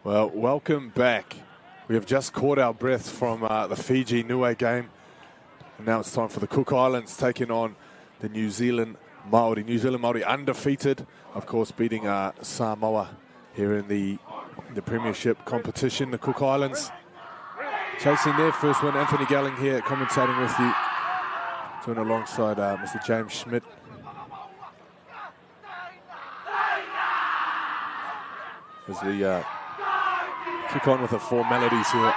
Well, welcome back. We have just caught our breath from the Fiji-Niue game. And now it's time for the Cook Islands taking on the New Zealand Maori. New Zealand Maori undefeated, of course, beating Samoa here in the Premiership competition. The Cook Islands chasing their first win. Anthony Gelling here commentating with you. Doing alongside Mr. James Schmidt. As we kick on with the formalities here.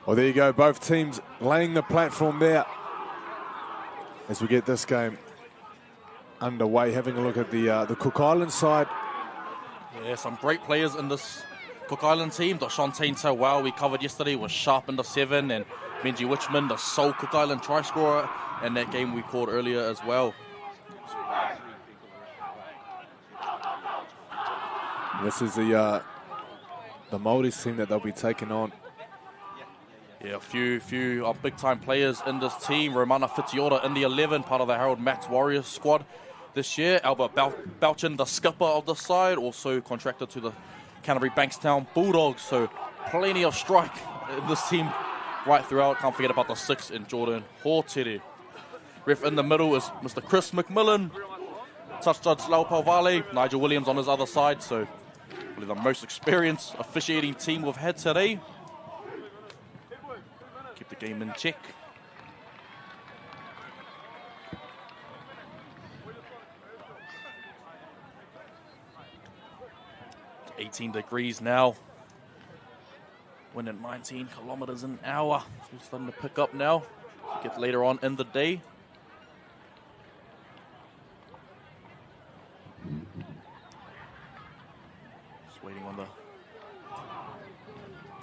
Well, there you go. Both teams laying the platform there as we get this game underway. Having a look at the Cook Islands side. Yeah, some great players in this Cook Island team. U17 so well, we covered yesterday, was sharp in the 7, and Benji Wichman, the sole Cook Island try scorer, and that game we called earlier as well. This is the Maori team that they'll be taking on. Yeah, a few big-time players in this team. Romana Fitiora in the 11, part of the Harold Max Warriors squad this year. Albert Bouchin, the skipper of the side, also contracted to the Canterbury Bankstown Bulldogs. So plenty of strike in this team right throughout. Can't forget about the 6 in Jordan Hortere. Ref in the middle is Mr. Chris McMillan. Touch judge Laupau Vale, Nigel Williams on his other side. So probably the most experienced officiating team we've had today. Keep the game in check. It's 18 degrees now. Wind at 19 kilometers an hour. It's starting to pick up now. Get later on in the day. Just waiting on the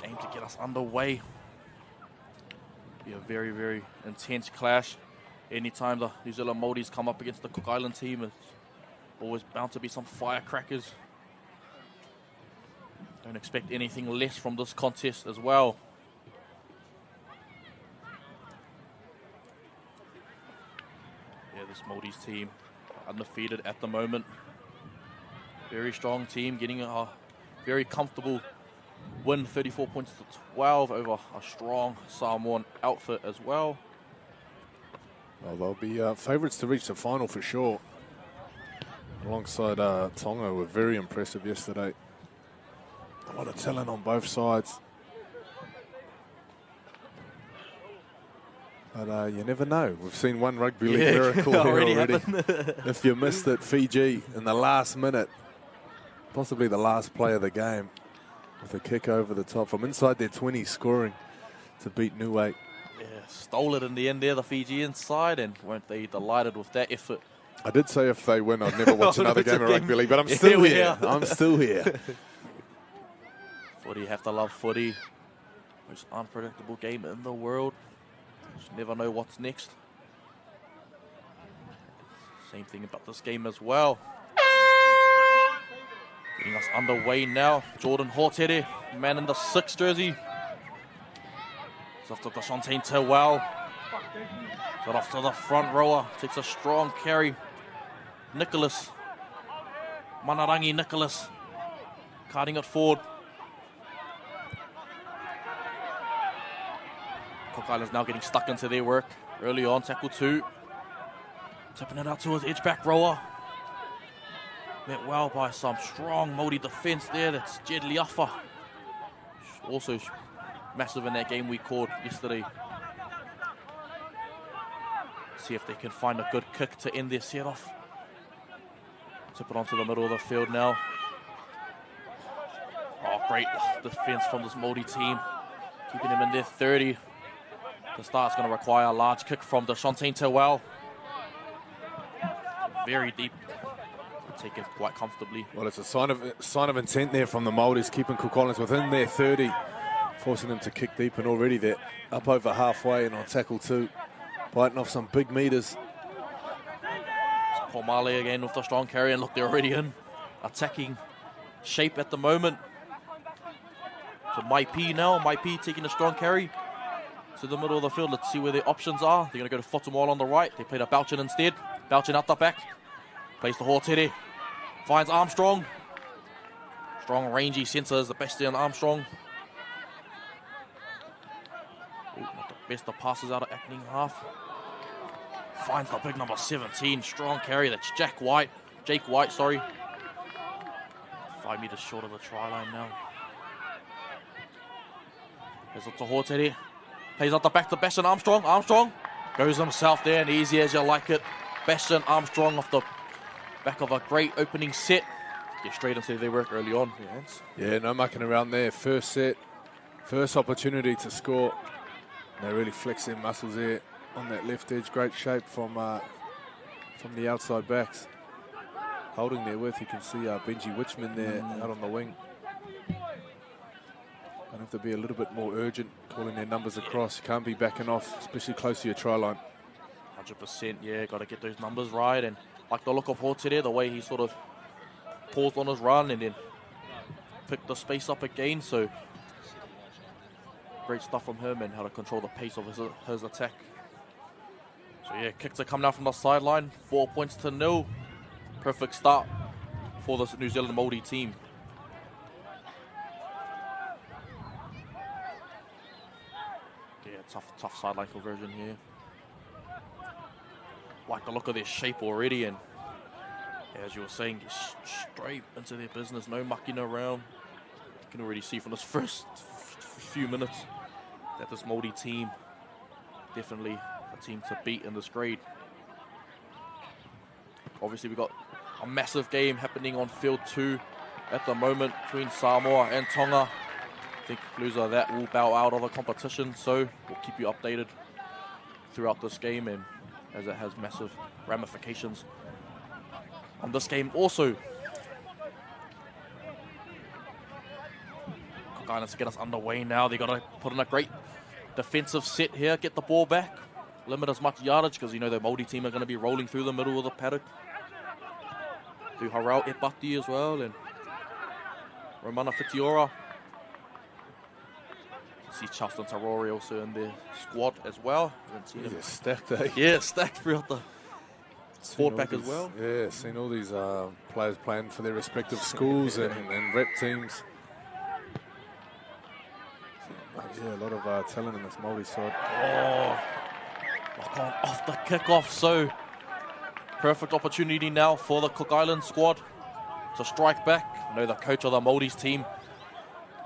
game to get us underway. Be a very, very intense clash. Anytime the New Zealand Maoris come up against the Cook Island team, it's always bound to be some firecrackers. Don't expect anything less from this contest as well. Yeah, this Maoris team undefeated at the moment. Very strong team, getting a very comfortable win, 34 points to 12 over a strong Samoan outfit as well. Well, they'll be favourites to reach the final for sure. Alongside Tonga, were very impressive yesterday. A lot of talent on both sides. But you never know. We've seen one rugby league miracle here already. If you missed it, Fiji in the last minute, possibly the last play of the game, with a kick over the top from inside their 20, scoring to beat Niue. Yeah, stole it in the end there, the Fijian side, and weren't they delighted with that effort? I did say if they win, I'd never watch another game of rugby league, but I'm still here. I'm still here. Footy, you have to love footy. Most unpredictable game in the world. Just never know what's next. Same thing about this game as well. Getting us underway now. Jordan Hortere, man in the 6 jersey. It's after the Shantane Tawal Got off to the front rower. Takes a strong carry. Nicholas. Manarangi Nicholas. Carting it forward. Cook Island's now getting stuck into their work. Early on, tackle 2. Tipping it out to his edge back rower. Met well by some strong Maori defence there. That's Jed Liafa. Also massive in that game we called yesterday. See if they can find a good kick to end their set off. Tip it onto the middle of the field now. Oh, great defence from this Maori team. Keeping him in their 30. The start's going to require a large kick from Deshauntain Tewell. Very deep. Taken quite comfortably. Well, it's a sign of intent there from the Maoris, keeping Cook Islands within their 30, forcing them to kick deep, and already they're up over halfway and on tackle 2, biting off some big meters. Paul Marley again with the strong carry, and look, they're already in attacking shape at the moment. So Maipi now, Maipi taking a strong carry to the middle of the field. Let's see where their options are. They're going to go to Fotumwal on the right. They played a Bouchin instead. Bouchin out the back. Plays the Hortere. Finds Armstrong. Strong rangy centre is the best in Armstrong. Ooh, not the best of passes out of Acting half. Finds the big number 17. Strong carry. That's Jake White, 5 metres short of the try line now. Here's up to Hortere. Plays out the back to Bastion Armstrong. Armstrong goes himself there, and easy as you like it. Bastion Armstrong off the back of a great opening set. Get straight into their work early on. Yeah, no mucking around there. First set, first opportunity to score. They really flex their muscles there on that left edge. Great shape from the outside backs. Holding their width, you can see Benji Witchman there out on the wing. Gonna have to be a little bit more urgent, calling their numbers across. You can't be backing off, especially close to your try line. 100%, yeah, got to get those numbers right. And like the look of Hortere, the way he sort of paused on his run and then picked the space up again. So great stuff from him, and how to control the pace of his attack. So yeah, kicks are coming out from the sideline. 4 points to 0. Perfect start for this New Zealand Maori team. Yeah, tough sideline conversion here. Like the look of their shape already, and as you were saying, straight into their business, no mucking around. You can already see from this first few minutes that this Maori team, definitely a team to beat in this grade. Obviously, we've got a massive game happening on field 2 at the moment between Samoa and Tonga. I think loser that will bow out of the competition, so we'll keep you updated throughout this game, and as it has massive ramifications on this game also. Cook Islands to get us underway now. They've got to put in a great defensive set here, get the ball back, limit as much yardage, because you know the Māori team are going to be rolling through the middle of the paddock. Through Harau Epati as well, and Romana Fitiora. See Charleston Tarori also in their squad as well. Yeah, stacked, eh? Yeah, stacked throughout the forward back as well. Yeah, seen all these players playing for their respective schools and rep teams. Yeah, a lot of talent in this Māori side. Oh, lock on off the kickoff. So perfect opportunity now for the Cook Island squad to strike back. I know the coach of the Māori's team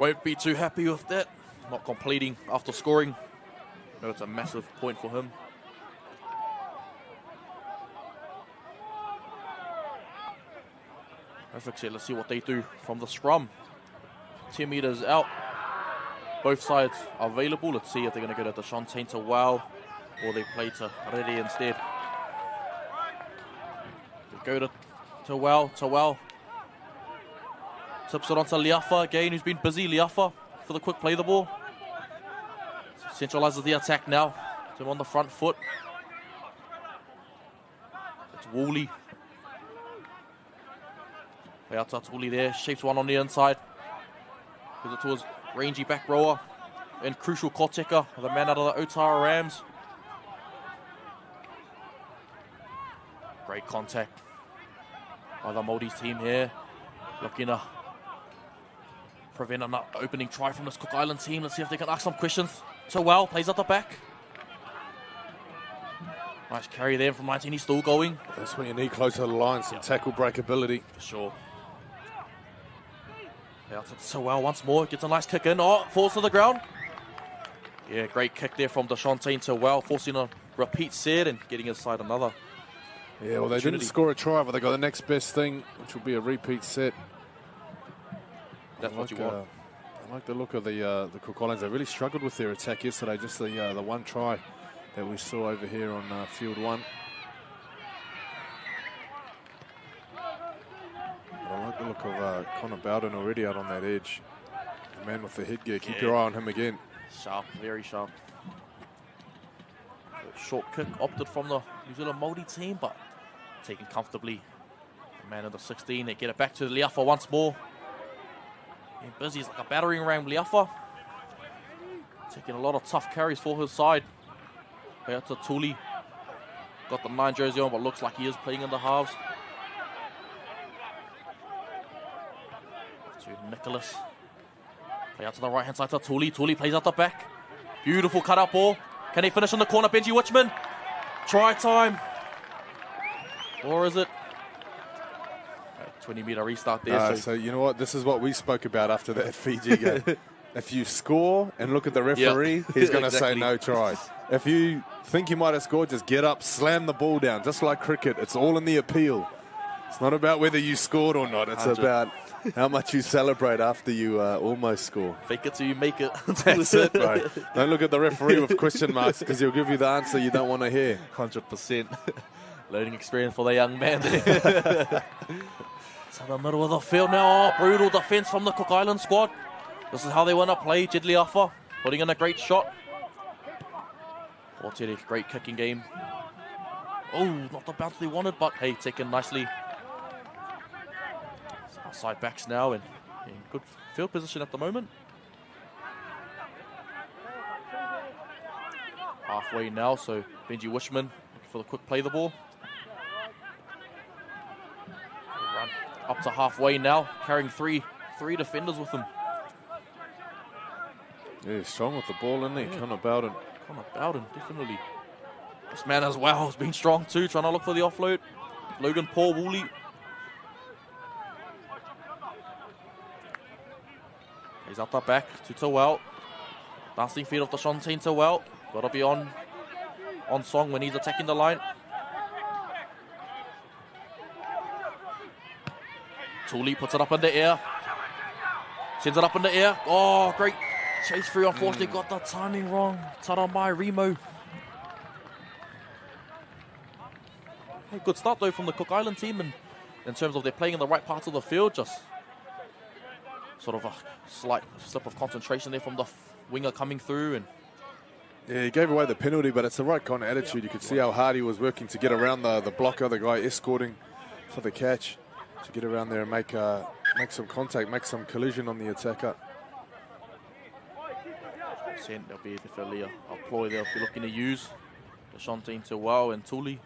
won't be too happy with that. Not completing after scoring. No, it's a massive point for him. Perfect set. Let's see what they do from the scrum. 10 metres out. Both sides are available. Let's see if they're going to go to Deshauntain to Wow, or they play to Rere instead. They go to Wow. Tips it onto Liafa again, who's been busy. Liafa for the quick play the ball. Centralises the attack now. To him on the front foot. It's Woolley. Play out to Woolley there. Shapes one on the inside. Gives it to his rangy back rower. And crucial Koteka, the man out of the Otara Rams. Great contact by the Māori's team here. Looking to prevent an opening try from this Cook Island team. Let's see if they can ask some questions. So well, plays at the back. Nice carry there from 19, he's still going. That's when you need closer to the line, some tackle break ability. For sure. Out to so well once more, gets a nice kick in. Oh, falls to the ground. Yeah, great kick there from Deshaunteen to well, forcing a repeat set and getting his side another. Yeah, well, they didn't score a try, but they got the next best thing, which will be a repeat set. That's what you want. I like the look of the Cook Islands. They really struggled with their attack yesterday, just the one try that we saw over here on field 1. But I like the look of Connor Bowden already out on that edge. The man with the headgear, keep your eye on him again. Sharp, very sharp. Short kick opted from the New Zealand Māori team, but taken comfortably. The man of the 16, they get it back to Liafa once more. Being busy, it's like a battering ram, Liafa. Taking a lot of tough carries for his side. Out to Tuli. Got the 9 jersey on, but looks like he is playing in the halves. To Nicholas. Play out to the right-hand side to Tuli. Tuli plays out the back. Beautiful cut-out ball. Can he finish in the corner, Benji Witchman? Try time. Or is it? 20-meter restart there. So you know what? This is what we spoke about after that Fiji game. If you score and look at the referee, he's going to say no try. If you think you might have scored, just get up, slam the ball down. Just like cricket, it's all in the appeal. It's not about whether you scored or not. It's 100. about how much you celebrate after you almost score. Fake it till you make it. That's it, bro. Don't look at the referee with question marks because he'll give you the answer you don't want to hear. 100%. Learning experience for the young man. To the middle of the field now. Oh, brutal defence from the Cook Island squad. This is how they want to play. Jed Liafa putting in a great shot. Fortieri, great kicking game. Oh, not the bounce they wanted, but hey, taken nicely. Outside backs now and in good field position at the moment. Halfway now, so Benji Wishman looking for the quick play the ball. Run up to halfway now, carrying three defenders with him. Yeah, strong with the ball, isn't he? Yeah. Connor Bowden, definitely. This man as well has been strong too, trying to look for the offload. Logan Paul Woolley. He's up the back to Tawell. Dancing feet off the Deshaunteen Tawell. Got to be on song when he's attacking the line. Tuli puts it up in the air. Sends it up in the air. Oh, great chase through. Unfortunately, got the timing wrong. Taramai Remo. Hey, good start though from the Cook Island team, and in terms of they're playing in the right parts of the field. Just sort of a slight slip of concentration there from the winger coming through. And yeah, he gave away the penalty, but it's the right kind of attitude. You could see how hard he was working to get around the blocker, the guy escorting for the catch, to get around there and make some contact, make some collision on the attacker. There'll be definitely a ploy they'll be looking to use. Deshaunteen Tawau and Tuli.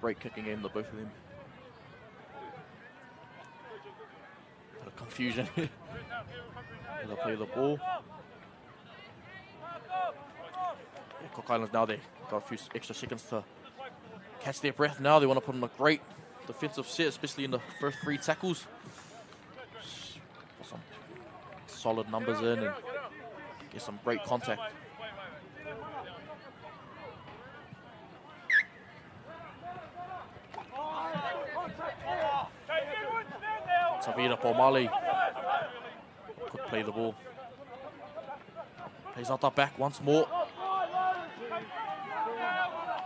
Great kicking game, the both of them. Bit of confusion. They'll play the ball. Yeah, Cook Islands now, they got a few extra seconds to catch their breath now. They want to put in a great defensive set, especially in the first 3 tackles. Put some solid numbers in and get some great contact. Tavira Pomali could play the ball. Plays out that back once more.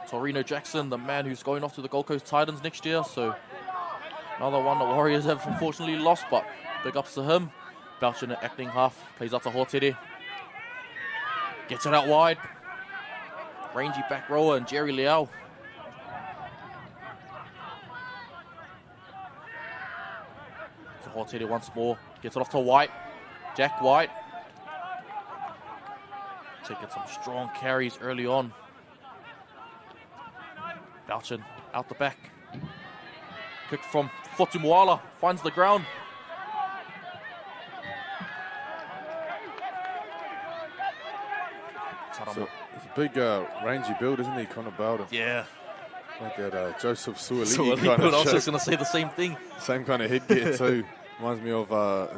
Torino Jackson, the man who's going off to the Gold Coast Titans next year. So another one the Warriors have unfortunately lost, but big ups to him. Belchin acting half. Plays out to Hortere. Gets it out wide. Rangy back rower and Jerry Liao. To Hortere once more. Gets it off to White. Jack White. Taking some strong carries early on. Belchin Out the back. Kick from Fotumoala. Finds the ground. So it's a big rangy build, isn't he, Connor Bowden? Yeah. Like that Joseph Suoliti Suoliti, kind of I was shape. just going to say the same thing. Same kind of headgear too. Reminds me of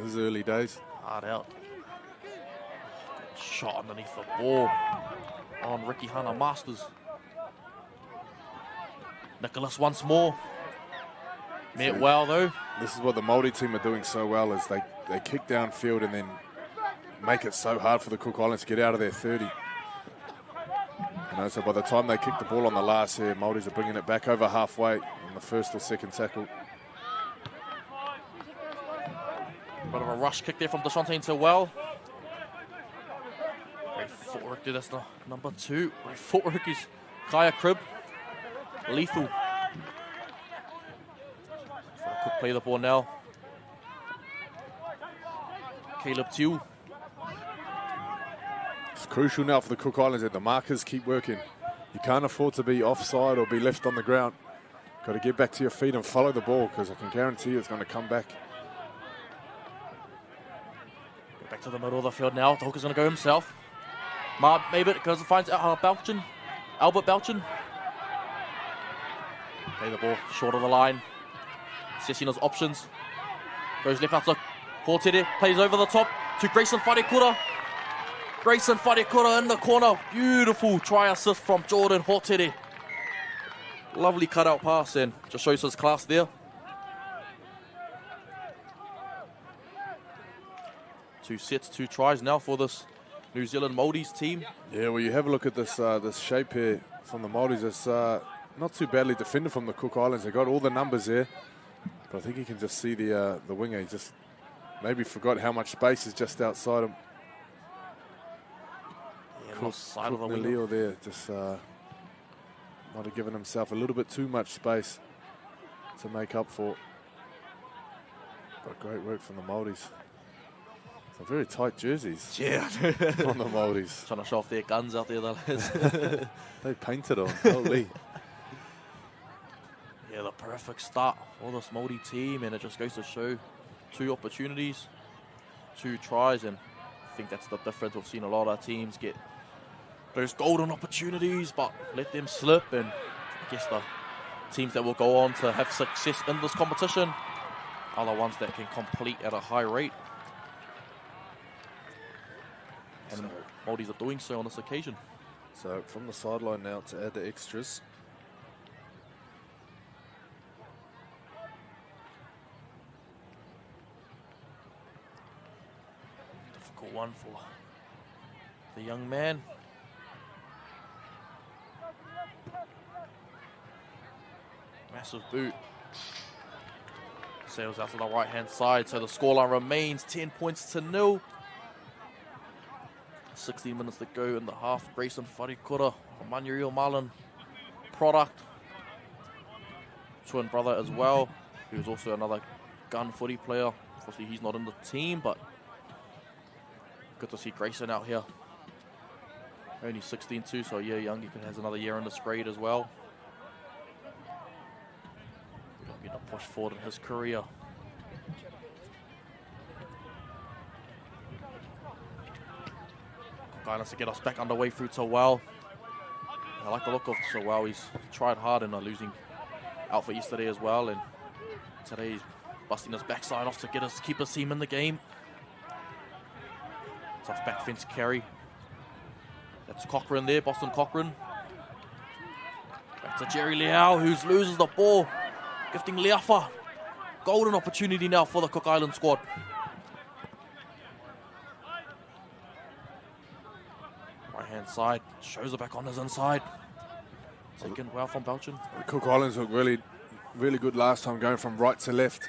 his early days. Hard out. Good shot underneath the ball on Ricky Hana Masters. Nicholas once more. Met well though. This is what the Maori team are doing so well, is they kick downfield and then make it so hard for the Cook Islands to get out of their 30. So by the time they kick the ball on the last here, Māoris are bringing it back over halfway on the first or second tackle. Bit of a rush kick there from Deshaunte into well. Great footwork there, that's the number 2. Great footwork is Kaya Cribb. Lethal. Cook play the ball now. Caleb Tew. It's crucial now for the Cook Islands that the markers keep working. You can't afford to be offside or be left on the ground. Got to get back to your feet and follow the ball, because I can guarantee you it's going to come back. Get back to the middle of the field now. The hooker's going to go himself. Mabit goes and finds Belchin. Albert Belchin. Play the ball short of the line. Sessina's options. Goes left out to Hortere. Plays over the top to Grayson Wharekura. Grayson Wharekura in the corner. Beautiful try assist from Jordan Hortere. Lovely cutout pass, and just shows his class there. 2 sets, 2 tries now for this New Zealand Māoris team. Yeah, well, you have a look at this this shape here from the Māoris. It's not too badly defended from the Cook Islands. They got all the numbers there, but I think you can just see the winger. He just maybe forgot how much space is just outside him. Yeah, side of the winger. Leo there just might have given himself a little bit too much space to make up for. But great work from the Māoris. Some very tight jerseys. Yeah. On the Māoris. Trying to show off their guns out there, the lads. They painted on. Holy. Yeah, the perfect start for this Māori team, and it just goes to show 2 opportunities, 2 tries, and I think that's the difference. We've seen a lot of teams get those golden opportunities, but let them slip, and I guess the teams that will go on to have success in this competition are the ones that can complete at a high rate. And Māoris are doing so on this occasion. So from the sideline now to add the extras. Difficult one for the young man. Massive boot. Sails out to the right-hand side, so the scoreline remains 10 points to 0. 16 minutes to go in the half. Grayson Wharekura, a Manuel Marlin product. Twin brother as well, who's also another gun footy player. Obviously he's not in the team, but good to see Grayson out here. Only 16 too, so a year young. He has another year in this grade as well. Going to push forward in his career. Guidance to get us back underway through Tawal. I like the look of Tawal. He's tried hard in a losing outfit yesterday as well, and today he's busting his backside off to keep his team in the game. Tough back fence carry. That's Cochran there, Boston Cochran. Back to Jerry Liao, who loses the ball, gifting Leafa. Golden opportunity now for the Cook Island squad. Right-hand side, shows it back on his inside. Taken well from Belchin. The Cook Islands looked really, really good last time, going from right to left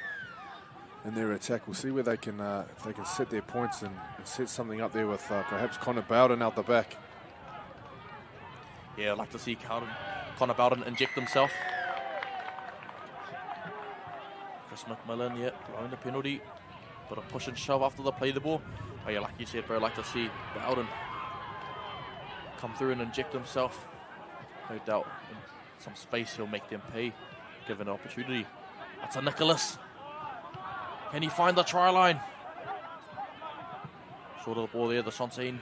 in their attack. We'll see where they can if they can set their points and set something up there with perhaps Connor Bowden out the back. Yeah, I'd like to see Connor Bowden inject himself. Chris McMillan, yeah, blowing the penalty. But a push and shove after the play the ball. Oh yeah, like you said, bro, I'd like to see Bowden come through and inject himself. No doubt some space, he'll make them pay, given an opportunity. That's a Nicholas. Can he find the try line? Short of the ball there, the U17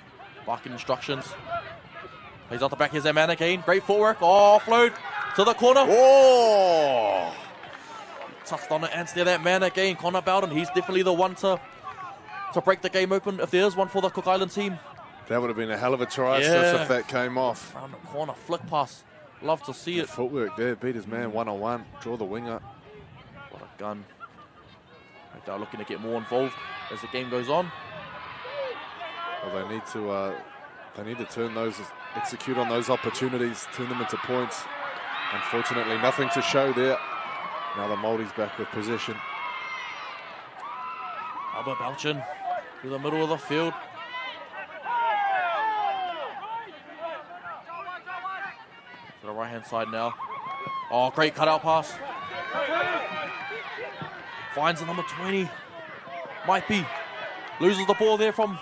barking instructions. Plays out the back, here's their man again. Great footwork. Oh, offload to the corner. Oh! Touched on it and steer that man again. Connor Bowden, he's definitely the one to break the game open if there is one for the Cook Island team. That would have been a hell of a try if that came off. Around the corner, flick pass. Love to see it. Footwork there, beat his man one-on-one, draw the winger. What a gun. They're looking to get more involved as the game goes on. Well, they need to execute on those opportunities, turn them into points. Unfortunately, nothing to show there. Now the Māori's back with possession. Albert Belchin through the middle of the field. To the right-hand side now. Oh, great cutout pass. Finds the number 20. Might be. Loses the ball there from...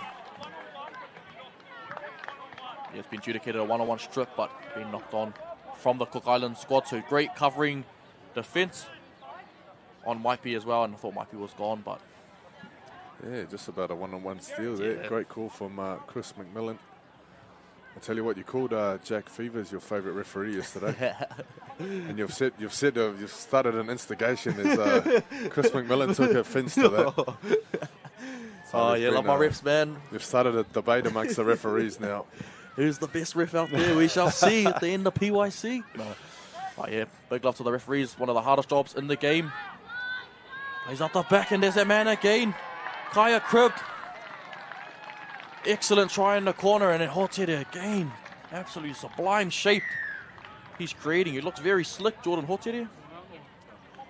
Yeah, it's been adjudicated a one-on-one strip, but being knocked on from the Cook Island squad. So great covering defense on Maipi as well. And I thought Maipi was gone, but... Yeah, just about a one-on-one steal there. Great call from Chris McMillan. I tell you what, you called Jack Fevers your favourite referee yesterday, and you've started an instigation as Chris McMillan took offence to that. So love my refs, man. You've started a debate amongst the referees now. Who's the best ref out there? We shall see at the end of PYC. No. Oh yeah, big love to the referees. One of the hardest jobs in the game. He's out the back, and there's that man again. Kaya Cribb. Excellent try in the corner, and then Hotere again. Absolutely sublime shape he's creating. He looks very slick, Jordan Hotere.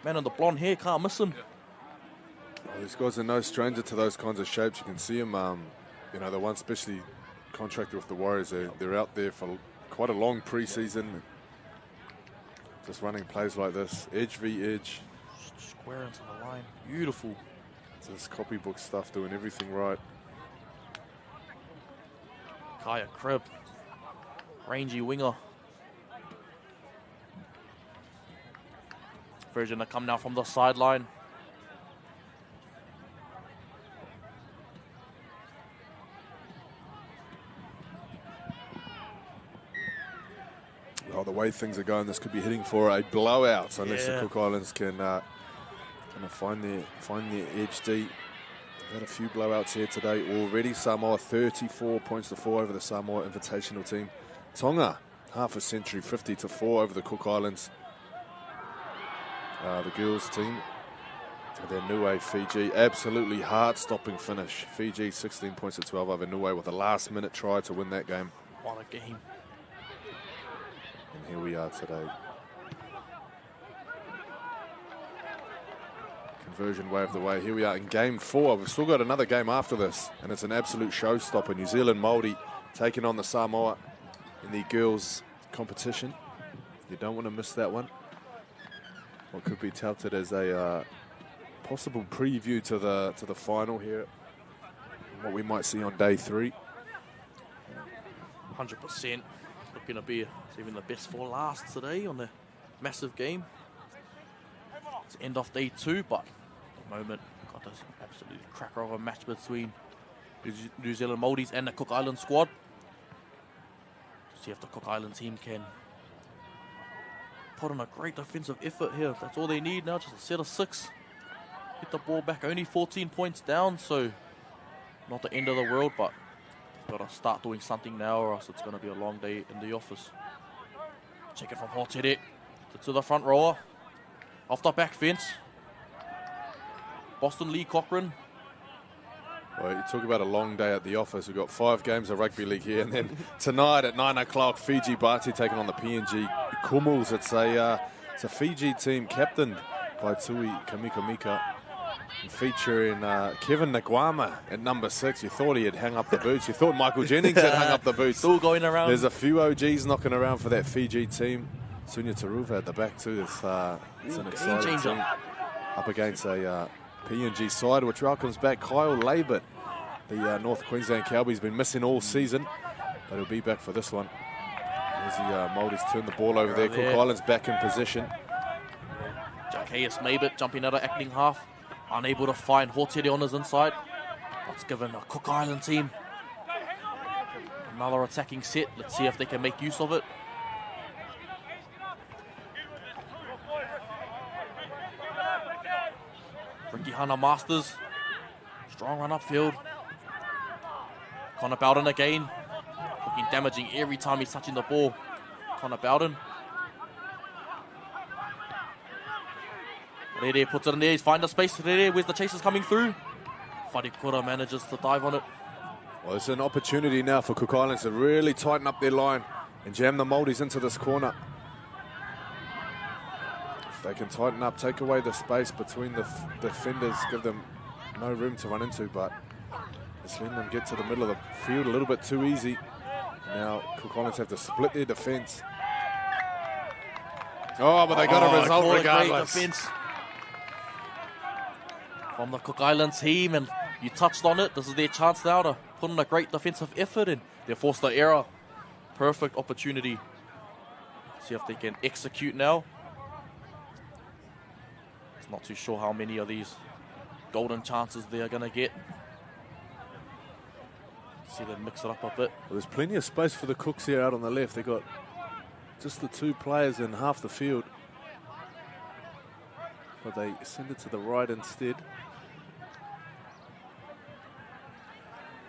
Man in the blonde hair, can't miss him. Well, these guys are no stranger to those kinds of shapes. You can see them, the one especially contracted with the Warriors. They're out there for quite a long pre-season. Just running plays like this, edge v edge. Square into the line, beautiful. It's this copybook stuff, doing everything right. Kaya Cribb, rangy winger. Version to come now from the sideline. Oh, the way things are going, this could be hitting for a blowout unless the Cook Islands can find their edge deep. Had a few blowouts here today already. Samoa 34 points to 4 over the Samoa Invitational team. Tonga, half a century, 50-4 over the Cook Islands. The girls team, their Niue Fiji, absolutely heart-stopping finish. Fiji 16 points to 12 over Niue with a last-minute try to win that game. What a game. And here we are today. Conversion way of the way. Here we are in game 4. We've still got another game after this, and it's an absolute showstopper. New Zealand Māori taking on the Samoa in the girls competition. You don't want to miss that one. What could be touted as a possible preview to the final here. What we might see on day 3. 100%. Looking to be even the best for last today on the massive game. It's end of day 2, but at the moment, got this absolutely cracker of a match between New Zealand Māoris and the Cook Island squad. See if the Cook Island team can put on a great defensive effort here. That's all they need now, just a set of 6. Hit the ball back, only 14 points down, so not the end of the world, but got to start doing something now or else it's going to be a long day in the office. Check it from Hotere to the front rower. Off the back fence. Boston Lee Cochran. Well, you talk about a long day at the office. We've got 5 games of rugby league here, and then tonight at 9 o'clock, Fiji Bati taking on the PNG Kumals. It's a Fiji team captained by Tui Kamikamika, featuring Kevin Nagwama at number 6. You thought he had hung up the boots. You thought Michael Jennings had hung up the boots. Still going around. There's a few OGs knocking around for that Fiji team. Sunya Taruva at the back too. It's an exciting team up against a PNG side, which welcomes back Kyle Labert. The North Queensland Cowboys been missing all season, but he'll be back for this one. As the Māoris turn the ball over there. Cook Islands back in position. Zacchaeus Maybit jumping out of acting half. Unable to find Hotere on his inside. That's given a Cook Island team another attacking set. Let's see if they can make use of it. Ricky Hana Masters. Strong run upfield. Connor Bowden again. Looking damaging every time he's touching the ball. Connor Bowden. Rere puts it in there. He's finding the space. Rere, where's the chasers coming through? Wharikura manages to dive on it. Well, it's an opportunity now for Cook Islands to really tighten up their line and jam the Māoris into this corner. If they can tighten up, take away the space between the defenders, give them no room to run into, but it's letting them get to the middle of the field a little bit too easy. Now Cook Islands have to split their defence. Oh, but they got a result regardless. Great defence from the Cook Island team, and you touched on it. This is their chance now to put in a great defensive effort, and they forced the error. Perfect opportunity. See if they can execute now. It's not too sure how many of these golden chances they are going to get. See them mix it up a bit. Well, there's plenty of space for the Cooks here out on the left. They got just the two players in half the field, but they send it to the right instead.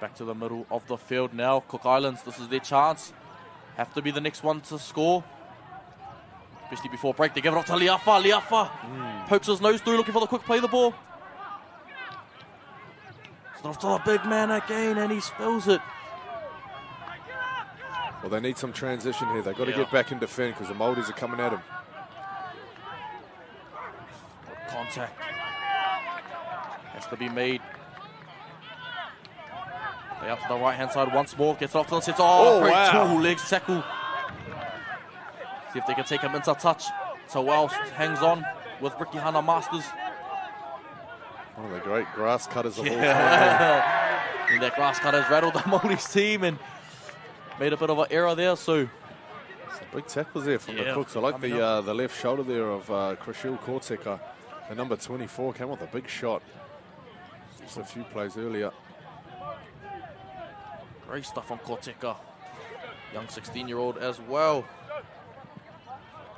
Back to the middle of the field now. Cook Islands, this is their chance. Have to be the next one to score. Especially before break. They give it off to Liafa. Liafa pokes his nose through, looking for the quick play the ball. It's off to the big man again, and he spills it. Well, they need some transition here. They've got to get back and defend because the Māoris are coming at them. Contact has to be made. They out to the right-hand side once more. Gets it off to the center. Oh, great wow. Legs tackle. See if they can take him into touch. So Wells hangs on with Ricky Hana Masters. One of the great grass cutters of all time. And that grass cutters rattled the Māoris team and made a bit of an error there. So some big tackles there from the Cooks. I like the left shoulder there of Krishil Korteka. The number 24 came with a big shot just a few plays earlier. Great stuff from Korteka. Young 16-year-old as well.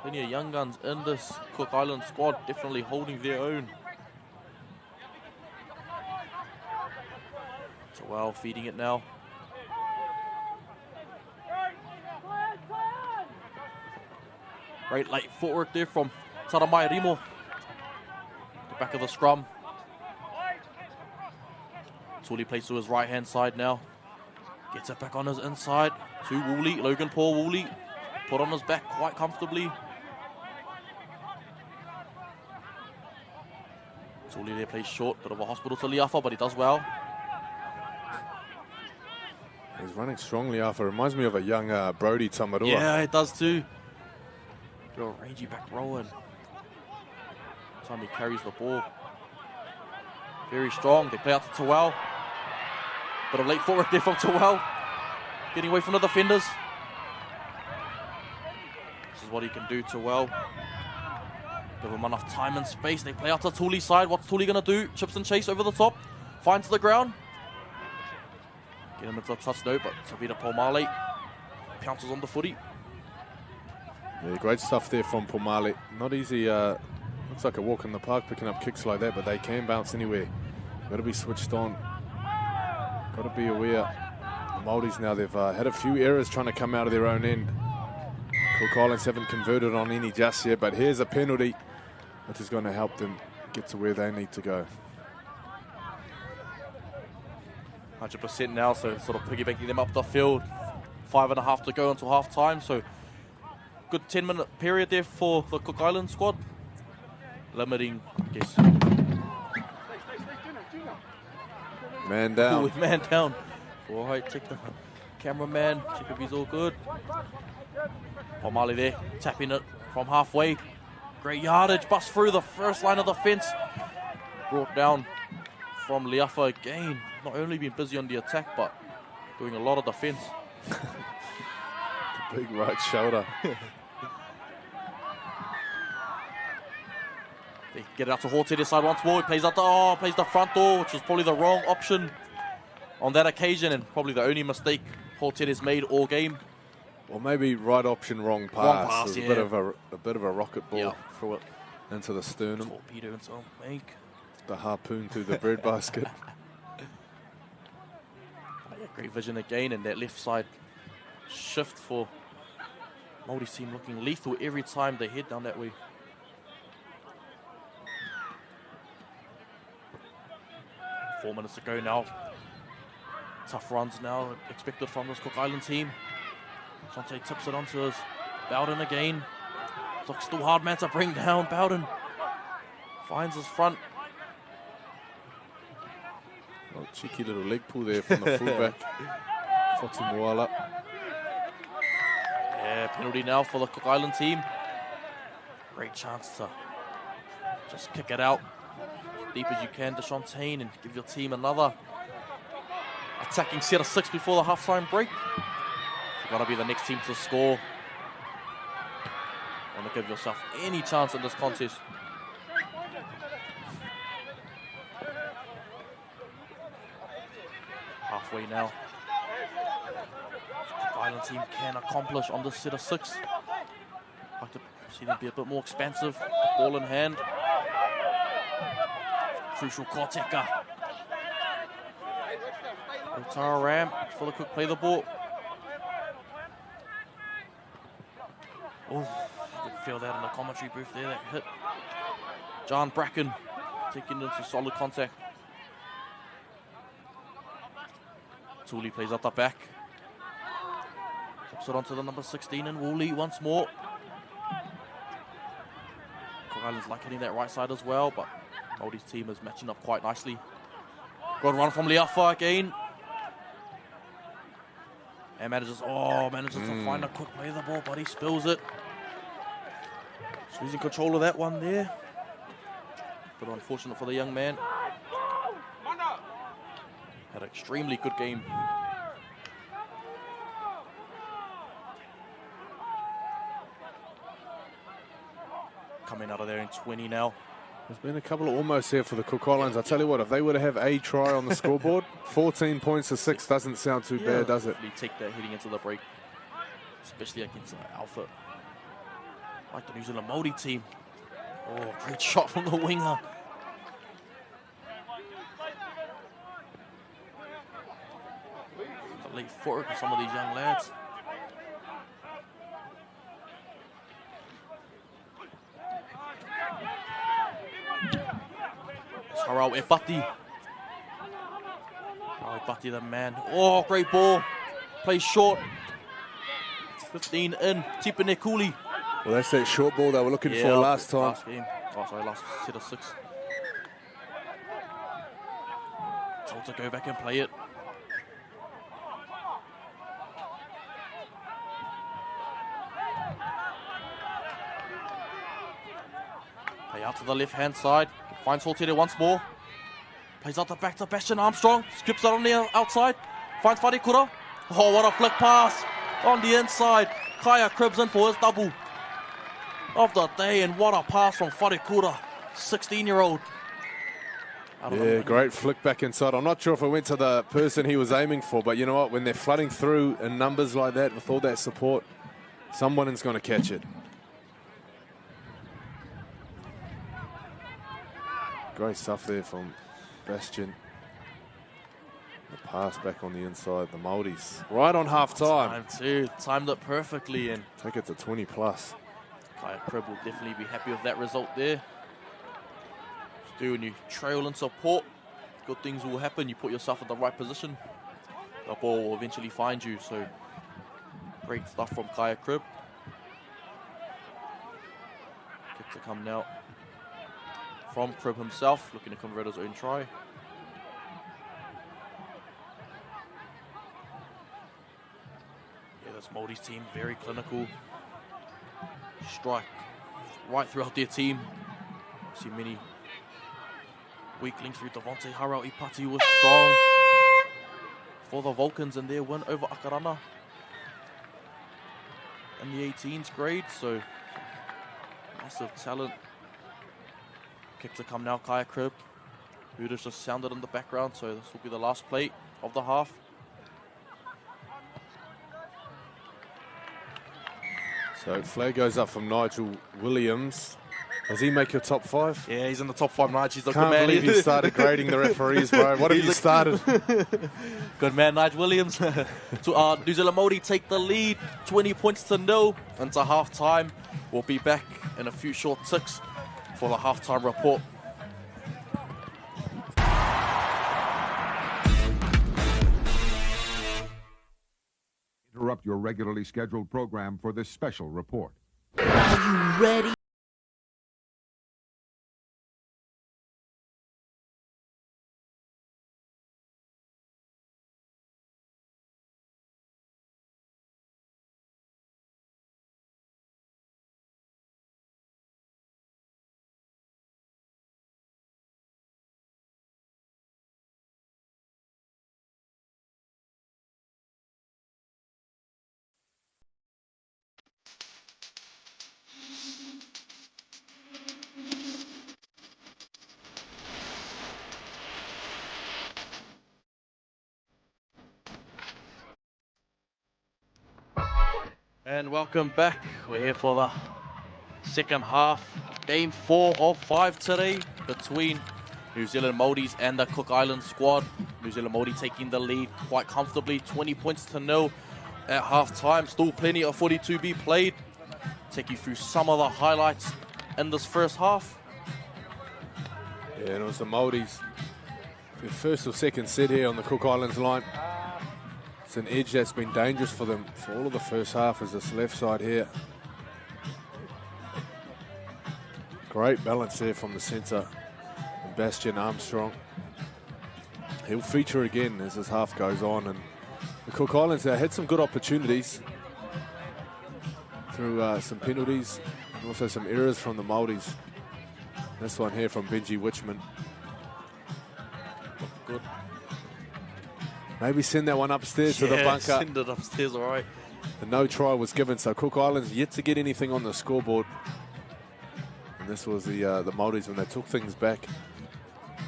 Plenty of young guns in this Cook Island squad, definitely holding their own. So well, feeding it now. Great late footwork there from Taramai Rimo. The back of the scrum. Tuli plays to his right-hand side now. Gets it back on his inside to Woolley. Logan Paul Woolley put on his back quite comfortably. Tuli there plays short. Bit of a hospital to Liafa, but he does well. He's running strongly after. Reminds me of a young Brody Tamarua. Yeah, it does too. Real rangy back rowing. Time he carries the ball. Very strong. They play out to Tawel. Bit of late forward there from Tawel. Getting away from the defenders. This is what he can do, Tawel. Give him enough time and space. They play out to Tuli's side. What's Tuli going to do? Chips and chase over the top. Finds the ground. Get him into a touch though, but Tavita Pomale pounces on the footy. Yeah, great stuff there from Pomale. Not easy. Looks like a walk in the park picking up kicks like that, but they can bounce anywhere. Got to be switched on. Got to be aware. The Māoris now, they've had a few errors trying to come out of their own end. Cook Islands haven't converted on any just yet, but here's a penalty, which is going to help them get to where they need to go. 100% now, so sort of piggybacking them up the field. 5.5 to go until half time, so good 10-minute period there for the Cook Island squad. Limiting, I guess. Man down. Ooh, man down. All right, check the cameraman, check if he's all good. Pomale there, tapping it from halfway. Great yardage, bust through the first line of the fence. Brought down from Liafa again. Not only been busy on the attack, but doing a lot of defence. Big right shoulder. They get it out to Horted side once more. He plays out plays the front door, which is probably the wrong option on that occasion, and probably the only mistake Horted has made all game. Or maybe right option, wrong pass. Wrong pass, yeah. A bit of a rocket ball through it into the sternum. Torpedo into Meg. The harpoon through the breadbasket. Great vision again, and that left side shift for Maori's team looking lethal every time they head down that way. Four minutes to go now. Tough runs now expected from this Cook Island team. Shante tips it onto his Bowden again. Looks still hard man to bring down. Bowden finds his front. Oh, cheeky little leg pull there from the fullback. Fatimuala. Yeah, penalty now for the Cook Island team. Great chance to just kick it out as deep as you can to Shante and give your team another attacking set of 6 before the half-time break. You've got to be the next team to score. Want to give yourself any chance in this contest. Halfway now. Cook Island team can accomplish on this set of 6. Like to see them be a bit more expansive. Ball in hand. Crucial Korteka. Otara Ram for the Cook play the ball. Oh, you could feel that in the commentary booth there, that hit. John Bracken taking into solid contact. Tooley plays out the back. Tips it onto the number 16 and Woolley once more. Cook Island's like hitting that right side as well, but Maori's team is matching up quite nicely. Good run from Liafa again. And manages to find a Cook play the ball, but he spills it. He's losing control of that one there. But unfortunate for the young man. Had an extremely good game. Coming out of there in 20 now. There's been a couple of almost here for the Cook Islands. I tell you what, if they were to have a try on the scoreboard, 14 points to 6 doesn't sound too bad, does it? Take that heading into the break, especially against Alpha. Like the New Zealand Maori team. Oh, great shot from the winger. The late forward for some of these young lads. Harau Epati. Harau Epati, the man. Oh, great ball. Plays short. 15 in. Tipene Cooley. Well, that's that short ball they were looking for last time. Last game. Oh, sorry, last set of 6. Told to go back and play it. Play out to the left-hand side. Finds Holtede once more. Plays out the back to Bastian Armstrong. Skips out on the outside. Finds Wharekura. Oh, what a flick pass on the inside. Kaya Cribs in for his double of the day, and what a pass from Wharekura, 16-year-old. Yeah, great flick back inside. I'm not sure if it went to the person he was aiming for, but you know what? When they're flooding through in numbers like that with all that support, someone is going to catch it. Great stuff there from Bastian. The pass back on the inside. The Māoris right on half-time. Time too. Timed it perfectly and take it to 20 plus. Kaya Crib will definitely be happy with that result there. Do when you trail in support, good things will happen. You put yourself in the right position, the ball will eventually find you. So great stuff from Kaya Crib. Kick to come now from Crib himself, looking to convert his own try. Yeah, this Māori's team, very clinical. Strike right throughout their team. See many weak links through Devonte Harau Ipati was strong for the Vulcans in their win over Akarana. in the 18s grade, so massive talent. Kick to come now, Kaya Crib. Hooters just sounded in the background, so this will be the last play of the half. So flag goes up from Nigel Williams. Does he make your top 5? Yeah, he's in the top 5, Nige. He's a Can't good man. believe you started grading the referees, bro. What have you started? Good man, Nige Williams. So, New Zealand Maori take the lead, 20 points to 0 into half-time. We'll be back in a few short ticks for the half-time report. Interrupt your regularly scheduled program for this special report. Are you ready? And welcome back. We're here for the second half. Game 4 of 5 today between New Zealand Maoris and the Cook Islands squad. New Zealand Maori taking the lead quite comfortably, 20 points to 0 at half time. Still plenty of footy to be played. Take you through some of the highlights in this first half. Yeah, and it was the Maoris. The first or second set here on the Cook Islands line. It's an edge that's been dangerous for them for all of the first half, is this left side here. Great balance there from the centre, Bastian Armstrong. He'll feature again as this half goes on, and the Cook Islands had some good opportunities through some penalties and also some errors from the Maoris. This one here from Benji Wichman. Good. Maybe send that one upstairs to the bunker. Send it upstairs, all right. And no try was given, so Cook Islands yet to get anything on the scoreboard. And this was the Maoris when they took things back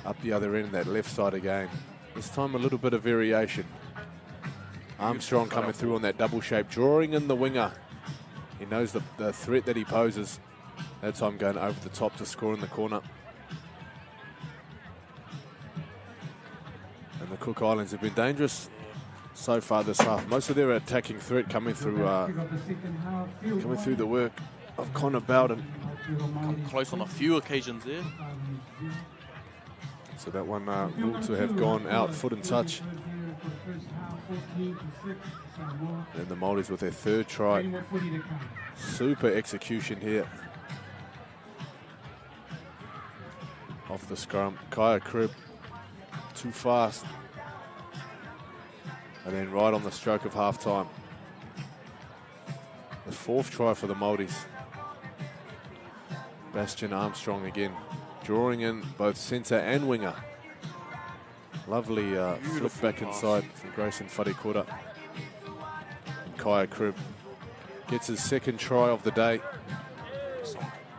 up the other end, that left side again. This time a little bit of variation. Armstrong coming through on that double shape, drawing in the winger. He knows the threat that he poses. That time going over the top to score in the corner. And the Cook Islands have been dangerous so far this half. Most of their attacking threat coming through the work of Connor Bowden. Come close on a few occasions there. So that one ruled to have gone out, foot and touch. And the Maoris with their third try. Super execution here. Off the scrum, Kaya Crib. Too fast. And then right on the stroke of half-time. The fourth try for the Maoris. Bastian Armstrong again, drawing in both centre and winger. Lovely flip back inside from Grayson Wharekura. And Kaya Crib gets his second try of the day.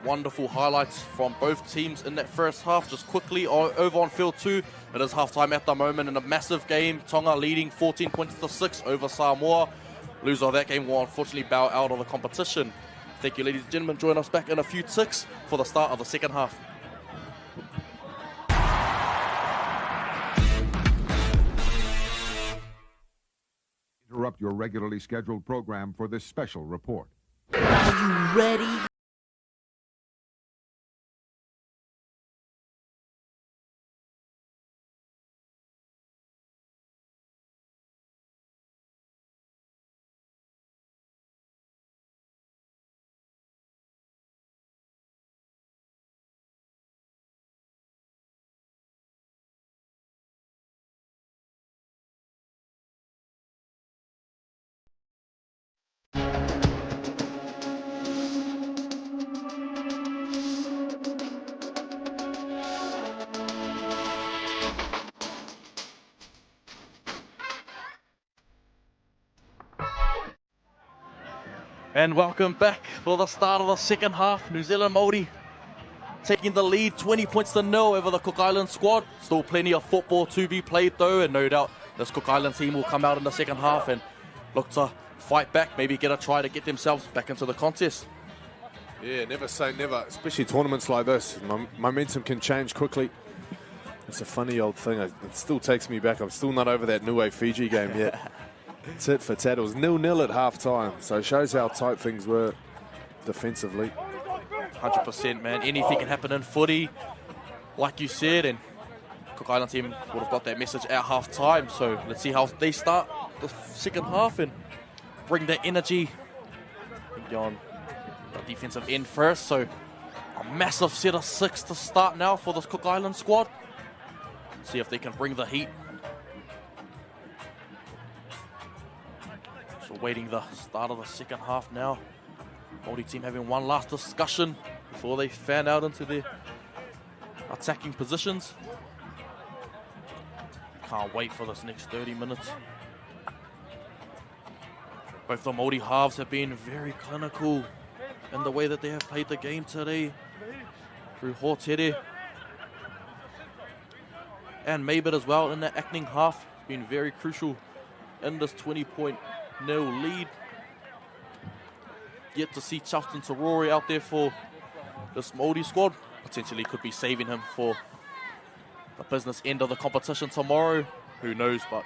Wonderful highlights from both teams in that first half. Just quickly over on field 2, it is half-time at the moment in a massive game. Tonga leading 14 points to 6 over Samoa. Loser of that game will unfortunately bow out of the competition. Thank you, ladies and gentlemen. Join us back in a few ticks for the start of the second half. Interrupt your regularly scheduled program for this special report. Are you ready? And welcome back for the start of the second half. New Zealand Maori taking the lead 20 points to 0 over the Cook Island squad. Still plenty of football to be played though, and no doubt this Cook Island team will come out in the second half and look to fight back, maybe get a try to get themselves back into the contest. Yeah, never say never, especially tournaments like this. Momentum can change quickly. It's a funny old thing. It still takes me back. I'm still not over that Niue Fiji game yet. Tit for tat. It was 0-0 at half-time, so it shows how tight things were defensively. 100%, man. Anything can happen in footy, like you said, and Cook Island team would have got that message at half-time, so let's see how they start the second half and bring that energy on the defensive end first. So a massive set of 6 to start now for this Cook Island squad. See if they can bring the heat. So waiting the start of the second half now. Maori team having one last discussion before they fan out into their attacking positions. Can't wait for this next 30 minutes. Both the Maori halves have been very clinical in the way that they have played the game today. Through Hotere and Maybert as well in that acting half. Been very crucial in this 20-point lead. Yet to see Charleston Tarori out there for this Maori squad. Potentially could be saving him for the business end of the competition tomorrow. Who knows, but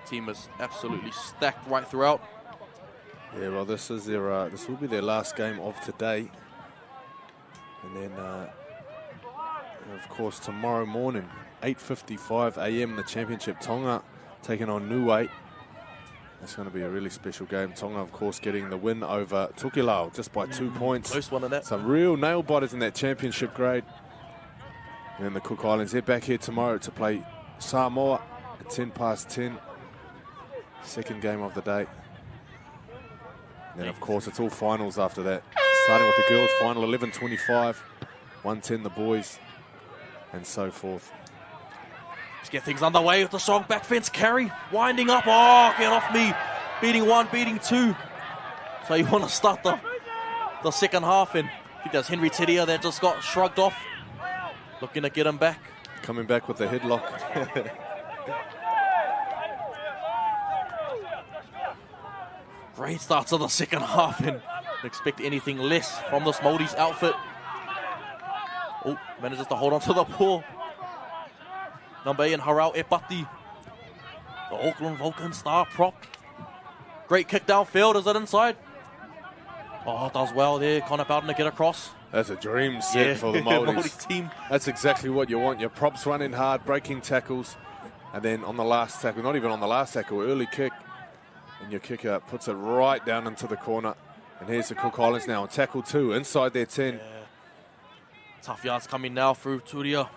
the team is absolutely stacked right throughout. Yeah, well, this is their this will be their last game of today, and then of course tomorrow morning, 8:55 a.m. the championship, Tonga taking on Niue. It's going to be a really special game. Tonga, of course, getting the win over Tokelau just by 2 points. Close one in that. Some real nail biters in that championship grade. And then the Cook Islands, they're back here tomorrow to play Samoa at 10:10. Second game of the day. And then, of course, it's all finals after that. Starting with the girls' final, 11:25, 1:10 the boys, and so forth. Let's get things underway with the strong back fence carry. Winding up. Oh, get off me. Beating 1, beating 2. So you want to start the second half, and I think that's Henry Tedia that just got shrugged off. Looking to get him back. Coming back with the headlock. Great start to the second half, and expect anything less from this Māori's outfit. Oh, manages to hold on to the ball. Number 8 in Harau Epati. The Auckland Vulcan star prop. Great kick downfield. Is it inside? Oh, does well there. Connor Bowden to get across. That's a dream set for the Māoris. team. That's exactly what you want. Your props running hard, breaking tackles, and then on the last tackle, not even on the last tackle, early kick, and your kicker puts it right down into the corner. And here's the Cook Islands now on tackle 2, inside their 10. Yeah. Tough yards coming now through Turia.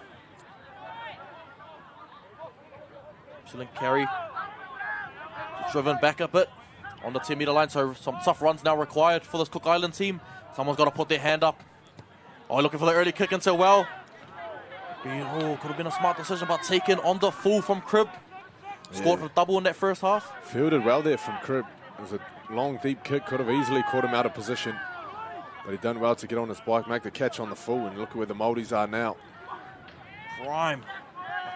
Excellent carry. Driven back a bit on the 10-meter line, so some tough runs now required for this Cook Island team. Someone's got to put their hand up. Oh, looking for the early kick into well. Oh, could have been a smart decision, but taken on the full from Crib. Scored for double in that first half. Fielded well there from Crib. It was a long, deep kick. Could have easily caught him out of position. But he done well to get on his bike, make the catch on the full, and look at where the Māoris are now. Prime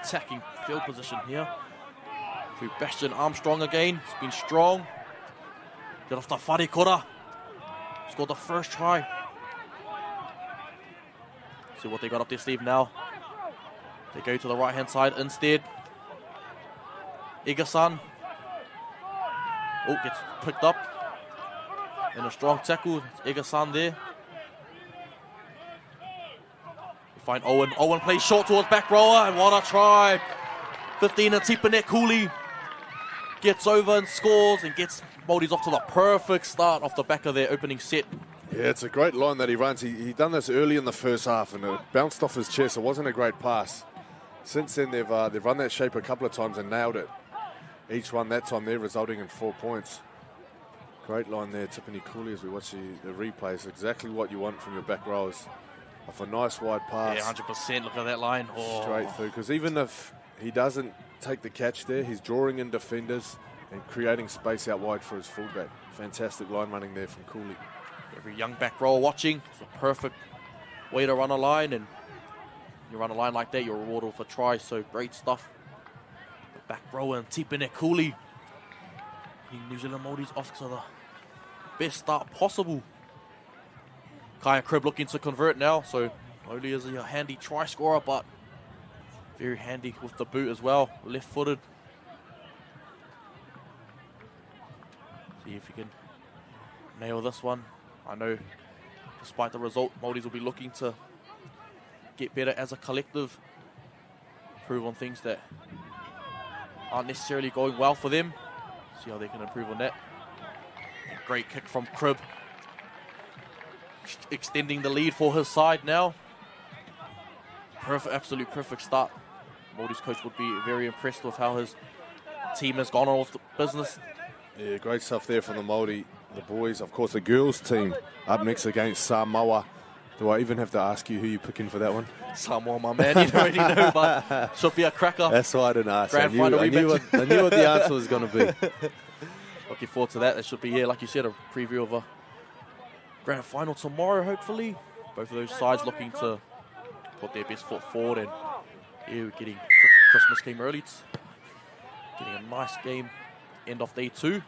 attacking field position here. Through Bastian Armstrong again. It's been strong. Get off the Wharekura. Scored the first try. See what they got up their sleeve now. They go to the right-hand side instead. Igasan. Oh, gets picked up. And a strong tackle. Igasan there. We find Owen. Owen plays short towards back rower. And what a try. 15 and Tipanet Cooley gets over and scores and gets Māoris off to the perfect start off the back of their opening set. Yeah, it's a great line that he runs. He done this early in the first half and it bounced off his chest. It wasn't a great pass. Since then, they've run that shape a couple of times and nailed it. Each one that time there resulting in 4 points. Great line there, Tiffany Cooley, as we watch the replays. Exactly what you want from your back rows. Off a nice wide pass. Yeah, 100%. Look at that line. Oh. Straight through. Because even if he doesn't take the catch there, he's drawing in defenders and creating space out wide for his fullback. Fantastic line running there from Cooley. Every young back rower watching, it's a perfect way to run a line, and you run a line like that, you're rewarded for try, so great stuff. The back rower and Tipene Cooley. New Zealand Māoris off to the best start possible. Kaya Cribb looking to convert now, so only is he a handy try scorer, but very handy with the boot as well, left-footed. See if he can nail this one. I know, despite the result, Māoris will be looking to get better as a collective, improve on things that aren't necessarily going well for them. See how they can improve on that. And great kick from Cribb, extending the lead for his side now. Perfect, absolute perfect start. Māori's coach would be very impressed with how his team has gone on with the business. Yeah, great stuff there from the Māori, the boys. Of course, the girls team up next against Samoa. Do I even have to ask you who you're picking for that one? Samoa, my man, you already know, but should be a cracker. That's why I didn't ask. Grand final I knew what the answer was going to be. Looking forward to that. It should be, yeah, like you said, a preview of a grand final tomorrow, hopefully. Both of those sides looking to put their best foot forward, and yeah, we're getting Christmas game early. It's getting a nice game. End of day 2.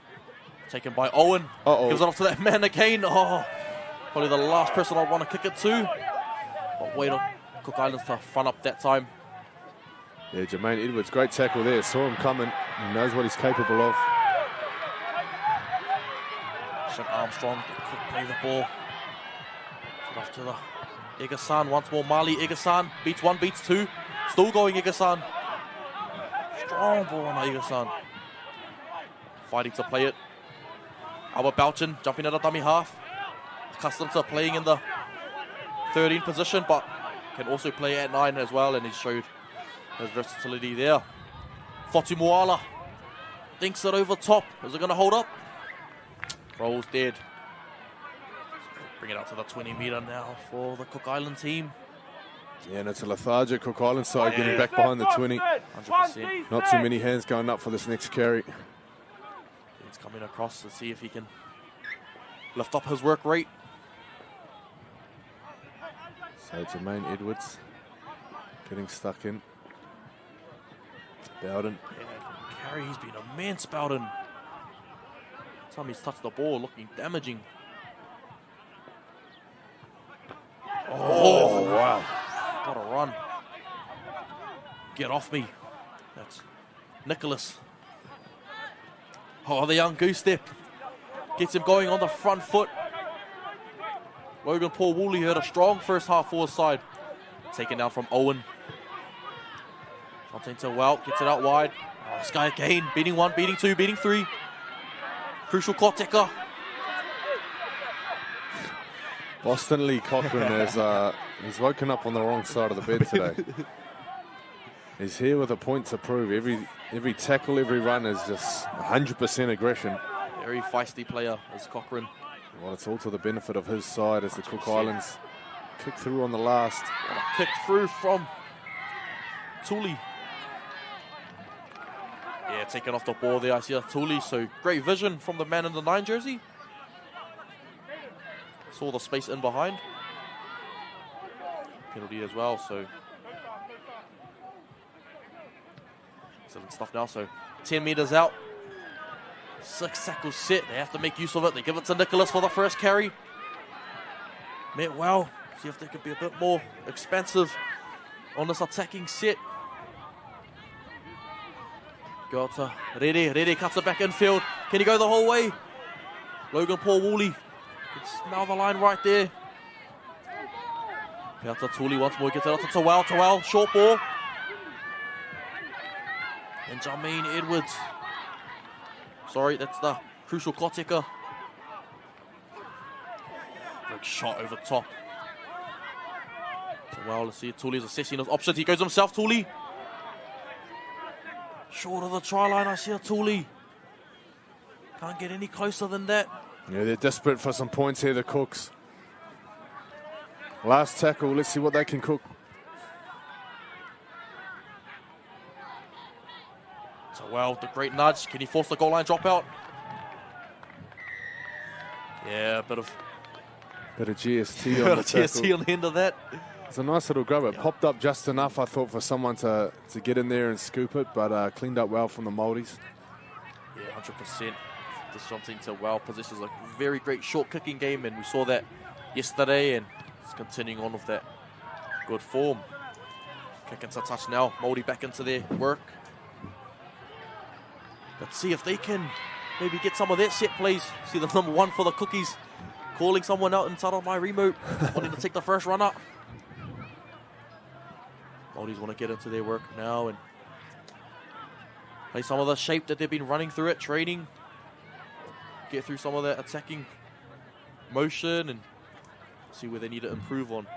Taken by Owen. Gives it off to that man again. Oh, probably the last person I'd want to kick it to. But wait on Cook Islands to front up that time. Yeah, Jermaine Edwards, great tackle there. Saw him coming. He knows what he's capable of. Sean Armstrong could play the ball. Off to the Igasan once more. Mali Igasan beats 1, beats 2. Still going Igasan. Strong ball on Igasan. Fighting to play it. Albert Bouchin jumping at a dummy half. Accustomed to playing in the 13 position, but can also play at 9 as well, and he showed his versatility there. Foti Moala dinks it over top. Is it going to hold up? Rolls dead. Bring it out to the 20-metre now for the Cook Island team. Yeah, and it's a lethargic Cook Island side getting back behind the 20. 100%. Not too many hands going up for this next carry. He's coming across to see if he can lift up his work rate. So Jermaine Edwards getting stuck in. Bowden. Yeah, carry, he's been immense, Bowden. Time he's touched the ball, looking damaging. Oh, wow. What a run. Get off me. That's Nicholas. Oh, the young goose step. Gets him going on the front foot. Logan Paul Woolley had a strong first half for his side. Taken down from Owen. Something to Wout, gets it out wide. Oh, Sky again, beating 1, beating 2, beating 3. Crucial Koteka. Boston Lee Cochran has he's woken up on the wrong side of the bed today. He's here with a point to prove. Every tackle, every run is just 100% aggression. Very feisty player is Cochran. Well, it's all to the benefit of his side as the Cook Islands kick through on the last. What a kick through from Tuli. Yeah, taking off the ball there. I see a Tuli, so great vision from the man in the 9 jersey. Saw the space in behind. Penalty as well, so excellent stuff now. So 10 metres out. 6 tackles set. They have to make use of it. They give it to Nicholas for the first carry. Met well. See if they could be a bit more expansive on this attacking set. Go out to Rere. Rere cuts it back infield. Can he go the whole way? Logan Paul Woolley can smell the line right there. Out to Tuli once more. Gets it out to Tawal. Tawal, short ball. And Jermaine Edwards. Sorry, that's the crucial Koteka. Big shot over top. Tawal, let's see. Tuli's assessing his options. He goes himself, Tuli. Short of the try line, I see a Tuli. Can't get any closer than that. Yeah, they're desperate for some points here, the Cooks. Last tackle, let's see what they can cook. Well, the great nudge. Can he force the goal line dropout? Yeah, a bit of GST on the GST on the end of that. It's a nice little grab. It popped up just enough, I thought, for someone to get in there and scoop it, but cleaned up well from the Maoris. Yeah, 100%. This something to well possesses a very great short kicking game, and we saw that yesterday, and it's continuing on with that good form. Kick into touch now. Maori back into their work. Let's see if they can maybe get some of that set plays. See the number 1 for the Cookies calling someone out inside of my remote, wanting to take the first run up. Maoris want to get into their work now and play some of the shape that they've been running through at training. Get through some of that attacking motion and see where they need to improve on.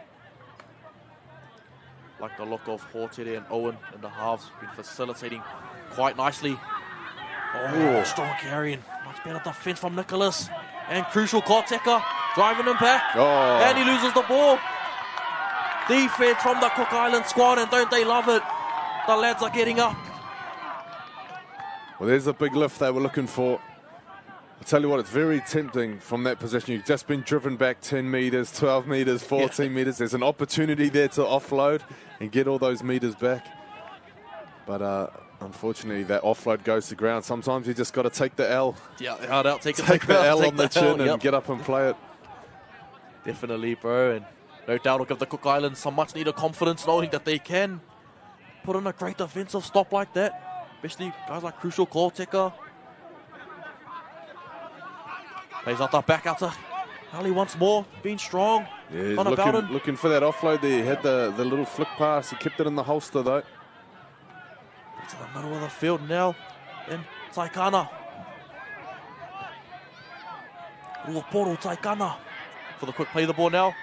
Like the look of Hortere and Owen in the halves, been facilitating quite nicely. Oh, strong carrying. Much better defense from Nicholas. And crucial Koteka driving him back. And he loses the ball. Defense from the Cook Island squad, and don't they love it? The lads are getting up. Well, there's a big lift they were looking for. I'll tell you what, it's very tempting from that position. You've just been driven back 10 metres, 12 metres, 14 metres. There's an opportunity there to offload and get all those metres back. But unfortunately, that offload goes to ground. Sometimes you just got to take the L. Yeah, hard out, take the L on the chin and get up and play it. Definitely, bro. And no doubt it'll give the Cook Islands some much needed confidence, knowing that they can put in a great defensive stop like that. Especially guys like Crucial Koteka. Plays out the back out to Ali once more, being strong. Yeah, he's looking for that offload there. He had the little flick pass. He kept it in the holster though. To the middle of the field now. In Taikana. Ruaporo Taikana. For the quick play of the ball now.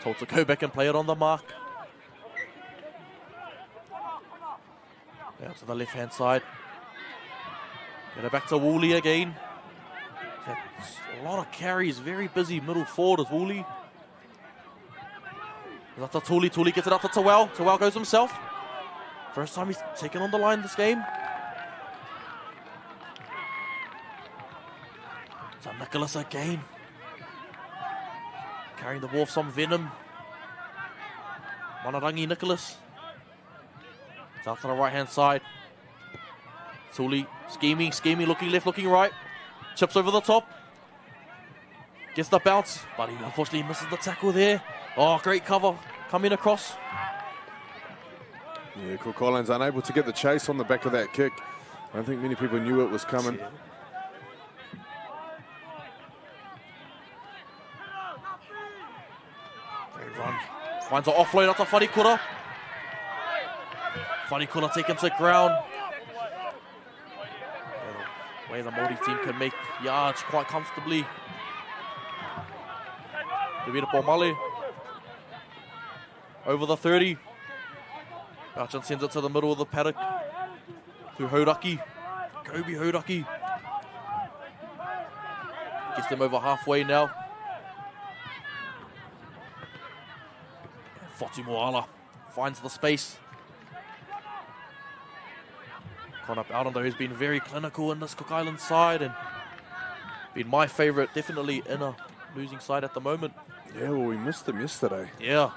Told to go back and play it on the mark. Now to the left hand side. Get it back to Woolley again. That's a lot of carries, very busy middle forward is Woolley. That's to Tuli. Tuli gets it up to Tawel. Tawel goes himself. First time he's taken on the line this game. So Nicholas again. Carrying the ball with some venom. Manarangi Nicholas. It's out to the right hand side. Tuli scheming, looking left, looking right. Chips over the top. Gets the bounce, but he unfortunately misses the tackle there. Oh, great cover coming across. Yeah, Cook Islands unable to get the chase on the back of that kick. I don't think many people knew it was coming. Great run. Finds an offload out to Wharikura. Wharikura taken to ground. The way the Maori team can make yards quite comfortably. Davida Pomale. Over the 30. Bouchin sends it to the middle of the paddock. To Hodaki. Kobe Hodaki. Gets them over halfway now. Foti Moala finds the space. Connor Bowden, though, has been very clinical in this Cook Island side and been my favourite, definitely in a losing side at the moment. Yeah, well, we missed him yesterday. Yeah.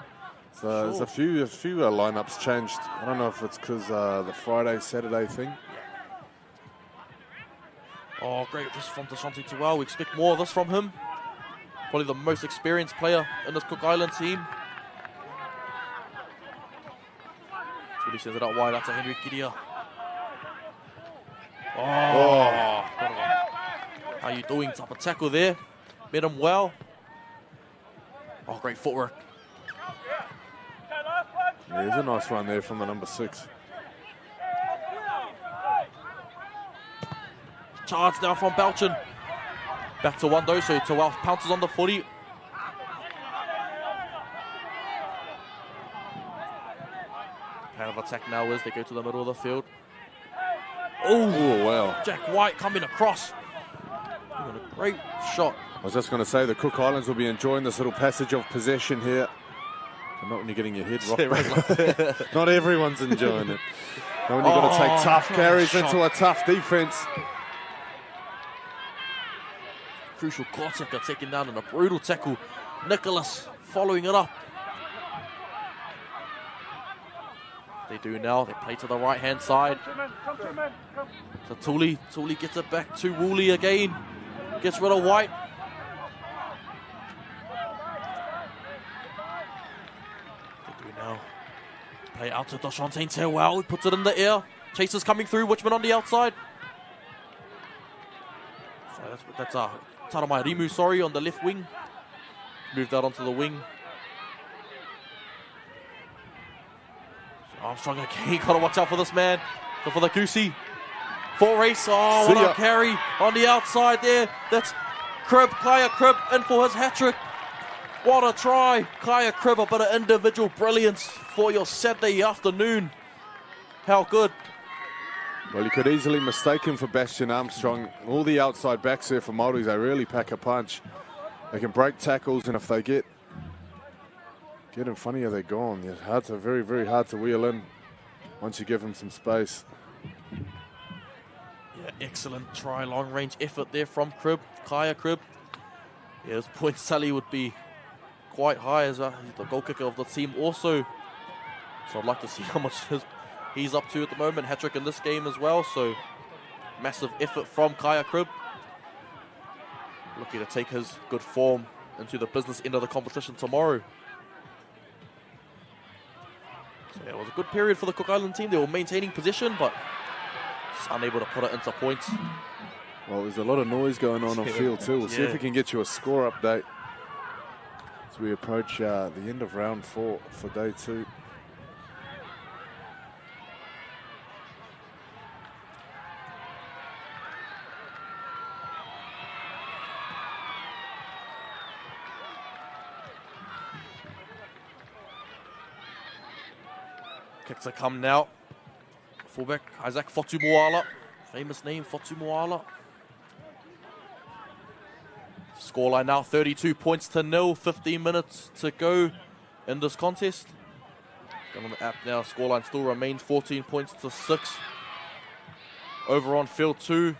So there's a few lineups changed. I don't know if it's because the Friday, Saturday thing. Oh, great. This is from Deshante Tuwau. We expect more of this from him. Probably the most experienced player in this Cook Island team. Tuli sends it out wide out to Henry Kiria. Oh. How you doing? Type of tackle there. Met him well. Oh, great footwork. Yeah, there's a nice run there from the number 6. Charge now from Bouchin. Back to one though, so Tawal pounces on the footy. Plan of attack now is they go to the middle of the field. Oh, wow. Jack White coming across. Doing a great shot. I was just going to say the Cook Islands will be enjoying this little passage of possession here. But not when you're getting your head rocked. Not everyone's enjoying it. Not when you've got to take tough carries into a tough defense. Crucial Korteka taken down in a brutal tackle. Nicholas following it up. They do now. They play to the right-hand side. So Tuli gets it back to Woolley again. Gets rid of White. They do now. Play out to Doshantain Tewau. He puts it in the air. Chasers coming through. Witchman on the outside. So that's Taramai Rimu, on the left wing. Moved out onto the wing. Armstrong again, got to watch out for this man. So for the Goosey. Full race. Oh, what a carry on the outside there. That's Kaya Cribb in for his hat-trick. What a try. Kaya Cribb, a bit of individual brilliance for your Saturday afternoon. How good. Well, you could easily mistake him for Bastian Armstrong. All the outside backs there for Māoris, they really pack a punch. They can break tackles, and if they get in front of you, they're gone. It's very, very hard to wheel in once you give them some space. Yeah, excellent try, long range effort there from Cribb, Kaya Cribb. Yeah, his points tally would be quite high as the goal kicker of the team also. So I'd like to see how much he's up to at the moment. Hat-trick in this game as well, so massive effort from Kaya Cribb. Looking to take his good form into the business end of the competition tomorrow. So yeah, it was a good period for the Cook Island team. They were maintaining possession, but just unable to put it into points. Well, there's a lot of noise going on field too. We'll see if we can get you a score update as we approach the end of round 4 for day 2. Kicks are come now. Fullback Isaac Fotumoala. Famous name, Fotumoala. Scoreline now 32 points to 0. 15 minutes to go in this contest. Got on the app now. Scoreline still remains 14 points to 6. Over on field 2.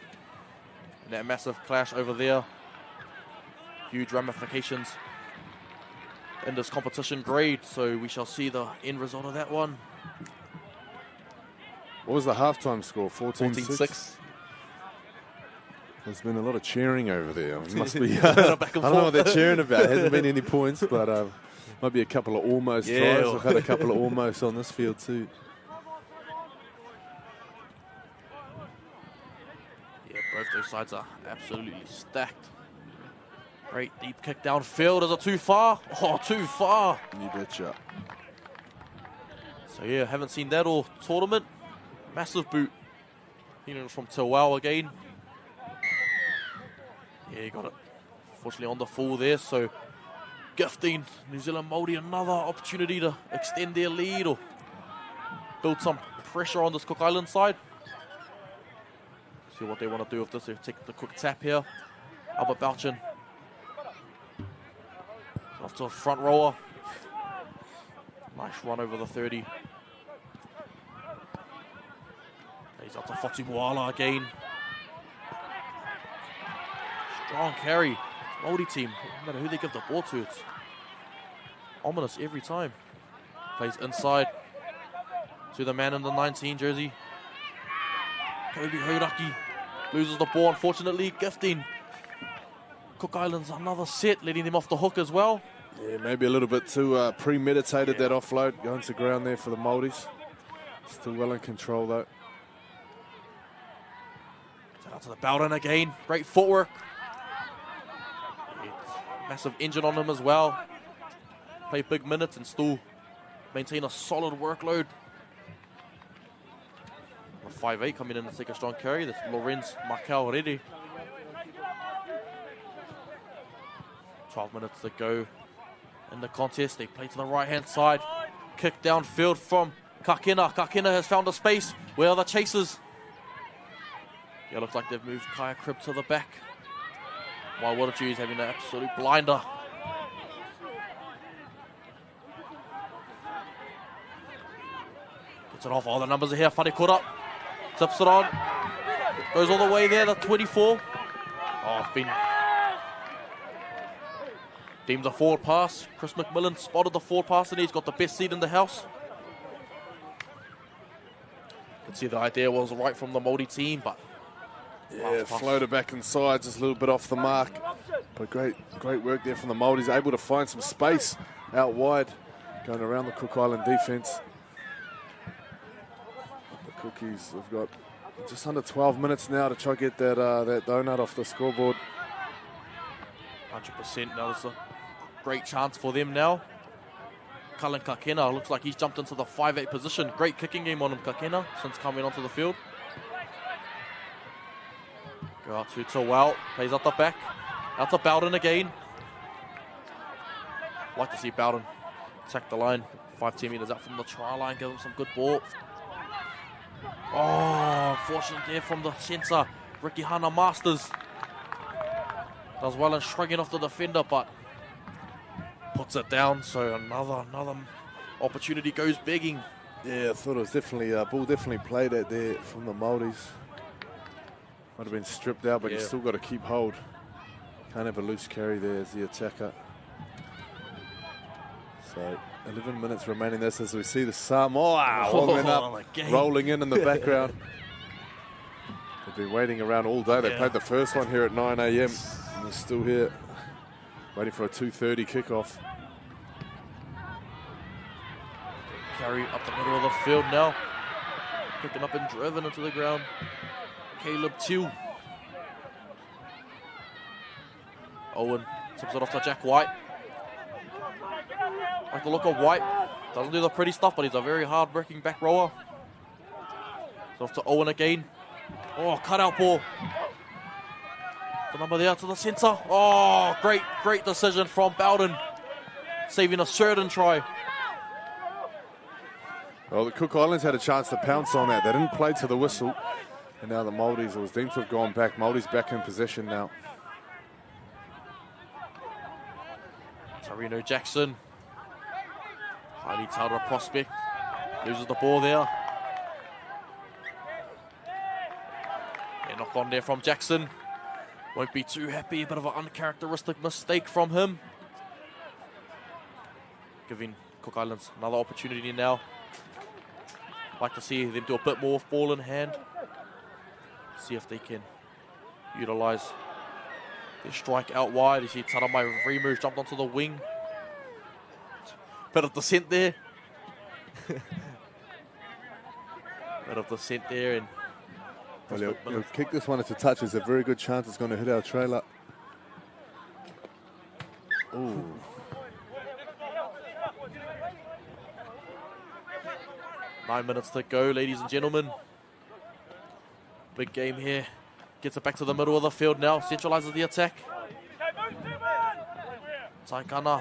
And that massive clash over there. Huge ramifications in this competition grade. So we shall see the end result of that one. What was the halftime score? 14-6? There's been a lot of cheering over there. It must be. I don't know what they're cheering about. There hasn't been any points, but might be a couple of almost tries. I've had a couple of almost on this field too. Yeah, both those sides are absolutely stacked. Great deep kick downfield. Is it too far? Oh, too far. You betcha. So yeah, haven't seen that all tournament. Massive boot. From Tewau again. Yeah, he got it. Fortunately on the full there, so gifting New Zealand Māori another opportunity to extend their lead or build some pressure on this Cook Island side. See what they want to do with this. They take the quick tap here. Albert Bouchin. Off to a front rower. Nice run over the 30. He's up to Fotumoala again. Strong carry. Māori team. No matter who they give the ball to, it's ominous every time. Plays inside to the man in the 19 jersey. Kobe Hauraki loses the ball, unfortunately. Gifting Cook Islands another set, letting them off the hook as well. Yeah, maybe a little bit too premeditated, that offload. Going to ground there for the Māoris. Still well in control though. Out to the Bowden again. Great footwork. Massive engine on him as well. Play big minutes and still maintain a solid workload. 5'8" coming in to take a strong carry. That's Lorenz Makau ready. 12 minutes to go in the contest. They play to the right-hand side. Kick downfield from Kakena. Kakena has found a space. Where are the chasers? Yeah, looks like they've moved Kaya Cribb to the back. While Waterdew is having an absolute blinder. Puts it off. Oh, the numbers are here. Wharekura tips it on. Goes all the way there, the 24. Oh, it's been deemed a forward pass. Chris McMillan spotted the forward pass and he's got the best seat in the house. You can see the idea was right from the Maori team, but yeah, floated back inside, just a little bit off the mark. But great work there from the Maoris, able to find some space out wide, going around the Cook Island defence. The Cookies have got just under 12 minutes now to try to get that donut off the scoreboard. 100% now. There's a great chance for them now. Cullen Kakena looks like he's jumped into the 5'8 position. Great kicking game on him, Kakena, since coming onto the field. Go out to Tawau, plays out the back. Out to Bowden again. Like to see Bowden attack the line. 5-10 metres out from the try line, give him some good ball. Oh, unfortunate there from the centre. Ricky Hana Masters does well in shrugging off the defender, but puts it down. So another opportunity goes begging. Yeah, I thought it was definitely ball definitely played at there from the Maoris. Might have been stripped out, but you still got to keep hold. Can't have a loose carry there as the attacker. So 11 minutes remaining this as we see the Samoa warming up, rolling in the background. They've been waiting around all day. They played the first one here at 9 a.m. and they're still here, waiting for a 2:30 kickoff. Carry up the middle of the field now. Picking up and driven into the ground. Caleb Tew. Owen tips it off to Jack White. Like the look of White. Doesn't do the pretty stuff, but he's a very hard-working back rower. So off to Owen again. Oh, cut-out ball. The number there to the centre. Oh, great decision from Bowden. Saving a certain try. Well, the Cook Islands had a chance to pounce on that. They didn't play to the whistle. And now the Maoris, it was deemed to have gone back. Maoris back in possession now. Tarino Jackson. Highly touted prospect. Loses the ball there. Yeah, knock on there from Jackson. Won't be too happy. A bit of an uncharacteristic mistake from him. Giving Cook Islands another opportunity now. Like to see them do a bit more with ball in hand. See if they can utilise their strike out wide. You see Taramai Rimu jumped onto the wing. Bit of descent there. Bit of descent there. And well, he'll kick this one into touch. There's a very good chance it's going to hit our trailer. Ooh. Nine minutes to go, ladies and gentlemen. Big game here. Gets it back to the middle of the field now. Centralises the attack. Taikana.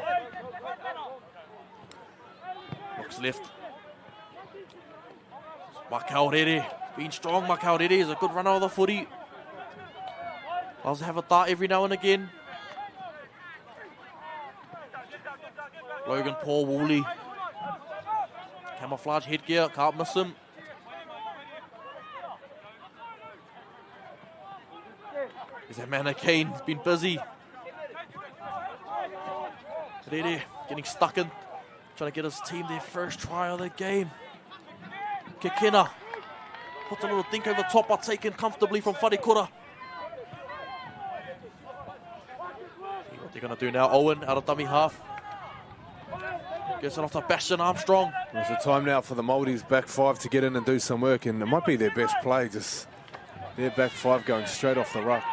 Looks left. Makaurere. Being strong, Makaurere is a good runner of the footy. Loves to have a dart every now and again. Logan Paul Woolley. Camouflage headgear, can't miss him. Is that man Kane? He's been busy. Rere getting stuck in, trying to get his team their first try of the game. Kekena puts a little dink over top, but taken comfortably from Wharekura. See what they're going to do now. Owen out of dummy half. Gets it off to Bastion Armstrong. It's the time now for the Maoris back five to get in and do some work, and it might be their best play, just their back five going straight off the ruck.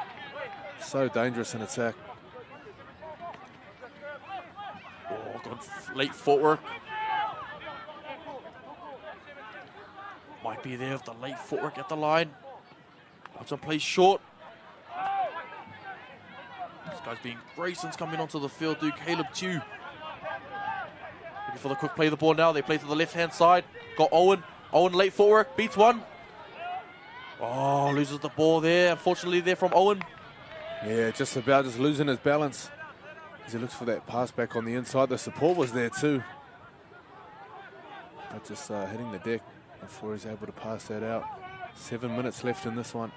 So dangerous in attack. Oh, good late footwork. Might be there with the late footwork at the line. Hudson plays short. This guy's been great since coming onto the field, dude. Caleb Tew. Looking for the quick play of the ball now. They play to the left-hand side. Got Owen. Owen late footwork. Beats one. Oh, loses the ball there. Unfortunately there from Owen. Yeah, just losing his balance as he looks for that pass back on the inside. The support was there too. But just hitting the deck. before he's able to pass that out. 7 minutes left in this one.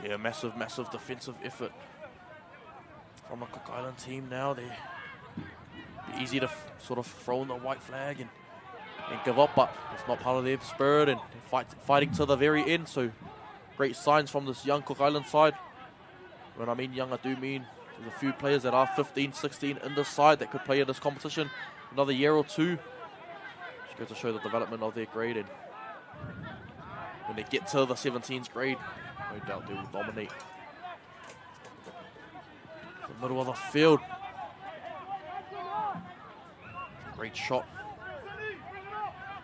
Yeah, massive defensive effort from the Cook Island team now. They're easy to sort of throw in the white flag and give up, but it's not part of their spirit, and fighting to the very end. So great signs from this young Cook Island side. When I mean young, I do mean there's a few players that are 15, 16 in this side that could play in this competition another year or two. Just goes to show the development of their grade, and when they get to the 17s grade, no doubt they will dominate. The middle of the field. Great shot.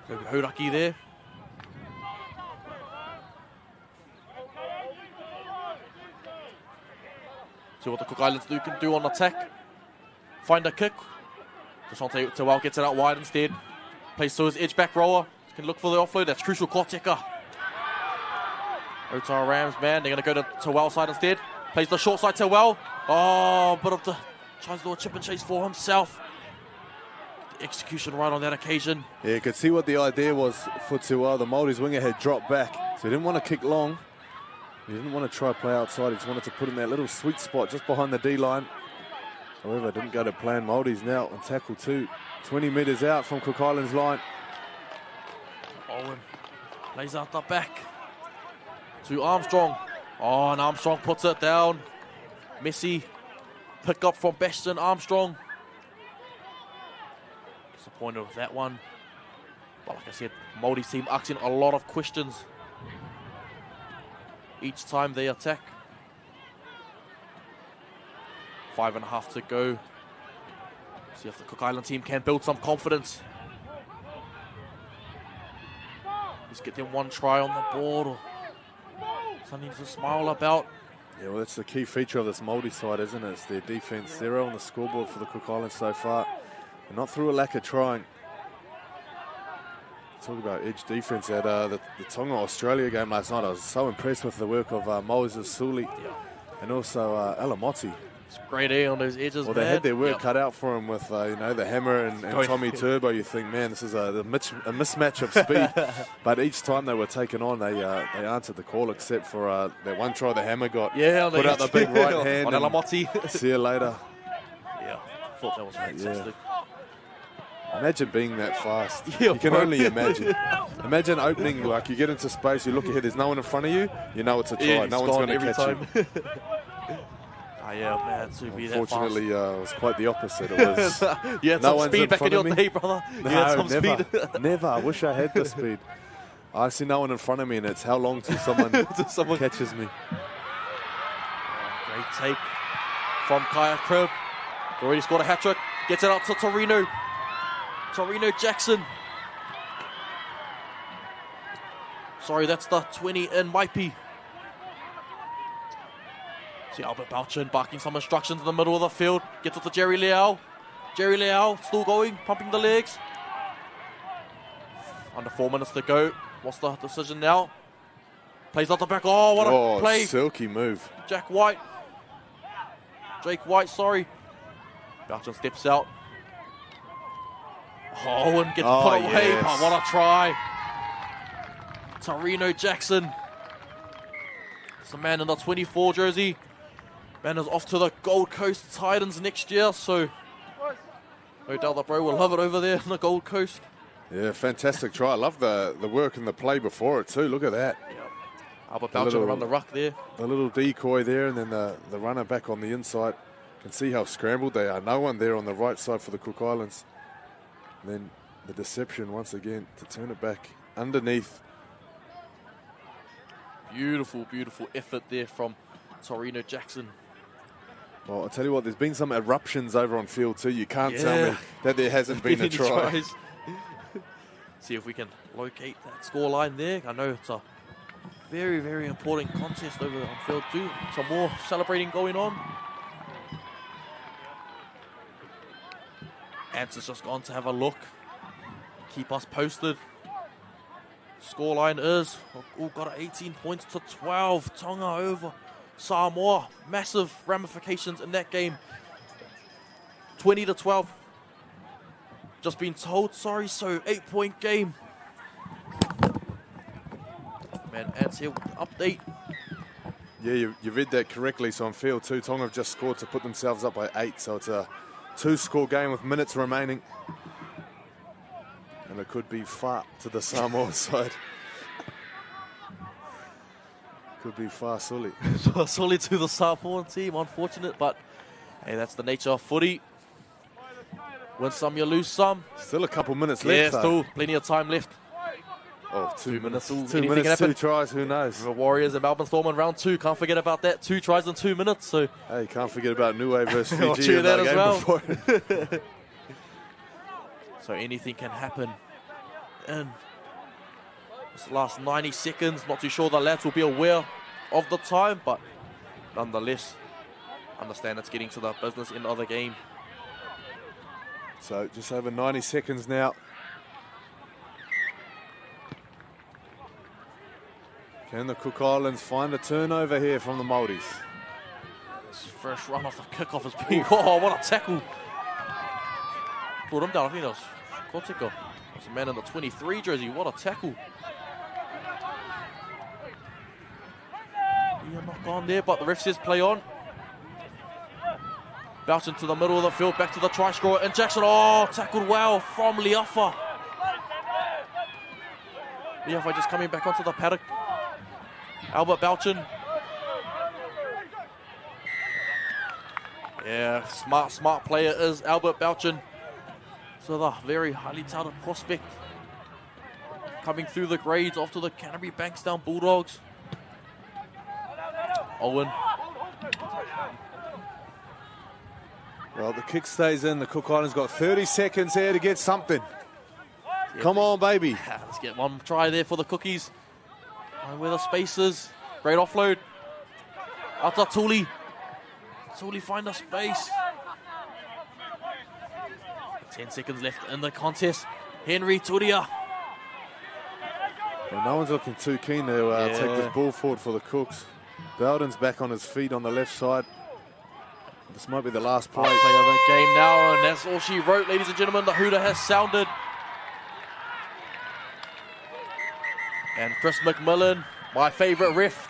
Hodaki there. See what the Cook Islands can do on attack. Find a kick. Deshante Tawal gets it out wide instead. Plays to his edge back rower. Can look for the offload. That's crucial. Koteka. Otara Rams, man. They're going to go to Tawal side instead. Plays the short side Tawal. Oh, but of the tries to do a chip and chase for himself. The execution right on that occasion. Yeah, you could see what the idea was for Tawal. The Māori's winger had dropped back, so he didn't want to kick long. He didn't want to try play outside. He just wanted to put in that little sweet spot just behind the D-line. However, it didn't go to plan. Māori's now on tackle 2. 20 metres out from Cook Island's line. Owen lays out the back to Armstrong. Oh, and Armstrong puts it down. Messi pick up from Bastion Armstrong. Disappointed with that one. But like I said, Māori team asking a lot of questions each time they attack. 5.5 to go. See if the Cook Island team can build some confidence. Just get them one try on the board or something to smile about. Yeah, well, that's the key feature of this Māori side, isn't it? It's their defence. 0 on the scoreboard for the Cook Islands so far. And not through a lack of trying. Talk about edge defence at the Tonga-Australia game last night. I was so impressed with the work of Moses Suli and also Alamotti. It's great air on those edges, well, they had their work cut out for him with, you know, the hammer and Tommy Turbo. You think, man, this is a mismatch of speed. But each time they were taken on, they answered the call, except for that one try the hammer got. Yeah, put out the big right hand. On Alamotti. See you later. Yeah, I thought that was fantastic. Yeah. Imagine being that fast. You can only imagine. Imagine opening, like you get into space, you look ahead, there's no one in front of you, you know it's a try. Yeah, no one's going to catch you. Yeah, man, to be that fast. Unfortunately, it was quite the opposite. It was you had no some speed back in your day, brother. No, you had some never, speed. never. I wish I had the speed. I see no one in front of me, and it's how long till someone, catches me. Great take from Kaya Cribb. Already scored a hat-trick. Gets it out to Torino. Torino Jackson. Sorry, that's the 20 in Maipi. See Albert Bouchin barking some instructions in the middle of the field. Gets it to Jerry Leal. Jerry Leal still going, pumping the legs. Under 4 minutes to go. What's the decision now? Plays out the back. Oh, what a play. Silky move. Jake White, sorry. Bouchin steps out. Oh, and gets put away. Yes. Oh, what a try. Torino Jackson. It's the man in the 24 jersey. Man is off to the Gold Coast Titans next year, so no doubt the bro will love it over there on the Gold Coast. Yeah, fantastic try. I love the work and the play before it too. Look at that. Yep. Albert Bouchin around the ruck there. The little decoy there, and then the runner back on the inside. You can see how scrambled they are. No one there on the right side for the Cook Islands. And then the deception once again to turn it back underneath. Beautiful, beautiful effort there from Torino Jackson. Well, I'll tell you what, there's been some eruptions over on field too. You can't tell me that there hasn't been a try. See if we can locate that scoreline there. I know it's a very, very important contest over on field too. Some more celebrating going on. Answer's just gone to have a look. Keep us posted. Scoreline is, got 18 points to 12. Tonga over Samoa. Massive ramifications in that game. 20 to 12. just been told, sorry, so 8-point game. Man, Ants here with the update. Yeah, you read that correctly. So on field 2, Tonga have just scored to put themselves up by 8. So it's a 2-score game with minutes remaining. And it could be far to the Samoa side. Could be far Sully. Sully to the Samoan team, unfortunate, but hey, that's the nature of footy. Win some, you lose some. Still a couple minutes left. Yeah, though. still plenty of time left. Oh, 2 minutes. 2 Anything can minutes, happen. 2 tries, who knows? The Warriors and Melbourne Storm in round 2, can't forget about that. 2 tries in 2 minutes, so Hey, can't forget about Niue versus I'll Fiji cheer in that that as game well. before. So anything can happen in this last 90 seconds. Not too sure the lads will be aware of the time, but nonetheless, understand it's getting to the business end of the game. So just over 90 seconds now. Can the Cook Islands find a turnover here from the Maoris? This first run off the kickoff has been, oh, what a tackle. Brought him down, I think that was Koteka. That's a man in the 23 jersey, what a tackle. Yeah, not gone there, but the ref says play on. Bounce into the middle of the field, back to the try scorer, injection, oh, tackled well from Liafa. Liafa just coming back onto the paddock. Albert Bouchin. Yeah, smart player is Albert Bouchin. So the very highly touted prospect coming through the grades off to the Canterbury Bankstown Bulldogs. Owen. Well, the kick stays in. The Cook Islands got 30 seconds here to get something. Come on, baby. Let's get one try there for the Cookies. And where the space is. Great offload. Ata Tuli. Tuli find a space. 10 seconds left in the contest. Henry Turia. Well, no one's looking too keen to take this ball forward for the Cooks. Bowden's back on his feet on the left side. This might be the last play. Play of the game now, and that's all she wrote, ladies and gentlemen. The hooter has sounded. And Chris McMillan, my favourite ref,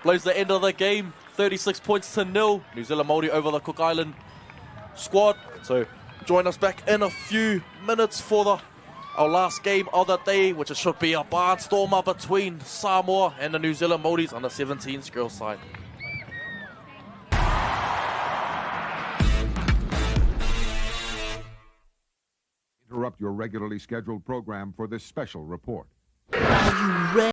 blows the end of the game. 36 points to 0. New Zealand Maori over the Cook Island squad. So join us back in a few minutes for our last game of the day, which should be a barnstormer between Samoa and the New Zealand Maoris on the 17s girls side. Interrupt your regularly scheduled program for this special report. Are you ready?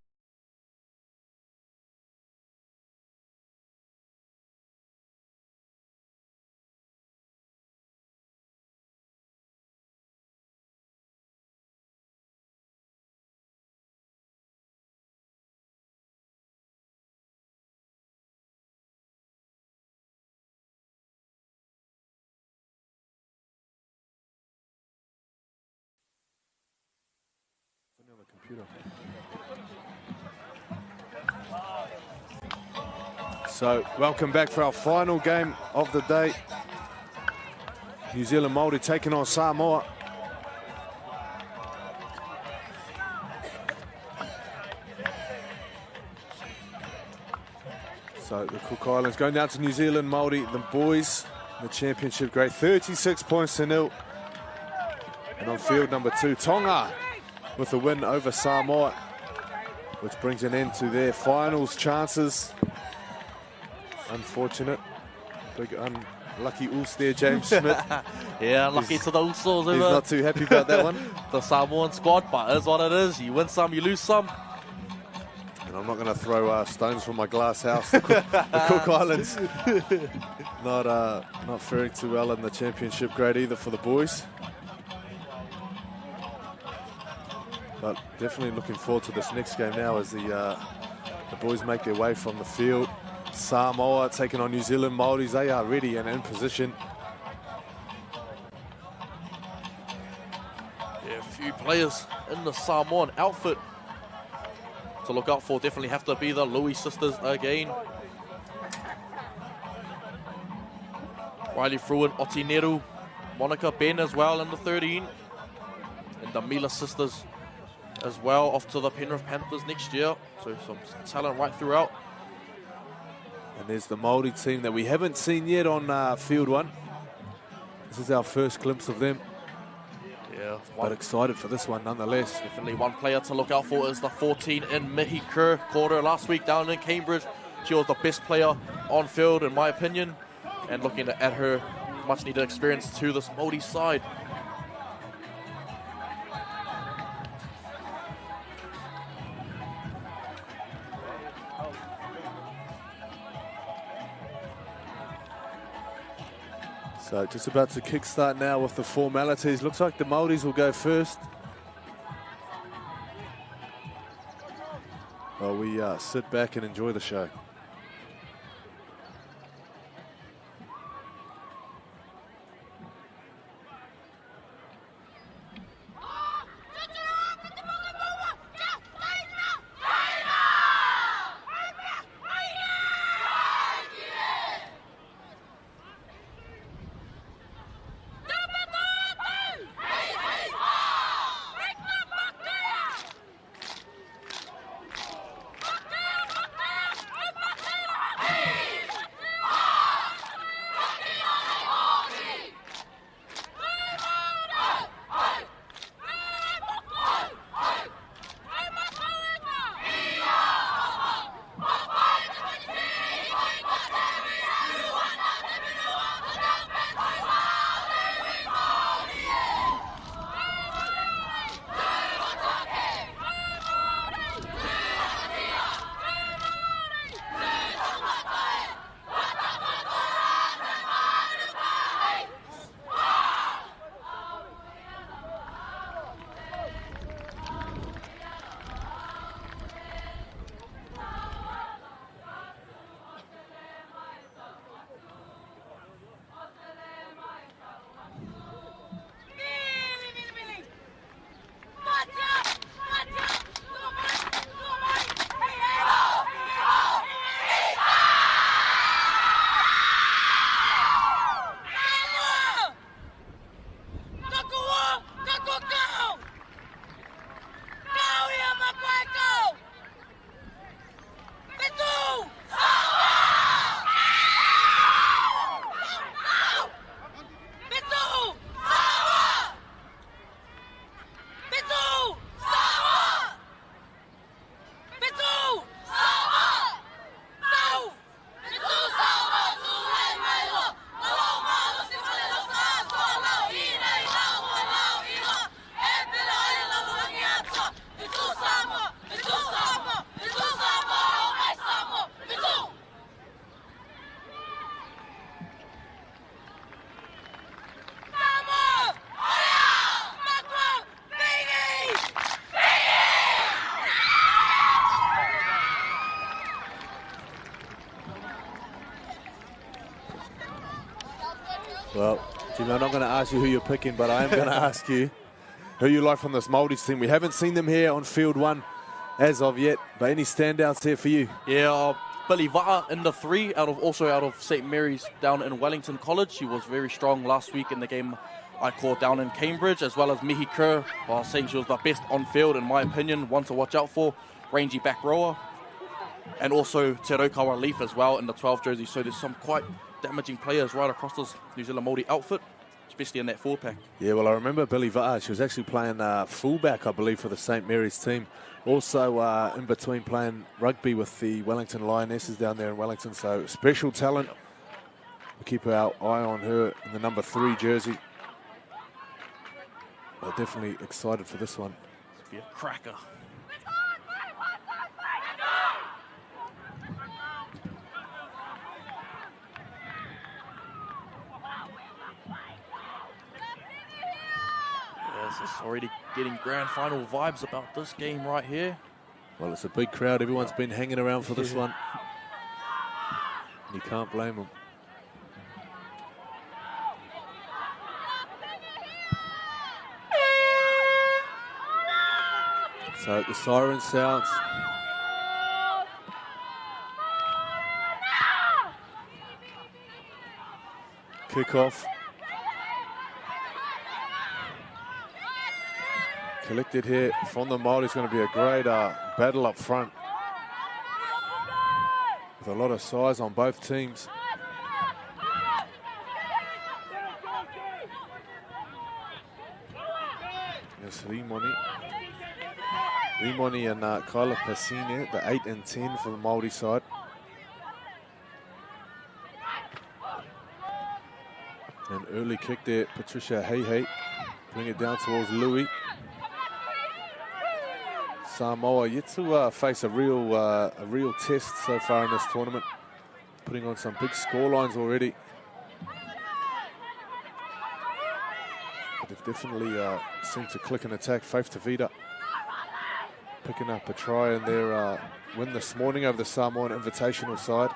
So, welcome back for our final game of the day. New Zealand Maori taking on Samoa. So, the Cook Islands going down to New Zealand Maori, the boys, the championship grade, 36 points to 0. And on field number 2, Tonga with a win over Samoa, which brings an end to their finals chances. Unfortunate. Big unlucky Ulster there, James Schmidt. Yeah, unlucky to the Ulsters. He's not too happy about that one. The Samoan squad, but it is what it is. You win some, you lose some. And I'm not going to throw stones from my glass house. The Cook Islands not faring too well in the championship grade either for the boys. But definitely looking forward to this next game now as the boys make their way from the field. Samoa taking on New Zealand Maoris. They are ready and in position. Yeah, a few players in the Samoan outfit to look out for. Definitely have to be the Louis sisters again. Riley Fruin, Oti Neru, Monica, Ben as well in the 13. And the Mila sisters as well, off to the Penrith Panthers next year. So some talent right throughout. And there's the Maori team that we haven't seen yet on Field 1. This is our first glimpse of them. Yeah, But excited for this one nonetheless. definitely one player to look out for is the 14 in Mihi Kerr. Caught her last week down in Cambridge. She was the best player on field in my opinion. And looking at her much needed experience to this Maori side. So just about to kickstart now with the formalities. Looks like the Māoris will go first. While we sit back and enjoy the show. Well, Jimmy, I'm not going to ask you who you're picking, but I am going to ask you who you like from this Māori team. We haven't seen them here on Field 1 as of yet, but any standouts here for you? Yeah, Billy Va'a in the 3, also out of St. Mary's down in Wellington College. She was very strong last week in the game I called down in Cambridge, as well as Mihi Kerr. I was saying she was the best on field, in my opinion, one to watch out for. Rangy back rower. And also Te Raukawa Leaf as well in the 12 jersey. So there's some quite damaging players right across this New Zealand Māori outfit, especially in that forward pack. Yeah, well, I remember Billy Va'a. She was actually playing fullback, I believe, for the St. Mary's team. Also in between playing rugby with the Wellington Lionesses down there in Wellington. So special talent. We'll keep our eye on her in the number 3 jersey. We're definitely excited for this one. It'll be a cracker. It's already getting grand final vibes about this game right here. Well, it's a big crowd. Everyone's been hanging around for this one. You can't blame them. So the siren sounds. Kick off. collected here from the Maori. It's going to be a great battle up front. With a lot of size on both teams. Yes, Rimoni and Kyla Pasine, the 8 and 10 for the Maori side. An early kick there, Patricia Hey, bring it down towards Louis. Samoa yet to face a real test so far in this tournament, putting on some big score lines already. But they've definitely seemed to click and attack. Faith Tavita picking up a try in their win this morning over the Samoan Invitational side.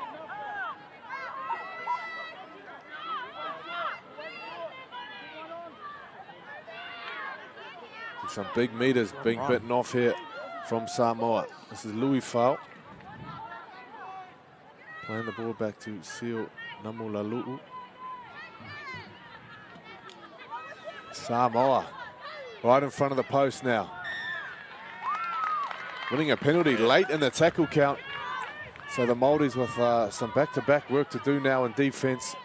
Some big meters being bitten off here from Samoa. This is Louis Fau. Playing the ball back to Sio Namulalu'u. Samoa right in front of the post now. Winning a penalty late in the tackle count. So the Māoris with some back-to-back work to do now in defense.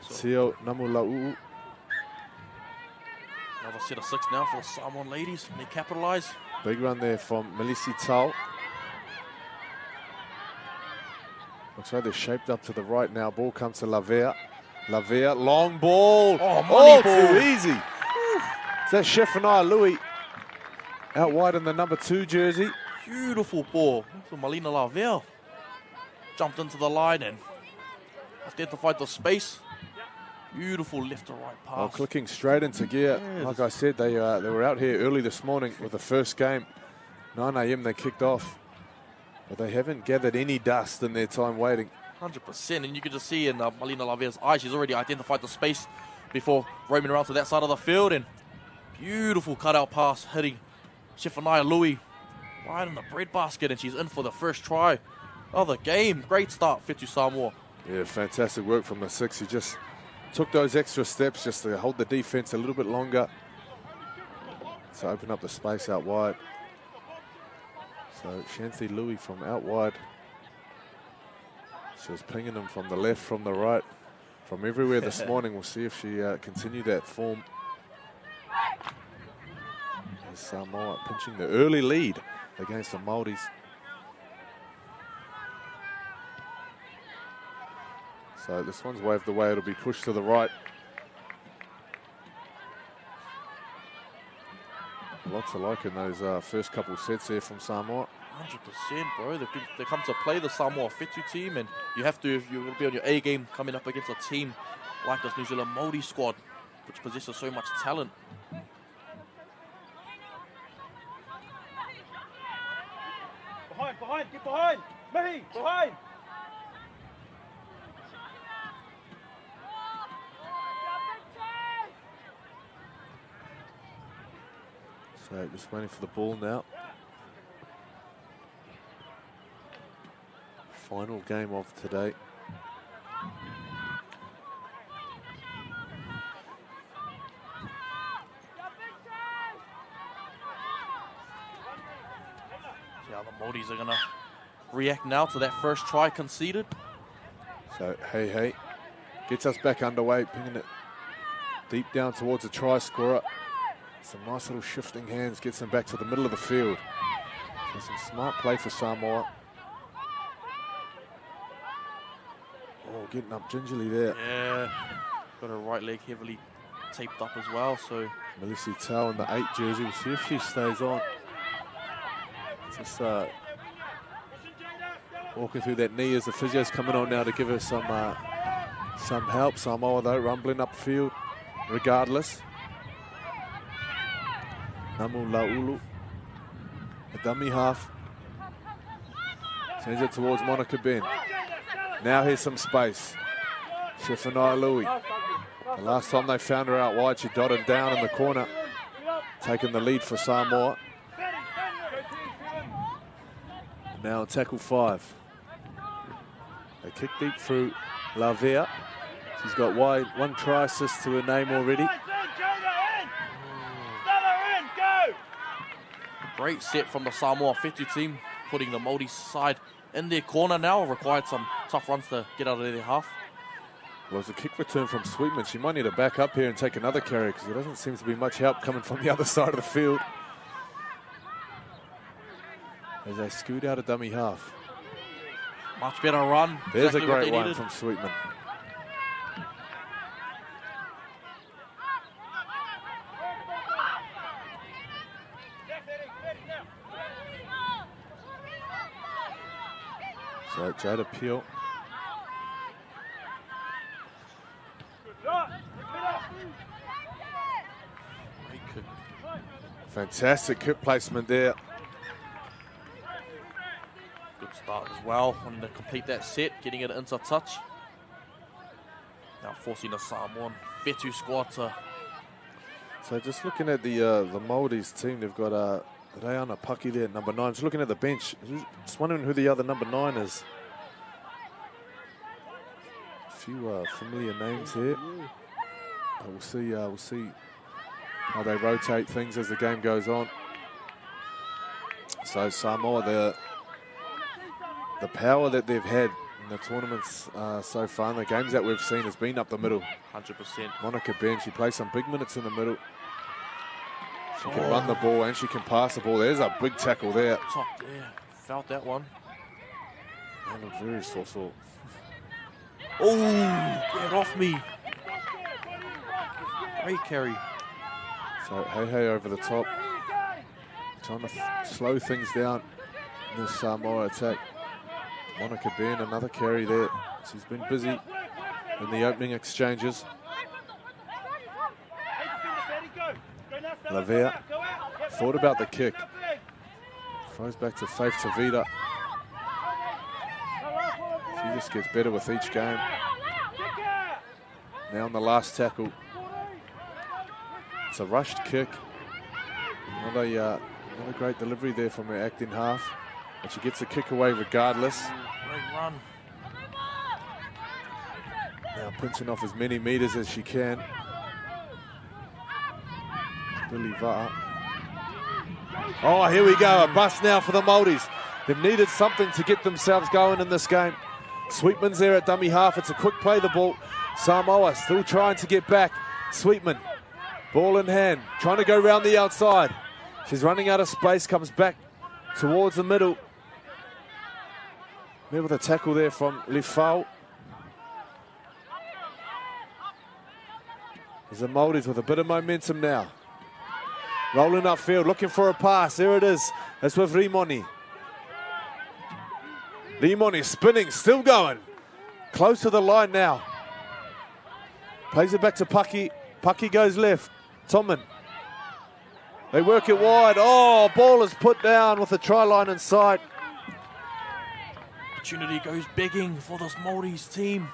Sio Namulalu'u. Another set of 6 now for the Samoan ladies. They capitalise. Big run there from Melisi Tau. Looks like they're shaped up to the right now. Ball comes to Lavea. Lavea, long ball. Oh, money ball. Too easy. Is that Shefanai Louis out wide in the number 2 jersey? Beautiful ball for Malina Lavea. Jumped into the line and identified the space. Beautiful left to right pass. Well, clicking straight into gear. Yes. Like I said, they were out here early this morning with the first game. 9 a.m. they kicked off. But they haven't gathered any dust in their time waiting. 100%, and you can just see in Malina Lavea's eyes, she's already identified the space before roaming around to that side of the field. And beautiful cutout pass hitting Shefanai Louis right in the breadbasket, and she's in for the first try of the game. Great start, Whetu Samoa. Yeah, fantastic work from the 6. He just took those extra steps just to hold the defense a little bit longer to open up the space out wide. So Shanthi Louis from out wide. She was pinging them from the left, from the right, from everywhere this morning. We'll see if she continued that form. As Samoa pinching the early lead against the Māoris. So this one's waved away. It'll be pushed to the right. Lots of like in those first couple sets there from Samoa. 100%, bro. They come to play the Samoa Whetu team, and you have to, if you're going to be on your A game, coming up against a team like this New Zealand Maori squad, which possesses so much talent. Behind, get behind! Mihi, behind! So just waiting for the ball now. Final game of today. See how the Māoris are going to react now to that first try conceded. So Hey gets us back underway, pinging it deep down towards the try scorer. Some nice little shifting hands, gets them back to the middle of the field. So some smart play for Samoa. Oh, getting up gingerly there. Yeah, got her right leg heavily taped up as well, so... Melissa Tau in the 8 jersey. We'll see if she stays on. Just walking through that knee as the physio's coming on now to give her some help. Samoa, though, rumbling upfield regardless. Namu Laulu, a dummy half. Sends it towards Monica Ben. Now here's some space. Shefanai Louis. The last time they found her out wide, she dotted down in the corner, taking the lead for Samoa. Now on tackle 5. They kick deep through Lavea. She's got 1 try assist to her name already. Great set from the Samoa Fetu team, putting the Maori side in their corner now. Required some tough runs to get out of their half. Well, it's a kick return from Sweetman. She might need to back up here and take another carry because there doesn't seem to be much help coming from the other side of the field. As they scoot out a dummy half. Much better run. There's exactly a great one needed. from Sweetman. So Jada Peel. Great kick. Fantastic kick placement there. Good start as well. Wanting to complete that set, getting it into touch. Now forcing the Samoan Fetu squad to... So just looking at the Maori's team, they've got Rayana Paki there, number 9. Just looking at the bench, just wondering who the other number 9 is. A few familiar names here. We'll see how they rotate things as the game goes on. So Samoa, the power that they've had in the tournaments so far, and the games that we've seen, has been up the middle. 100%. Monica Ben, she plays some big minutes in the middle. She can run the ball and she can pass the ball. There's a big tackle there. Top there. Felt that one. That looked very sore. Oh, get off me. Great carry. So Hey over the top. Trying to slow things down in this Samoa attack. Monica Ben, another carry there. She's been busy in the opening exchanges. Lavea thought about the kick. Throws back to Faith Tavita. She just gets better with each game. Now on the last tackle. It's a rushed kick. Not a great delivery there from her acting half. But she gets the kick away regardless. Great run. Now pinching off as many meters as she can. Billy Va'a. Oh, here we go. A bust now for the Maoris. They've needed something to get themselves going in this game. Sweetman's there at dummy half. It's a quick play the ball. Samoa still trying to get back. Sweetman, ball in hand, trying to go round the outside. She's running out of space, comes back towards the middle. There with a tackle there from Lifau. There's the Maoris with a bit of momentum now. Rolling upfield, looking for a pass. There it is. That's with Rimoni. Rimoni spinning, still going. Close to the line now. Plays it back to Paki. Paki goes left. Tommen. They work it wide. Oh, ball is put down with the try line in sight. Opportunity goes begging for this Maori's team.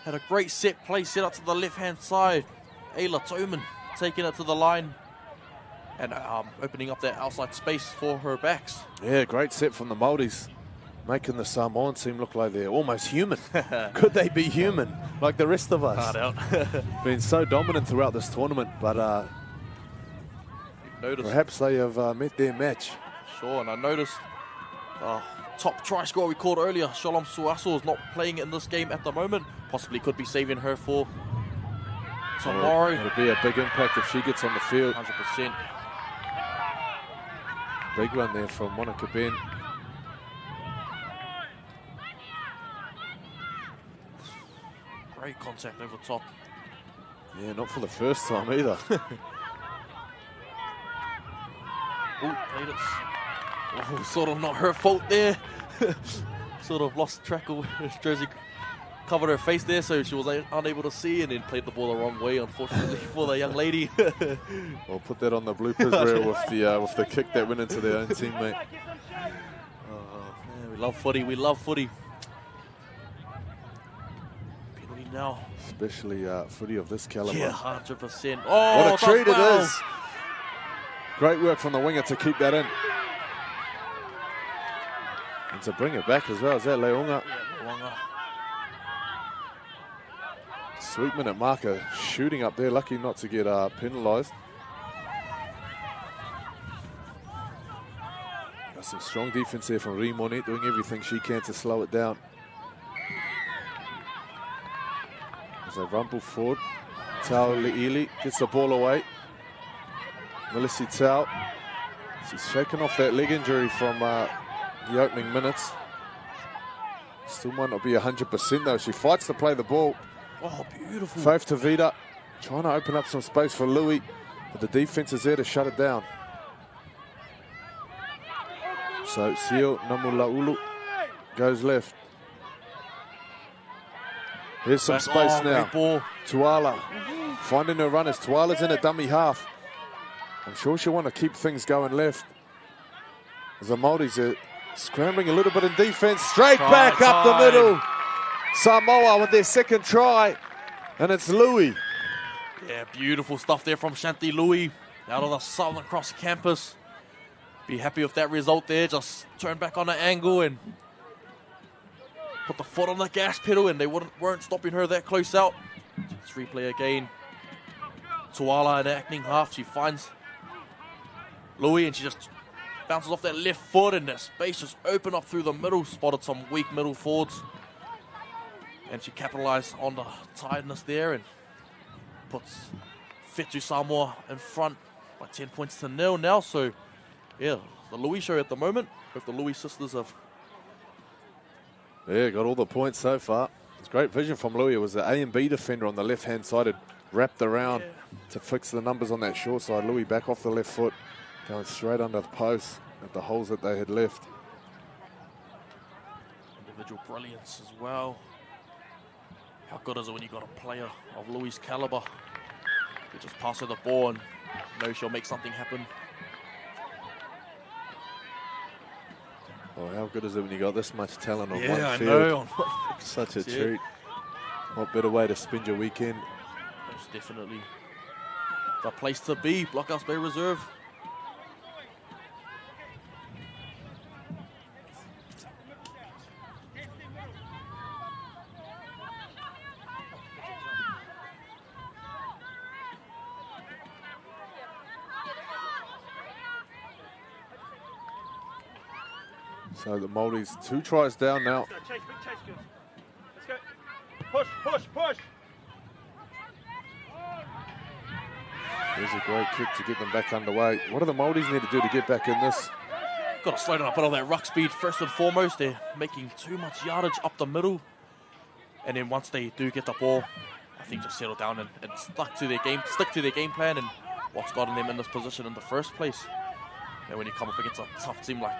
Had a great set play set up to the left-hand side. Ayla Toman taking it to the line and opening up that outside space for her backs. Yeah, great set from the Maoris. Making the Samoan team look like they're almost human. Could they be human like the rest of us? Hard out. Been so dominant throughout this tournament, but perhaps they have met their match. Sure, and I noticed top try scorer we called earlier, Shalom Suaso, is not playing in this game at the moment. Possibly could be saving her for tomorrow. It'll be a big impact if she gets on the field. 100%. Big one there from Monica Ben. Great contact over top. Yeah, not for the first time either. Oh, played it. Oh, sort of not her fault there. Sort of lost track of her jersey, covered her face there, so she was unable to see, and then played the ball the wrong way, unfortunately, for the young lady. We'll put that on the bloopers reel with the kick that went into their own teammate. Yeah, we love footy. We love footy. Penalty now. Especially footy of this caliber. Yeah, 100%. Oh, what a treat it well. is. Great work from the winger to keep that in. And to bring it back as well. Is that Leonga? Yeah, Leonga. Sweetman at marker shooting up there. Lucky not to get penalised. some strong defense there from Rimone, doing everything she can to slow it down. As they rumble forward, Tau Le'ili gets the ball away. Melissa Tau, she's shaken off that leg injury from the opening minutes. Still might not be 100% though. She fights to play the ball. Oh, beautiful. Faith Tavita trying to open up some space for Louis, but the defense is there to shut it down. So Sio Namulaulu goes left. Here's some space now. Tuala finding her runners. Tuala's in a dummy half. I'm sure she'll want to keep things going left. As the Māoris are scrambling a little bit in defense. Straight back up the middle. Samoa with their second try. And it's Louis. Yeah, beautiful stuff there from Shanti Louis out of the Southern Cross campus. Be happy with that result there. Just turn back on the angle and put the foot on the gas pedal, and they weren't stopping her that close out. Let's replay again. Tuala in the acting half. She finds Louis and she just bounces off that left foot, and that space just open up through the middle. Spotted some weak middle forwards. And she capitalized on the tiredness there and puts Whetu Samoa in front by 10 points to 0 now. So, yeah, the Louis show at the moment. If the Louis sisters have... Yeah, got all the points so far. It's great vision from Louis. It was the A and B defender on the left-hand side had wrapped around to fix the numbers on that short side. Louis back off the left foot, going straight under the post at the holes that they had left. Individual brilliance as well. How good is it when you got a player of Louis' caliber? You just pass her the ball and know she'll make something happen. Oh, how good is it when you got this much talent on one Yeah, I field? know. Such a treat. What better way to spend your weekend? Most definitely. The place to be, Blockhouse Bay Reserve. So the Māoris 2 tries down now. Chase, big chase, girls. Let's go. Push, push, push. There's a great kick to get them back underway. What do the Māoris need to do to get back in this? Got to slow down a bit of that ruck speed first and foremost. They're making too much yardage up the middle. And then once they do get the ball, I think just settle down and stick to their game plan and what's gotten them in this position in the first place. And when you come up against a tough team like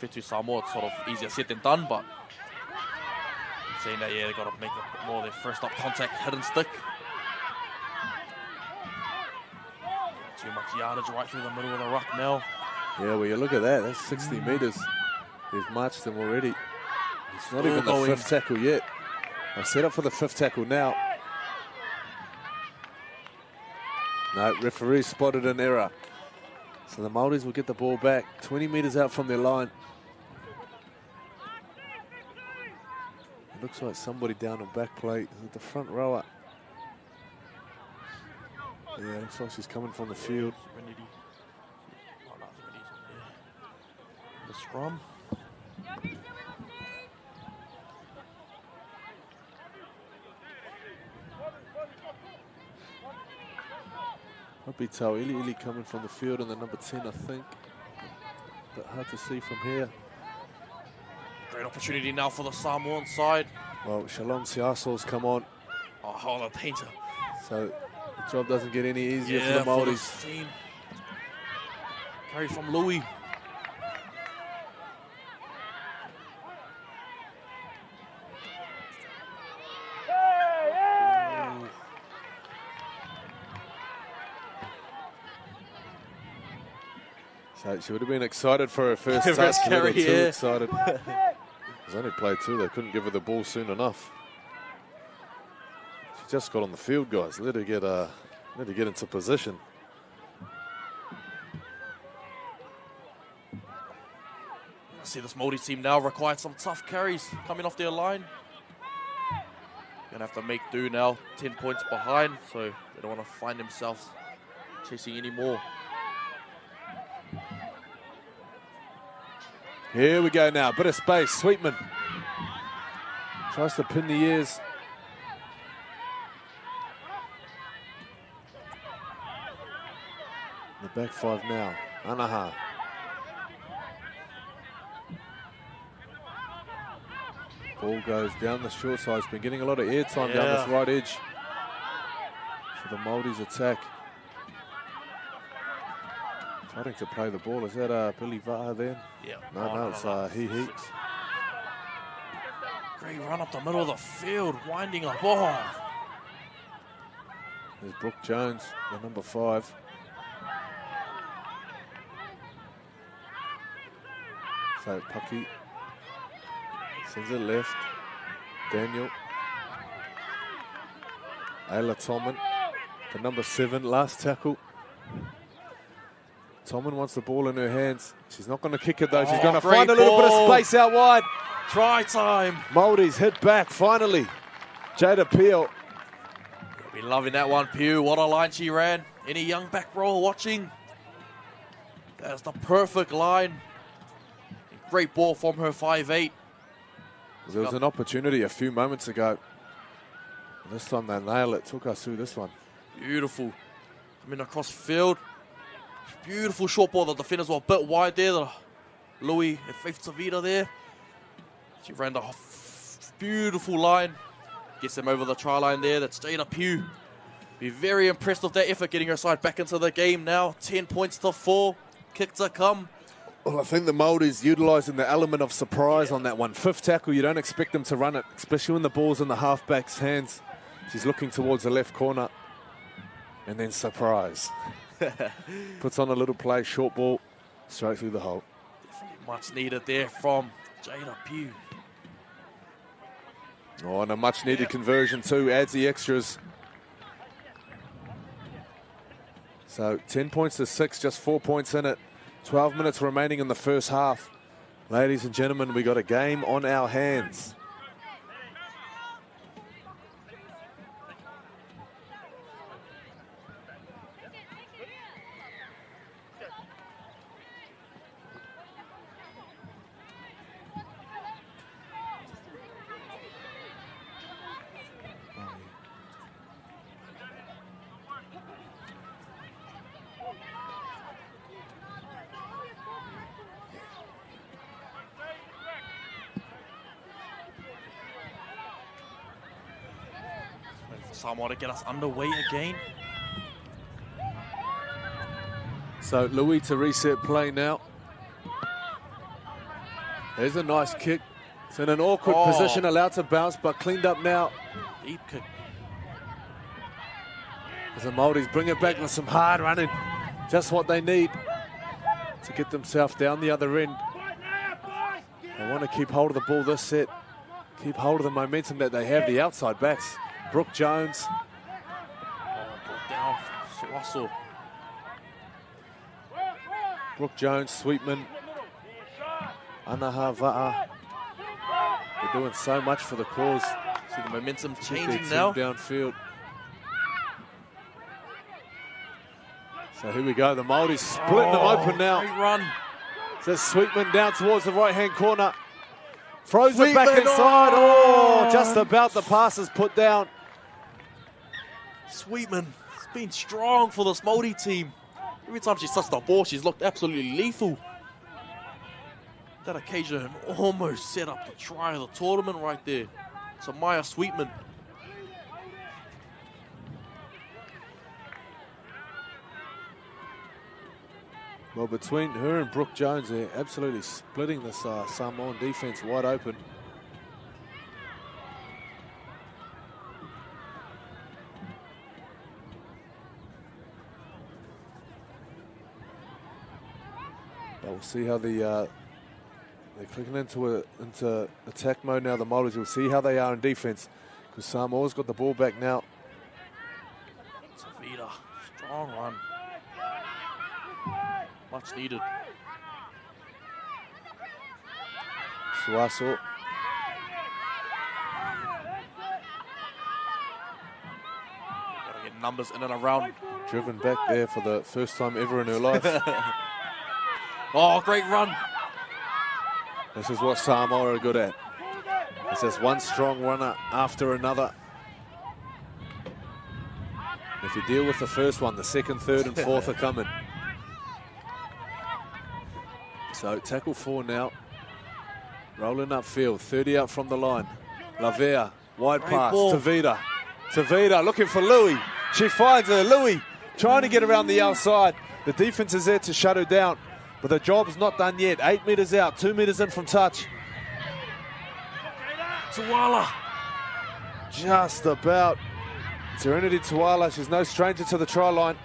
Whetu Samoa, it's sort of easier said than done, but saying that, yeah, they've got to make a bit more of their first up contact, hit and stick. Too much yardage right through the middle of the ruck now. Yeah, well, you look at that. That's 60 metres. They've marched them already. It's not even the fifth tackle yet. They're set up for the fifth tackle now. No, referee spotted an error. So the Māoris will get the ball back 20 metres out from their line. It looks like somebody down on back plate. Is it the front rower? Yeah, looks like she's coming from the field. The scrum. Might be Tau Ili coming from the field, and the number 10, I think. But hard to see from here. Great opportunity now for the Samoan side. Well, Shalom Siasol's come on. Oh, the painter. So the job doesn't get any easier for the Māoris. Team. Carry from Louis. So she would have been excited for her first touch. First carry, too yeah. excited. She's only played 2. They couldn't give her the ball soon enough. She just got on the field, guys. Let her get into position. I see this Māori team now required some tough carries coming off their line. Gonna have to make do now. 10 points behind, so they don't want to find themselves chasing any more. Here we go now. Bit of space. Sweetman tries to pin the ears. The back five now. Anaha. Ball goes down the short side. It's been getting a lot of airtime down this right edge for the Māori's attack. Starting to play the ball. Is that Billy Va'a there? Yeah. No, it's He. Great run up the middle of the field, winding up. Oh. There's Brooke Jones, the number 5. So Pucky sends it left. Daniel. Ayla Tommen, the number 7, last tackle. Tommen wants the ball in her hands. She's not going to kick it though. She's going to find a little bit of space out wide. Try time. Māori's hit back finally. Jada Peel. You'll be loving that one, Pew. What a line she ran. Any young back rower watching? That's the perfect line. Great ball from her 5'8". There was an opportunity a few moments ago. This time they nail it. Took us through this one. Beautiful. Coming across field. Beautiful short ball. The defenders were a bit wide there. Louis and Faith Tavita there. She ran the beautiful line. Gets them over the try line there. That's Jada Pugh. Be very impressed with that effort, getting her side back into the game now. 10 points to 4. Kick to come. Well, I think the Māori's utilising the element of surprise on that one. 5th tackle, you don't expect them to run it, especially when the ball's in the halfback's hands. She's looking towards the left corner. And then surprise. Puts on a little play, short ball, straight through the hole. Definitely much needed there from Jada Pugh. Oh, and a much needed conversion too, adds the extras. So 10 points to 6, just 4 points in it. 12 minutes remaining in the first half. Ladies and gentlemen, we got a game on our hands. Samoa to get us underway again. So Louis to reset play now. There's a nice kick. It's in an awkward position, allowed to bounce, but cleaned up now. Deep kick. As the Māoris bring it back with some hard running. Just what they need to get themselves down the other end. They want to keep hold of the ball this set. Keep hold of the momentum that they have, the outside backs. Brooke Jones. Brought down from Suaso. Brooke Jones, Sweetman, Anaha Va'a. They're doing so much for the cause. See the momentum Keep their changing team now. downfield. So here we go. The Māoris splitting them open now. Great run. Says Sweetman down towards the right-hand corner. Throws it back inside. Just about the pass is put down. Sweetman has been strong for this Māori team. Every time she's touched the ball, she's looked absolutely lethal. That occasion almost set up the try of the tournament right there. So Maya Sweetman. Well, between her and Brooke Jones, they're absolutely splitting this Samoan defense wide open. But we'll see how they're clicking into attack mode now. The Māoris will see how they are in defense, because Samoa's got the ball back now. Tavita, strong run. Much needed. Suaso. Gotta get numbers in and around. Driven back there for the first time ever in her life. Oh, great run. This is what Samoa are good at. It's just one strong runner after another. If you deal with the first one, the second, third, and fourth are coming. So tackle 4 now. Rolling upfield, 30 out from the line. Lavea, wide pass, Tavita. Tavita looking for Louis. She finds her, Louis trying to get around the outside. The defense is there to shut her down, but the job's not done yet. 8 meters out, 2 meters in from touch. Tuala. Just about. Serenity Tuala, she's no stranger to the try line.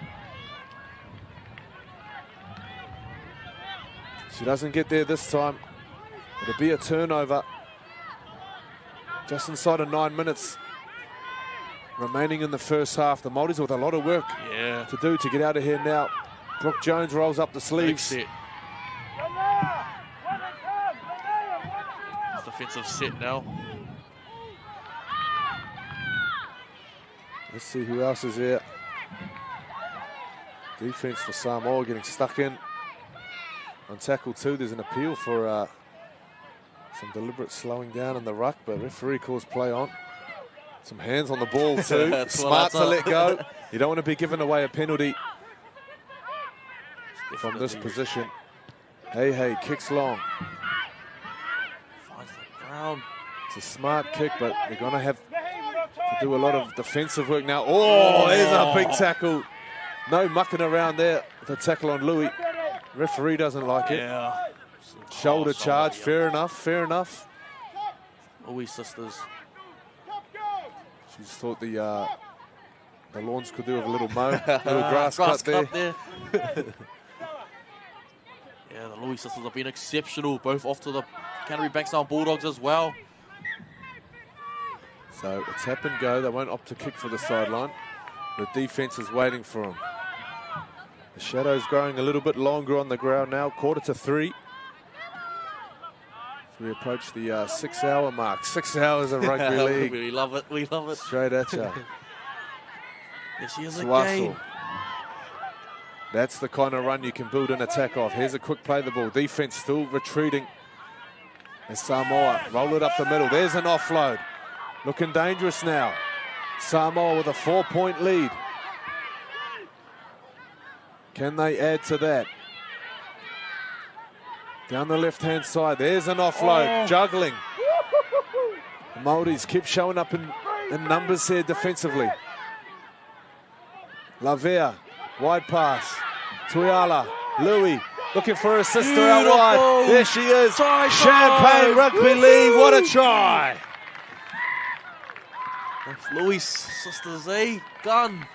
She doesn't get there this time. It'll be a turnover. Just inside of 9 minutes remaining in the first half. The Māoris with a lot of work to do to get out of here now. Brooke Jones rolls up the sleeves. Defensive set now. Let's see who else is there. Defense for Samoa getting stuck in. On tackle 2, there's an appeal for some deliberate slowing down in the ruck, but referee calls play on. Some hands on the ball too. Smart to let go. You don't want to be giving away a penalty from this position. Hey, kicks long. Finds the ground. It's a smart kick, but they're going to have to do a lot of defensive work now. Oh, there's a big tackle. No mucking around there. The tackle on Louis. Referee doesn't like it. Yeah. Shoulder charge, fair enough. Louis sisters. She's thought the lawns could do with a little mow, little grass cut there. Yeah, the Louis sisters have been exceptional, both off to the Canterbury Bankstown Bulldogs as well. So it's tap and go. They won't opt to kick for the sideline. The defense is waiting for them. The shadow's growing a little bit longer on the ground now. 2:45. So we approach the 6-hour mark. 6 hours of rugby league. We love it. Straight at you. There she is Swassel. again. That's the kind of run you can build an attack off. Here's a quick play the ball. Defense still retreating. And Samoa roll it up the middle. There's an offload. Looking dangerous now. Samoa with a 4-point lead. Can they add to that? Down the left-hand side, there's an offload, juggling. The Māoris keep showing up in numbers here defensively. Lavea, wide pass. Tuiala, Louis, looking for her sister out wide. There she is. Champagne Rugby League, what a try. That's Louis' sisters, gun.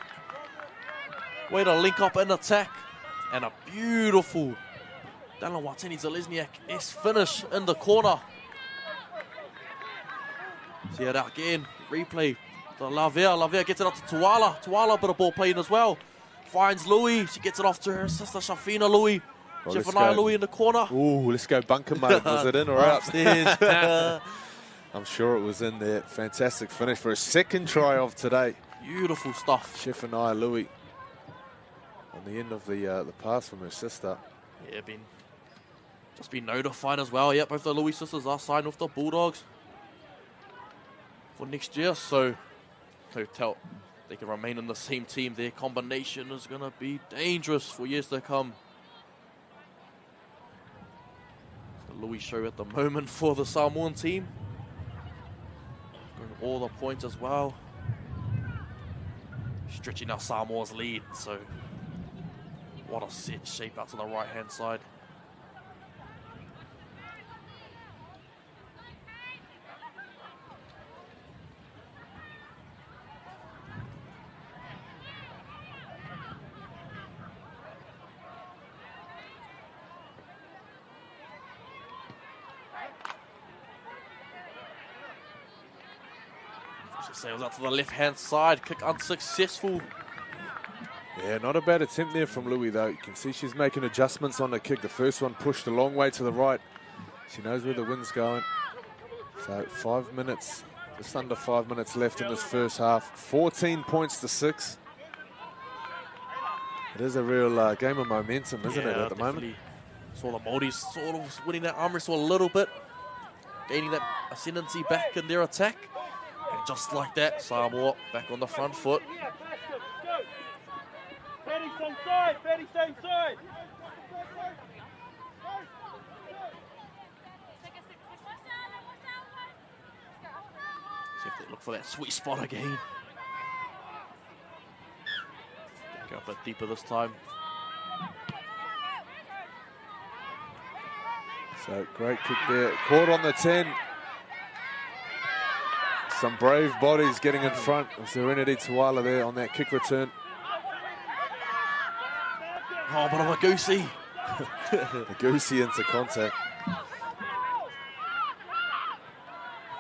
Way to link up in attack. And a beautiful Dylan Watini-Zalesniak finish in the corner. See it out again. Replay. The Lavea gets it up to Tuala. Tuala, a bit of ball playing as well. Finds Louis. She gets it off to her sister Shafina Louis. Well, Shafina Louis in the corner. Ooh, let's go bunker mode. Was it in or out? Upstairs. I'm sure it was in there. Fantastic finish for a second try of today. Beautiful stuff. Shafina Louis on the end of the pass from her sister. Yeah, just been notified as well. Yeah, both the Louis sisters are signed with the Bulldogs for next year, so tell they can remain in the same team. Their combination is going to be dangerous for years to come. The Louis show at the moment for the Samoan team. Going all the points as well. Stretching out Samoa's lead, so what a set shape out to the right-hand side. Sails out to the left-hand side. Kick unsuccessful. Yeah, not a bad attempt there from Louis, though. You can see she's making adjustments on the kick. The first one pushed a long way to the right. She knows where the wind's going. So 5 minutes, just under 5 minutes left in this first half. 14 points to 6. It is a real game of momentum, isn't it, at the moment? Saw the Māoris sort of winning that arm wrestle a little bit, gaining that ascendancy back in their attack. And just like that, Samoa back on the front foot. Paddy, same side. Paddy, same side. See if they look for that sweet spot again. Go a bit deeper this time. So great kick there. Caught on the 10. Some brave bodies getting in front of Serenity Tuala there on that kick return. Oh, but of a goosey. A goosey into contact.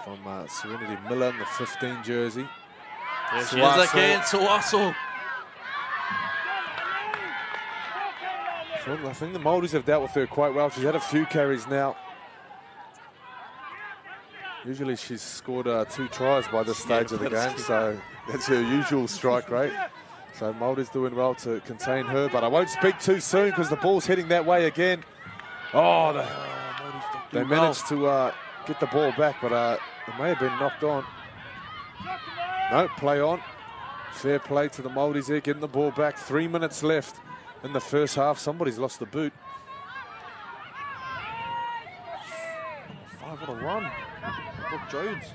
From Serenity Miller in the 15 jersey. There she is again, Tuaso. I think the Māoris have dealt with her quite well. She's had a few carries now. Usually she's scored 2 tries by this stage of the game, so that's her usual strike rate. So Māori's doing well to contain her, but I won't speak too soon because the ball's heading that way again. Oh, they managed to get the ball back, but it may have been knocked on. No, play on. Fair play to the Māoris there, getting the ball back. 3 minutes left in the first half. Somebody's lost the boot. 5 on a run. Look, Jones.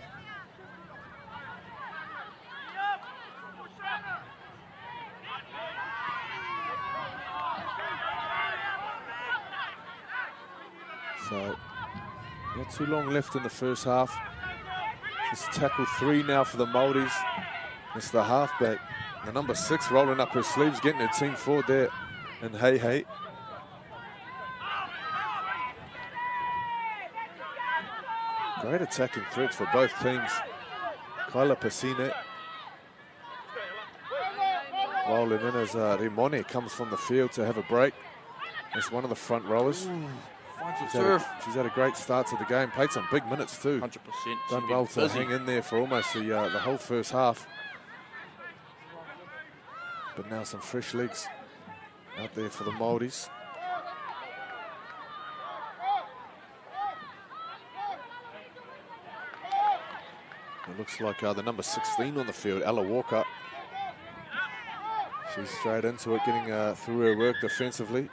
So, not too long left in the first half. Just tackle 3 now for the Māoris. It's the halfback. The number 6 rolling up her sleeves, getting her team forward there. And hey. Great attacking threats for both teams. Kyla Pasine rolling in as Rimone comes from the field to have a break. That's one of the front rowers. She's had a great start to the game. Played some big minutes too. 100%. Done well to hang in there for almost the whole first half. But now some fresh legs out there for the Māoris. It looks like the number 16 on the field, Ella Walker. She's straight into it, getting through her work defensively.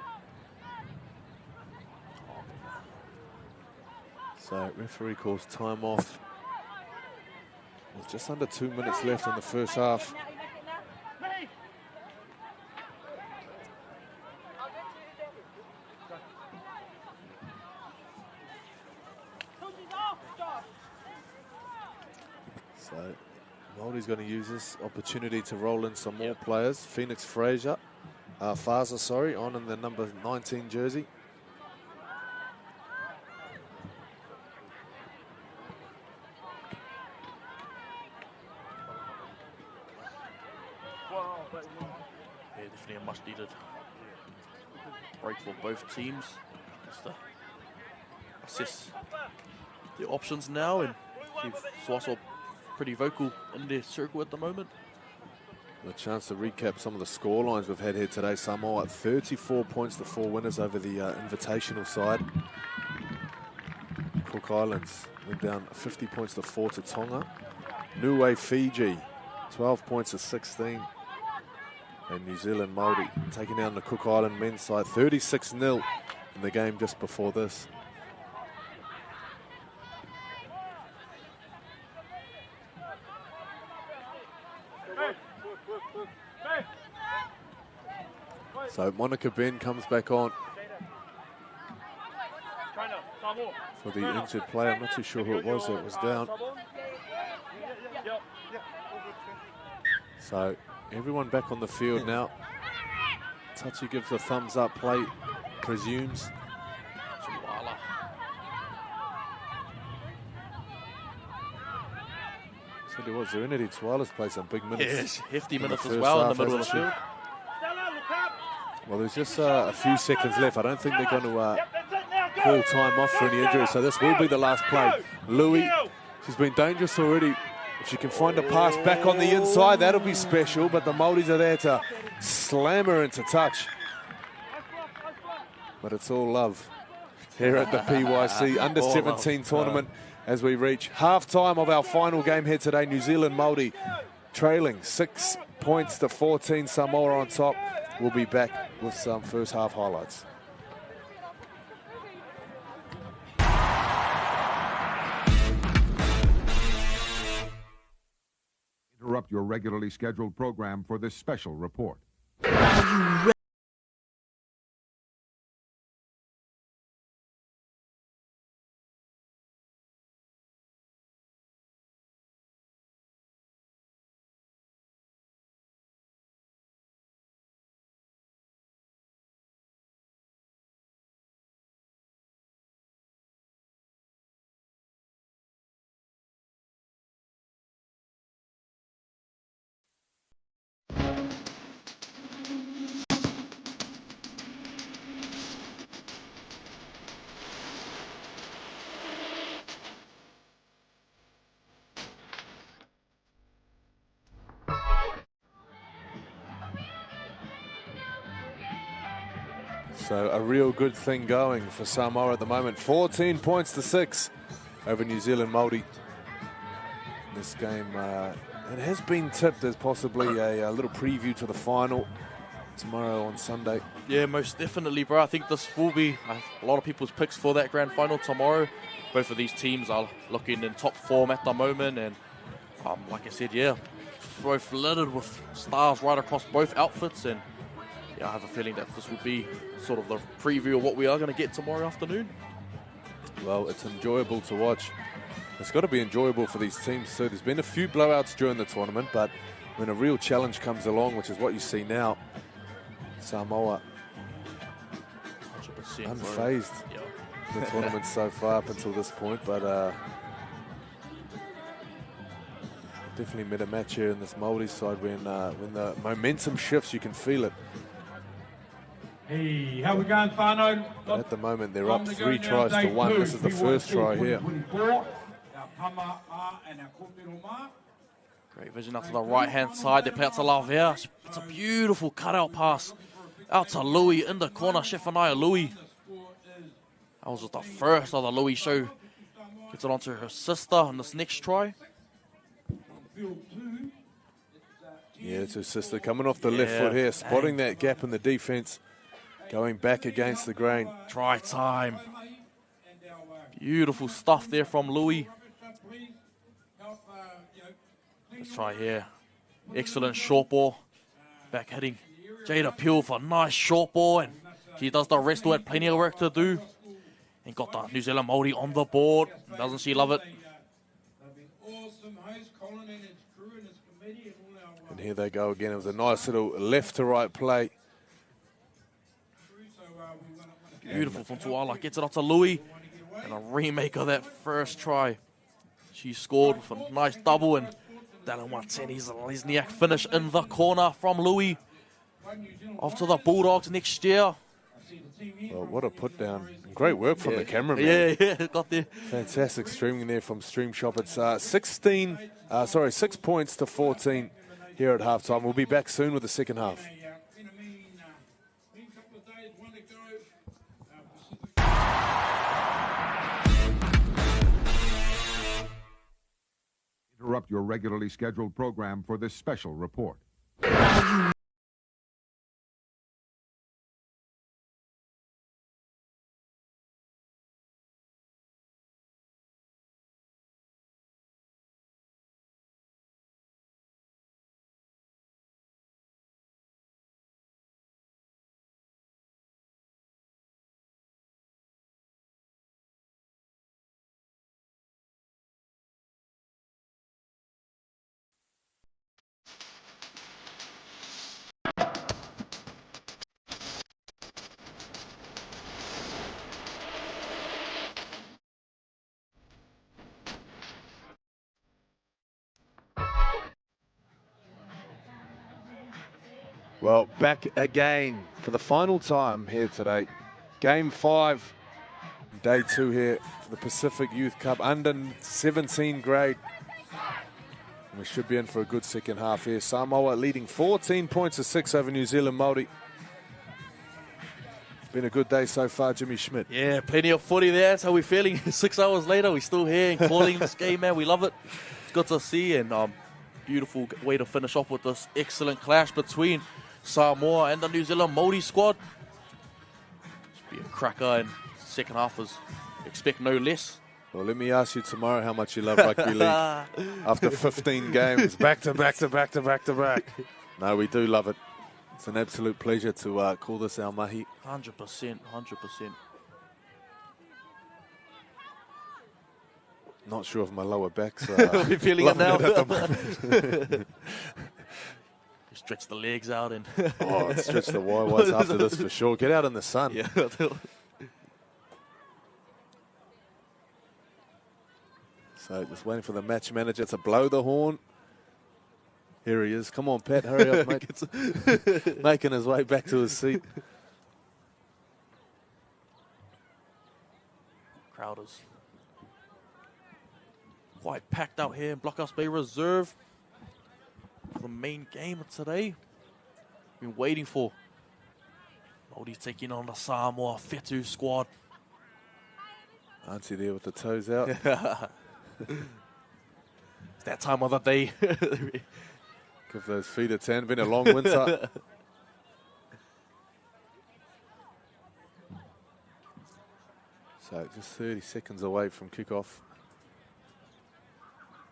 So referee calls time off. There's just under 2 minutes left in the first half. So Māori's going to use this opportunity to roll in some more players. Phoenix Fraser, Faza, sorry, on in the number 19 jersey. Yeah, definitely a much needed break for both teams. Just to assess the options now, and Swaso pretty vocal in their circle at the moment. A chance to recap some of the score lines we've had here today. Samoa at 34 points to 4 winners over the invitational side. Cook Islands went down 50 points to 4 to Tonga. Niue Fiji 12 points to 16. And New Zealand Māori taking down the Cook Island men's side 36-0 in the game just before this. So Monica Ben comes back on for the injured player. I'm not too sure who it was that was down. So everyone back on the field now. Touchy gives a thumbs up, play presumes. So there was Serenity Tuala's played some big minutes. Yes, hefty minutes as well in the middle of the field. Well, there's just a few seconds left. I don't think they're going to call time off for any injury, so this will be the last play. Louis, she's been dangerous already. If she can find a pass back on the inside, that'll be special, but the Māoris are there to slam her into touch. but it's all love here at the PYC Under-17 tournament as we reach half-time of our final game here today. New Zealand Maori trailing 6 points to 14. Samoa on top. We'll be back with some first half highlights. Interrupt your regularly scheduled program for this special report. So a real good thing going for Samoa at the moment. 14 points to 6 over New Zealand Maori. This game, it has been tipped as possibly a little preview to the final tomorrow on Sunday. Yeah, most definitely, bro. I think this will be a lot of people's picks for that grand final tomorrow. Both of these teams are looking in top form at the moment, and like I said, yeah, both littered with stars right across both outfits, and yeah, I have a feeling that this will be sort of the preview of what we are going to get tomorrow afternoon. Well, it's enjoyable to watch. It's got to be enjoyable for these teams too. There's been a few blowouts during the tournament, but when a real challenge comes along, which is what you see now, Samoa 100%, unfazed the tournament so far up until this point, but definitely met a match here in this Maori side when the momentum shifts, you can feel it. Hey, how we going, whānau? At the moment, they're up 3 tries to 1. This is the first try here. Great vision out to the right-hand side. They play out to Lavea. It's a beautiful cutout pass out to Louis in the corner. Shefania Louis. That was just the first of the Louis show. Gets it onto her sister on this next try. Yeah, it's her sister coming off the left foot here, spotting that gap in the defense, going back against the grain. Try time. Beautiful stuff there from Louis. Let's try here. Excellent short ball. Back hitting Jada Peel for a nice short ball, and she does the rest who had plenty of work to do. And got the New Zealand Maori on the board. Doesn't she love it? And here they go again. It was a nice little left to right play. Beautiful from Tuala. Gets it off to Louis. And a remake of that first try. She scored with a nice double, and Dallin Wateni's Lesniak finish in the corner from Louis. Off to the Bulldogs next year. Well, what a put down. Great work from the cameraman. Yeah, got there. Fantastic streaming there from Stream Shop. It's 6 points to 14 here at halftime. We'll be back soon with the second half. Interrupt your regularly scheduled program for this special report. Well, back again for the final time here today. Game 5, day 2 here for the Pacific Youth Cup under 17 grade. And we should be in for a good second half here. Samoa leading 14 points to 6 over New Zealand Maori. Been a good day so far, Jimmy Schmidt. Yeah, plenty of footy there. That's how we're feeling. 6 hours later, we're still here and calling this game, man. We love it. It's good to see, and beautiful way to finish off with this excellent clash between Samoa and the New Zealand Maori squad. Should be a cracker, and second half is expect no less. Well, let me ask you tomorrow how much you love rugby league. After 15 games, back to back to back to back to back. No, we do love it. It's an absolute pleasure to call this our mahi. 100%, 100%. Not sure if my lower back's We're feeling it now. at the moment. Stretch the legs out and Stretch the YYs after this for sure. Get out in the sun. yeah. So just waiting for the match manager to blow the horn. Here he is. Come on, Pat, hurry up, mate. Making his way back to his seat. Crowd is quite packed out here in Blockhouse Bay Reserve for the main game of today. Been waiting for Maori taking on the Samoa Fetu squad. Auntie there with the toes out. It's that time of the day. Give those feet a tan. Been a long winter. So just 30 seconds away from kickoff.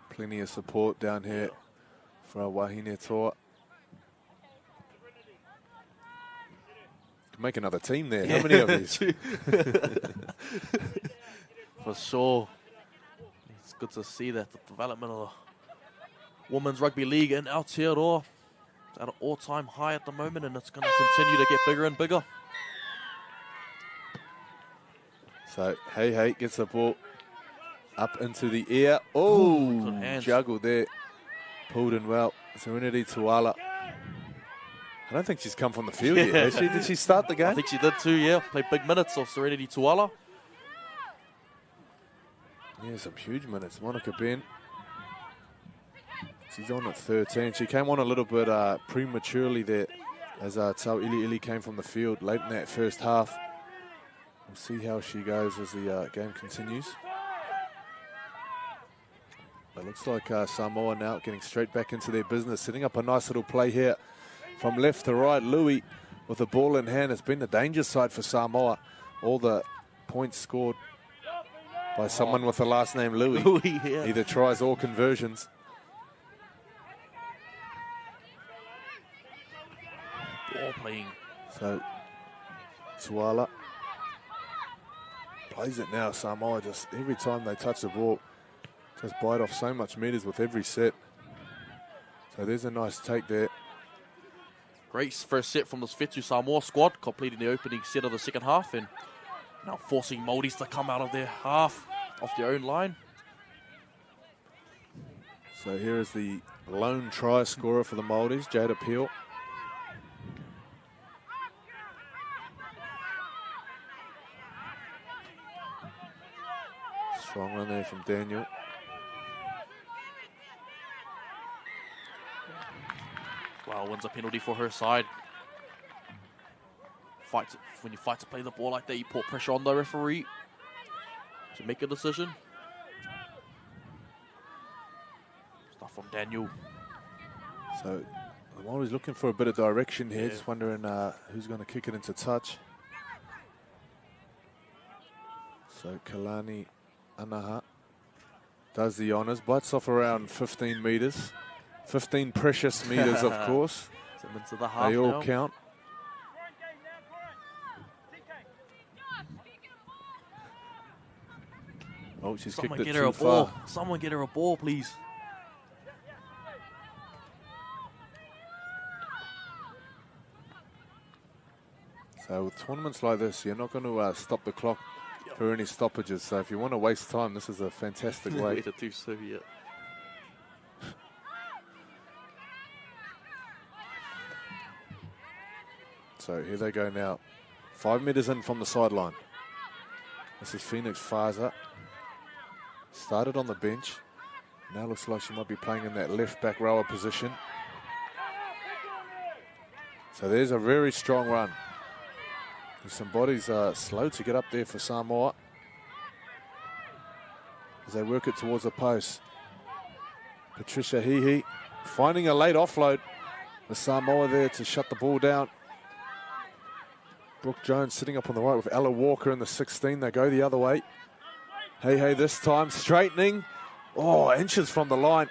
Plenty of support down here for our Wahine tour. Could make another team there. How many of these? For sure. It's good to see that the development of the Women's Rugby League in Aotearoa is at an all-time high at the moment, and it's going to continue to get bigger and bigger. So, Hey gets the ball up into the air. Oh, good hands. Juggled there. Pulled in well. Serenity Tuala. I don't think she's come from the field yet, has she? Did she start the game? I think she did too, yeah. Played big minutes of Serenity Tuala. Yeah, some huge minutes. Monica Ben. She's on at 13. She came on a little bit prematurely there as Tau Ili came from the field late in that first half. We'll see how she goes as the game continues. It looks like Samoa now getting straight back into their business, setting up a nice little play here from left to right. Louis with the ball in hand. It's been the danger side for Samoa. All the points scored by someone with the last name Louis. Louis, yeah. Either tries or conversions. Ball playing. So, Tuala plays it now. Samoa just, every time they touch the ball, just bite off so much meters with every set. So there's a nice take there. Great first set from this Fetu Samoa squad, completing the opening set of the second half, and now forcing Māoris to come out of their half, off their own line. So here is the lone try scorer for the Māoris, Jada Peel. Strong run there from Daniel. Wow, wins a penalty for her side. When you fight to play the ball like that, you put pressure on the referee to make a decision. Stuff from Daniel. So the Māoris looking for a bit of direction here, Yeah. just wondering who's going to kick it into touch. So Kalani Anaha does the honours, bites off around 15 metres. 15 precious metres, of course. Send them into the half They all now. count. Oh, she's Someone kicked it get her too a ball. far. Someone get her a ball, please. So with tournaments like this, you're not going to stop the clock for any stoppages. So if you want to waste time, this is a fantastic way. Way to do so, yeah. So here they go now. 5 metres in from the sideline. This is Phoenix Faza. Started on the bench. Now looks like she might be playing in that left back rower position. So there's a very strong run. Some bodies are slow to get up there for Samoa as they work it towards the post. Patricia Hihi finding a late offload with Samoa there to shut the ball down. Brooke Jones sitting up on the right with Ella Walker in the 16. They go the other way. Hey, this time straightening. Oh, inches from the line.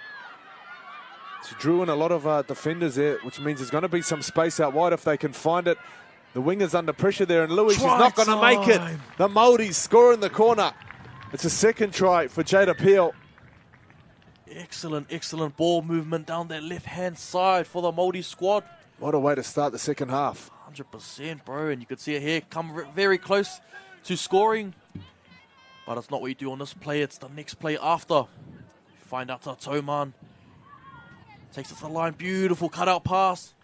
She drew in a lot of defenders there, which means there's going to be some space out wide if they can find it. The winger's under pressure there, and Louis, she's not going to make it. The Maoris score in the corner. It's a second try for Jada Peel. Excellent ball movement down that left-hand side for the Maori squad. What a way to start the second half. 100%, bro, and you could see it here come very close to scoring. But it's not what you do on this play, it's the next play after. Find out to Toman. Takes it to the line, beautiful cutout pass.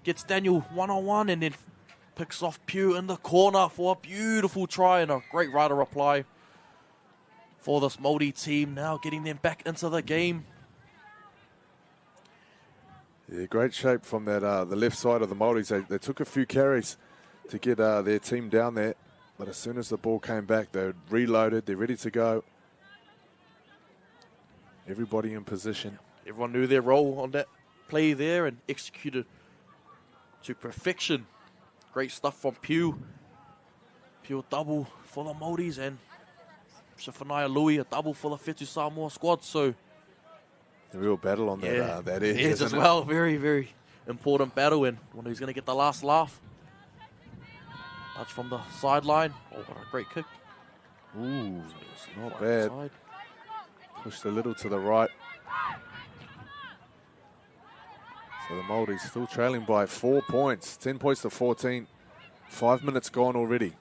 Gets Daniel one-on-one and then picks off Pew in the corner for a beautiful try and a great rider reply for this Maori team. Now getting them back into the game. Yeah, great shape from that the left side of the Maoris. They took a few carries to get their team down there. But as soon as the ball came back, they're reloaded, they're ready to go. Everybody in position. Everyone knew their role on that play there and executed to perfection. Great stuff from Pew. Pew double for the Maoris and Shafania Louis a double for the Whetu Samoa squad. So a real battle on that edge. Edge as well. Very important battle and one who's going to get the last laugh. Touch from the sideline. Oh, what a great kick. Ooh, it's not bad. Side. Pushed a little to the right. So the Maoris still trailing by 4 points. 10 points to 14. 5 minutes gone already.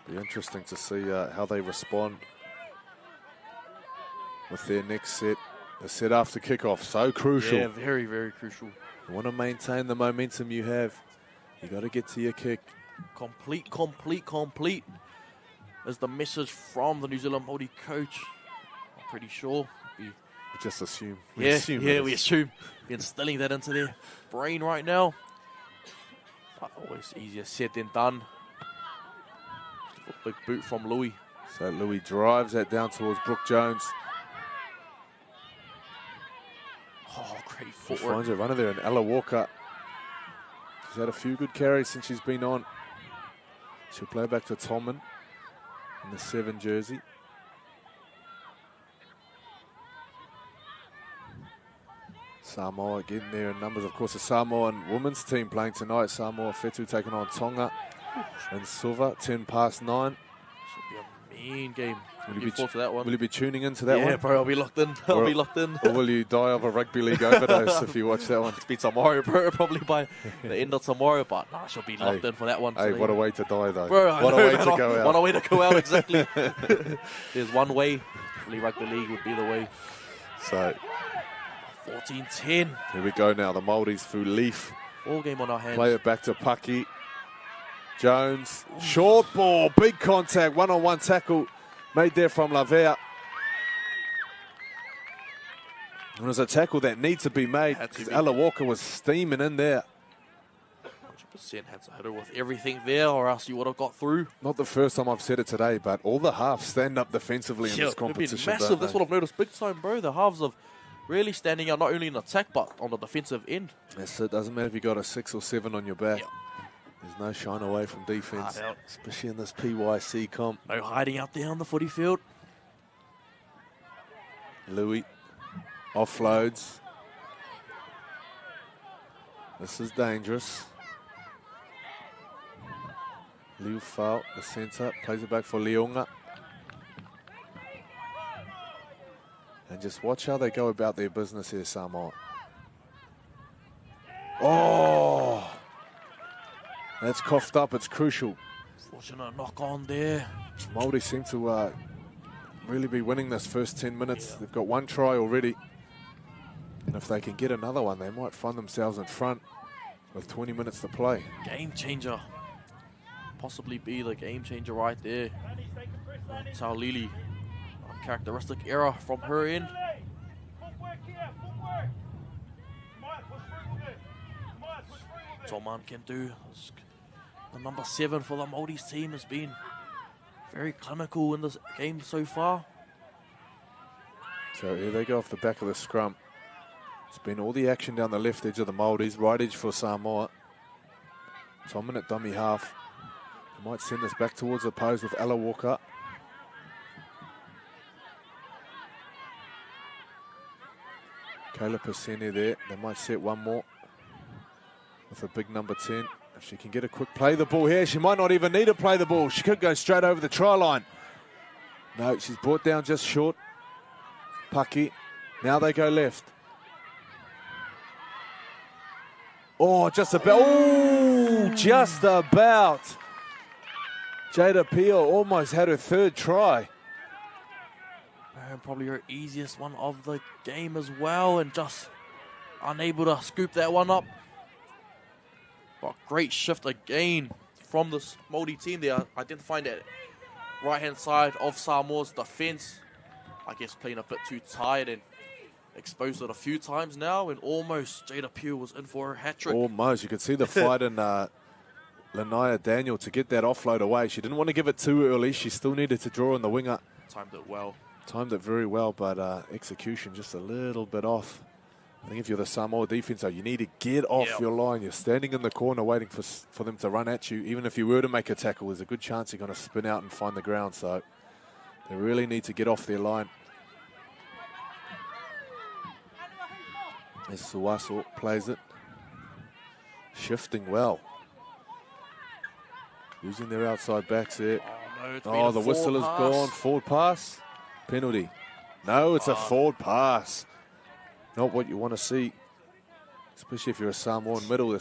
Be interesting to see how they respond with their next set. The set after kickoff, so crucial. Yeah, very crucial. You want to maintain the momentum you have. You got to get to your kick. Complete is the message from the New Zealand Maori coach. I'm pretty sure. We just assume. We assume. We're instilling that into their brain right now. But always easier said than done. Just a big boot from Louis. So Louis drives that down towards Brooke Jones. Oh, great He footwork. finds a runner there, and Ella Walker. She's had a few good carries since she's been on. She'll play back to Tommen in the 7 jersey. Samoa getting there in numbers. Of course, the Samoan women's team playing tonight. Samoa Whetu taking on Tonga and Silva, 9:10. Should be a mean game. Looking forward to that one. Will you be tuning into that one? Yeah, bro, I'll be locked in. I'll be locked in. Or will you die of a rugby league overdose if you watch that one? It's been tomorrow, bro, probably by the end of tomorrow, but I shall be locked in for that one. Hey, today. what a way to die, though. Bro, what a way to go out. What a way to go out, exactly. There's one way. Hopefully rugby league would be the way. So 14-10. Here we go now. The Maoris through Leaf. All game on our hands. Play it back to Paki. Jones. Short ball. Big contact. One-on-one tackle made there from Lavea. It was a tackle that needs to be made. Ella Walker was steaming in there. 100% had to hit her with everything there, or else you would have got through. Not the first time I've said it today, but all the halves stand up defensively in this competition. Been massive. That's what I've noticed big time, bro. The halves of really standing out, not only in attack, but on the defensive end. Yes, it doesn't matter if you got a 6 or 7 on your back. Yep. There's no shine away from defense, especially in this PYC comp. No hiding out there on the footy field. Louis offloads. This is dangerous. Liu Fao, the centre, plays it back for Leonga. And just watch how they go about their business here, Samoa. Oh! That's coughed up, it's crucial. Fortunate knock on there. Maori seem to really be winning this first 10 minutes. They've got 1 try already. And if they can get another one, they might find themselves in front with 20 minutes to play. Game changer. Possibly be the game changer right there. Taulili. Characteristic error from her end. Toman can do. The number 7 for the Maori's team has been very clinical in this game so far. So here they go off the back of the scrum. It's been all the action down the left edge of the Maoris, right edge for Samoa. Toman at dummy half. They might send this back towards the pose with Ella Walker. Kayla Pasini there. They might set one more with a big number 10. If she can get a quick play the ball here, she might not even need to play the ball. She could go straight over the try line. No, she's brought down just short. Paki. Now they go left. Oh, just about. Oh, just about. Jada Peel almost had her 3rd try. And probably her easiest one of the game as well, and just unable to scoop that one up. But great shift again from this Māori team. They are identifying that right-hand side of Samoa's defence. I guess playing a bit too tired and exposed it a few times now, and almost Jada Pugh was in for her hat-trick. Almost. You could see the fight in Lanaya Daniel to get that offload away. She didn't want to give it too early. She still needed to draw in the winger. Timed it well. Timed it very well, but execution just a little bit off. I think if you're the Samoa defense, though, you need to get off your line. You're standing in the corner waiting for them to run at you. Even if you were to make a tackle, there's a good chance you're going to spin out and find the ground. So they really need to get off their line. As Suaso plays it. Shifting well. Using their outside backs there. Oh, no, the whistle has gone. Forward pass. Penalty. No, it's a forward pass. Not what you want to see, especially if you're a Samoan middle.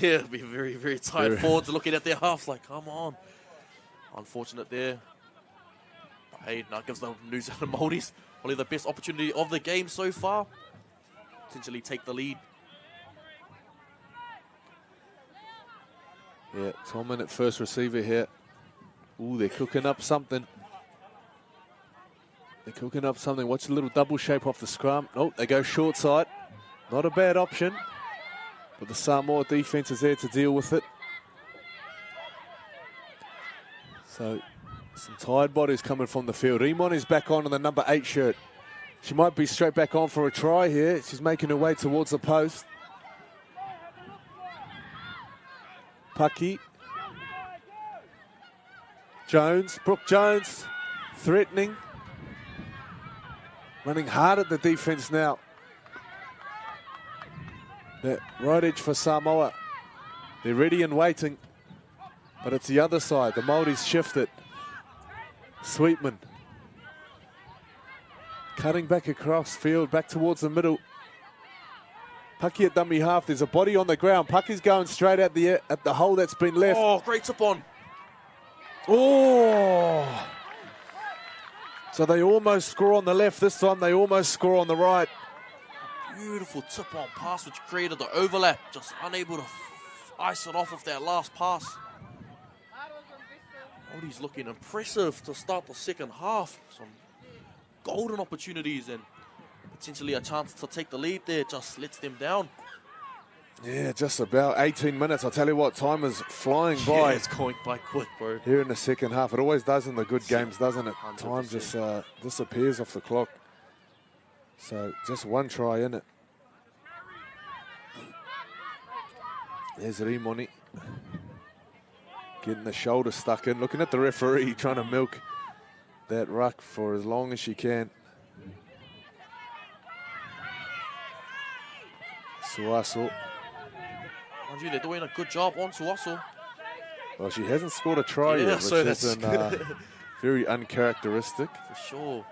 Yeah, it'll be very, very tired forwards looking at their half like, come on. Unfortunate there. But hey, now gives the New Zealand Māoris probably the best opportunity of the game so far. Potentially take the lead. Yeah, Toman at first receiver here. Ooh, they're cooking up something. They're cooking up something. Watch the little double shape off the scrum. Oh, they go short side. Not a bad option. But the Samoa defense is there to deal with it. So, some tired bodies coming from the field. Imon is back on in the number 8 shirt. She might be straight back on for a try here. She's making her way towards the post. Paki. Jones, Brooke Jones, threatening. Running hard at the defense now. That right edge for Samoa. They're ready and waiting. But it's the other side. The Māoris shift it. Sweetman. Cutting back across field, back towards the middle. Paki at dummy half. There's a body on the ground. Paki's going straight at the hole that's been left. Oh, great tip on. Oh! So they almost score on the left. This time they almost score on the right. Beautiful tip on pass which created the overlap. Just unable to ice it off with that last pass. Māori's looking impressive to start the second half. Some golden opportunities and potentially a chance to take the lead there. Just lets them down. Yeah, just about 18 minutes. I'll tell you what, time is flying by. Yeah, it's going by quick, bro. Here in the second half. It always does in the good games, doesn't it? 100%. Time just disappears off the clock. So just one try in it. There's Rimoni. Getting the shoulder stuck in. Looking at the referee, trying to milk that ruck for as long as she can. Suaso. Mind you, they're doing a good job on Suaso. Well, she hasn't scored a try yet, which so is very uncharacteristic. For sure.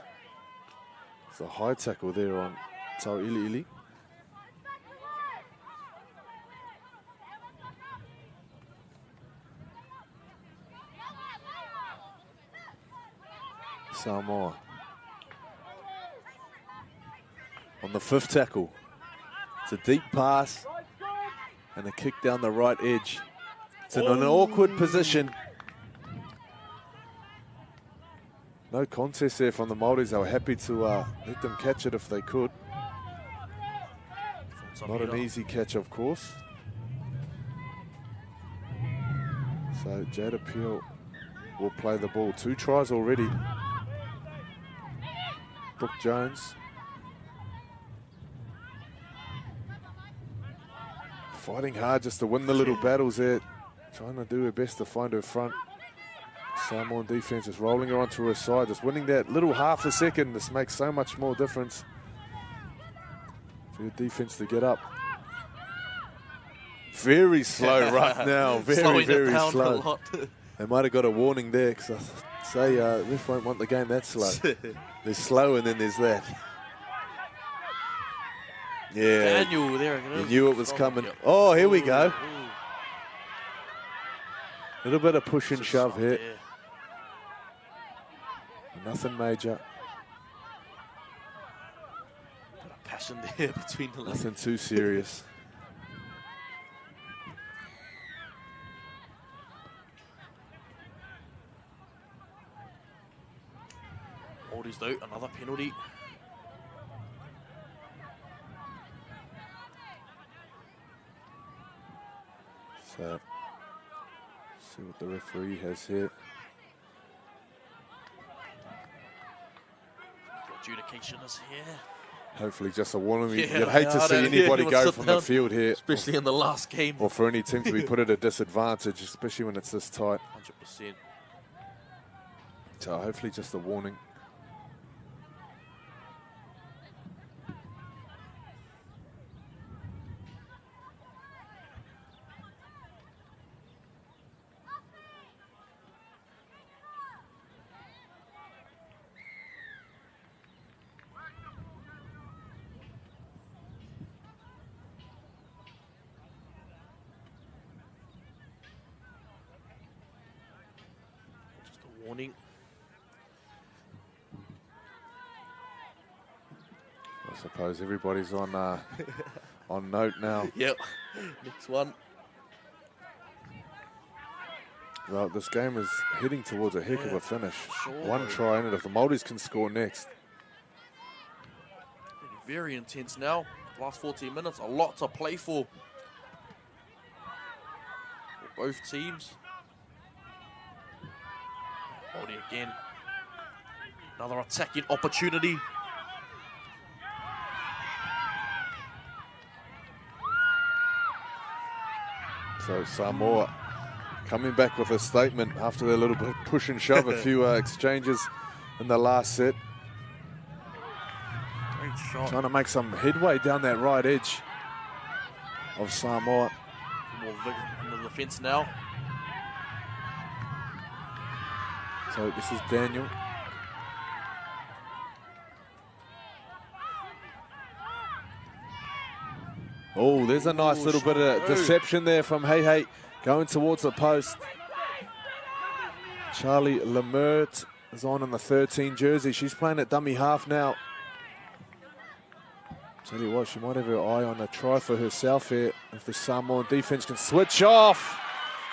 It's a high tackle there on Tau Ili. Samoa. On the 5th tackle. It's a deep pass and a kick down the right edge. It's in an awkward position. No contest there from the Māoris. They were happy to let them catch it if they could. Not an easy catch, of course. So Jada Peel will play the ball. 2 tries already. Brooke Jones. Fighting hard just to win the little battles there. Trying to do her best to find her front. Samoan defense is rolling her onto her side. Just winning that little half a second. This makes so much more difference for your defense to get up. Very slow right now. Very, very slow. They might have got a warning there because I say ref won't want the game that slow. There's slow and then there's that. Yeah. Daniel, there it is. You knew it was coming. Oh, here we go. A little bit of push and shove here. Nothing major. Bit of passion there between the legs. Nothing too serious. Maori's out, another penalty. So, see what the referee has here. Adjudication is here. Hopefully just a warning. Yeah, You'd hate to see anybody go from the field here. Especially in the last game. Or for any team to be put at a disadvantage, especially when it's this tight. 100%. So hopefully just a warning. Warning. I suppose everybody's on on note now. Yep. Next one. Well, this game is heading towards a heck of a finish. Sure. 1 try in it. If the Maoris can score next. Very intense now. Last 14 minutes, a lot to play for both teams. Maori again. Another attacking opportunity. So Samoa coming back with a statement after their little bit push and shove, a few exchanges in the last set. Great shot. Trying to make some headway down that right edge of Samoa. More vigor in the defense now. So this is Daniel. Oh, there's a nice little bit of deception there from Hey going towards the post. Charlie Lemert is on in the 13 jersey. She's playing at dummy half now. Tell you what, she might have her eye on a try for herself here if the Samoan defense can switch off.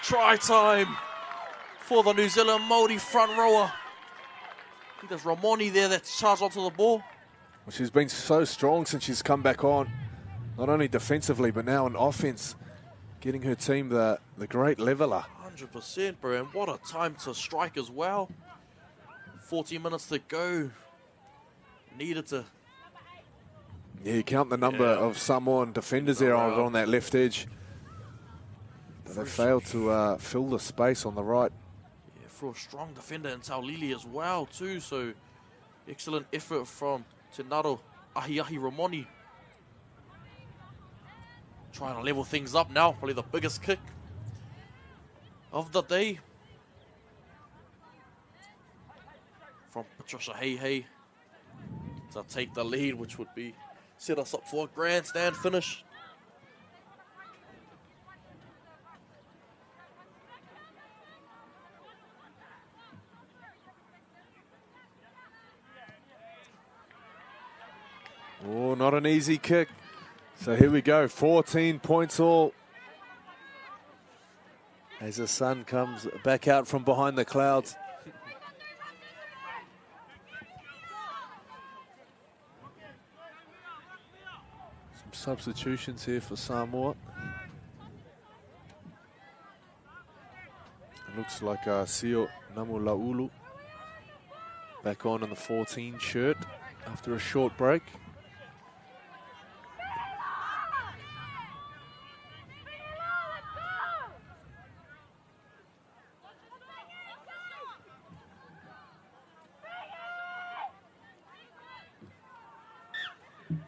Try time for the New Zealand Maori front rower. I think there's Ramoni there that's charged onto the ball. Well, she's been so strong since she's come back on. Not only defensively, but now in offense. Getting her team the great leveler. 100%, bro. And what a time to strike as well. 40 minutes to go. Needed to. Yeah, you count the number of Samoan defenders there on that left edge. But they failed to fill the space on the right. Yeah, for a strong defender in Taulili as well, too. So, excellent effort from Tenaro Ahiahi Ramoni. Trying to level things up now. Probably the biggest kick of the day. From Patricia Hey to take the lead, which would be set us up for a grandstand finish. Oh, not an easy kick. So here we go, 14 points all. As the sun comes back out from behind the clouds. Some substitutions here for Samoa. looks like Sio Namulaulu back on in the 14 shirt after a short break.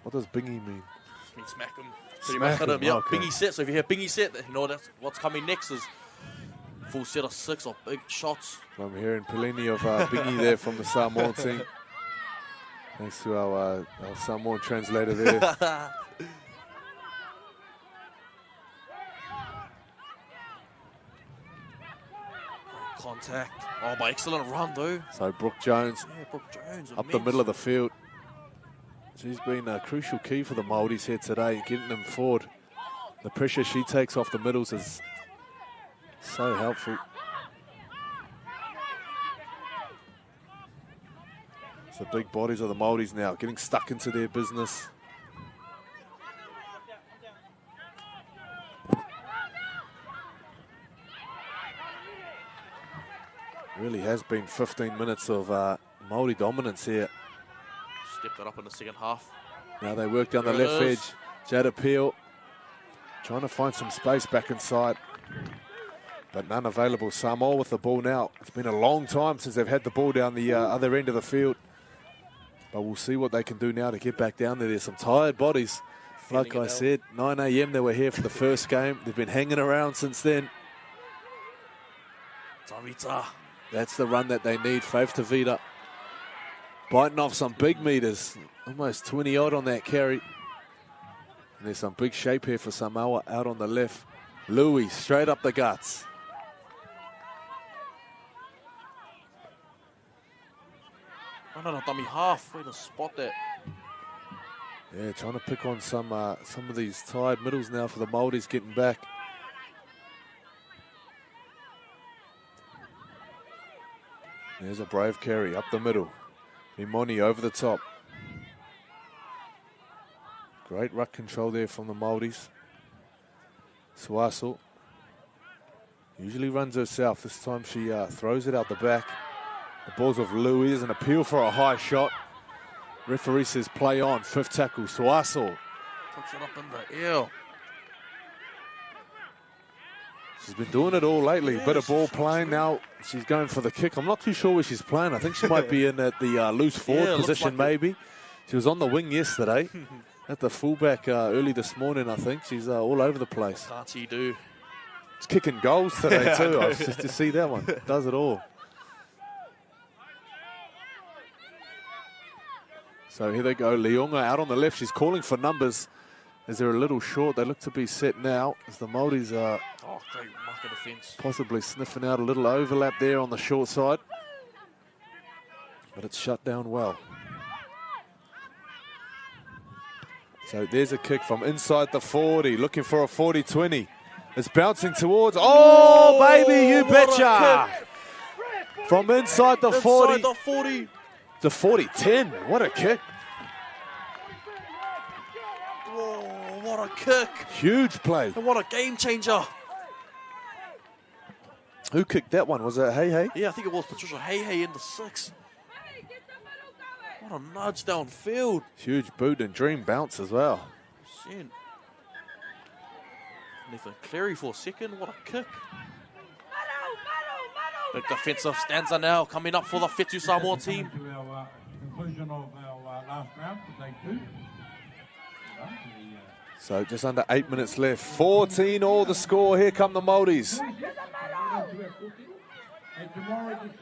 What does bingy mean? I mean, smack him. Pretty much hit him. Yeah, okay. bingy set. So if you hear bingy set, you know that's what's coming next is full set of 6 or big shots. I'm hearing plenty of bingy there from the Samoan team. Thanks to our Samoan translator there. Contact. Oh, but excellent run though. So Brooke Jones Yeah, Brooke Jones. up the middle of the field. She's been a crucial key for the Māoris here today, getting them forward. The pressure she takes off the middles is so helpful. It's the big bodies of the Māoris now, getting stuck into their business. Really has been 15 minutes of Māori dominance here. Stepped it up in the second half. Now they work down the There it left is. edge. Jada Peel trying to find some space back inside. But none available. Samoa with the ball now. It's been a long time since they've had the ball down the other end of the field. But we'll see what they can do now to get back down there. There's some tired bodies. Like I said, 9 a.m. they were here for the first game. They've been hanging around since then. Tawita. That's the run that they need. Faith Tavita biting off some big meters. Almost 20 odd on that carry. And there's some big shape here for Samoa out on the left. Louis straight up the guts. Another dummy half. Way to spot that. Yeah, trying to pick on some of these tired middles now for the Māoris getting back. There's a brave carry up the middle. Imoni over the top. Great ruck control there from the Māoris. Suaso usually runs herself. This time she throws it out the back. The ball's with Louis. There's an appeal for a high shot. Referee says play on. 5th tackle. Suaso. Puts it up in the air. She's been doing it all lately. Bit of ball playing. Now she's going for the kick. I'm not too sure where she's playing. I think she might be in at the loose forward position, like maybe. She was on the wing yesterday. At the fullback early this morning, I think. She's all over the place. Darty do. It's kicking goals today, too. I was just to see that one. Does it all. So here they go. Leonga out on the left. She's calling for numbers as they're a little short. They look to be set now as the Māoris are Great marker defence. possibly sniffing out a little overlap there on the short side. But it's shut down well. So there's a kick from inside the 40, looking for a 40-20. It's bouncing towards, oh baby, you betcha! From inside the 40. Inside the 40. The 40-10, what a kick. Whoa, what a kick. Huge play. And what a game changer. Who kicked that one? Was it Hey? Yeah, I think it was Patricia Hey in the 6. What a nudge downfield. Huge boot and dream bounce as well. Sent. Nathan Cleary for a second. What a kick. Big defensive stanza now coming up for the Whetu Samoa team. To our conclusion of our last round for day 2. So just under 8 minutes left. 14 all the score. Here come the Māoris.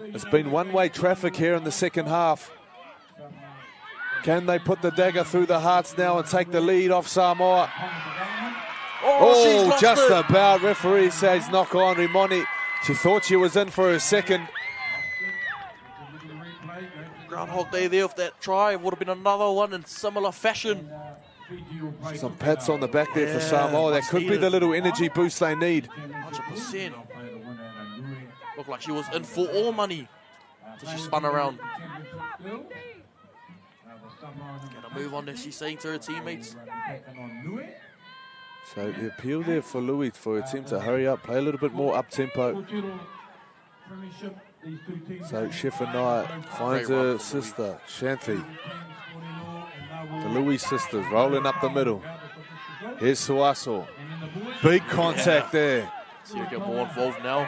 It's been one-way traffic here in the second half. Can they put the dagger through the hearts now and take the lead off Samoa? Oh, just about. Referee says knock on Rimoni. She thought she was in for her second. Groundhog Day there with that try. Would have been another one in similar fashion. Some pats on the back there for Samoa. That could be the little energy boost they need. 100%. Looked like she was in for all money until she spun around. Get a move on there, she's saying to her teammates. So the appeal there for Louis for her team to hurry up, play a little bit more up-tempo. premiership. These two teams So Shefanai finds Great run her from sister, Shanti. 10-0, The Louis sisters rolling up the middle. Here's Suaso. Big contact there. So you get more involved now.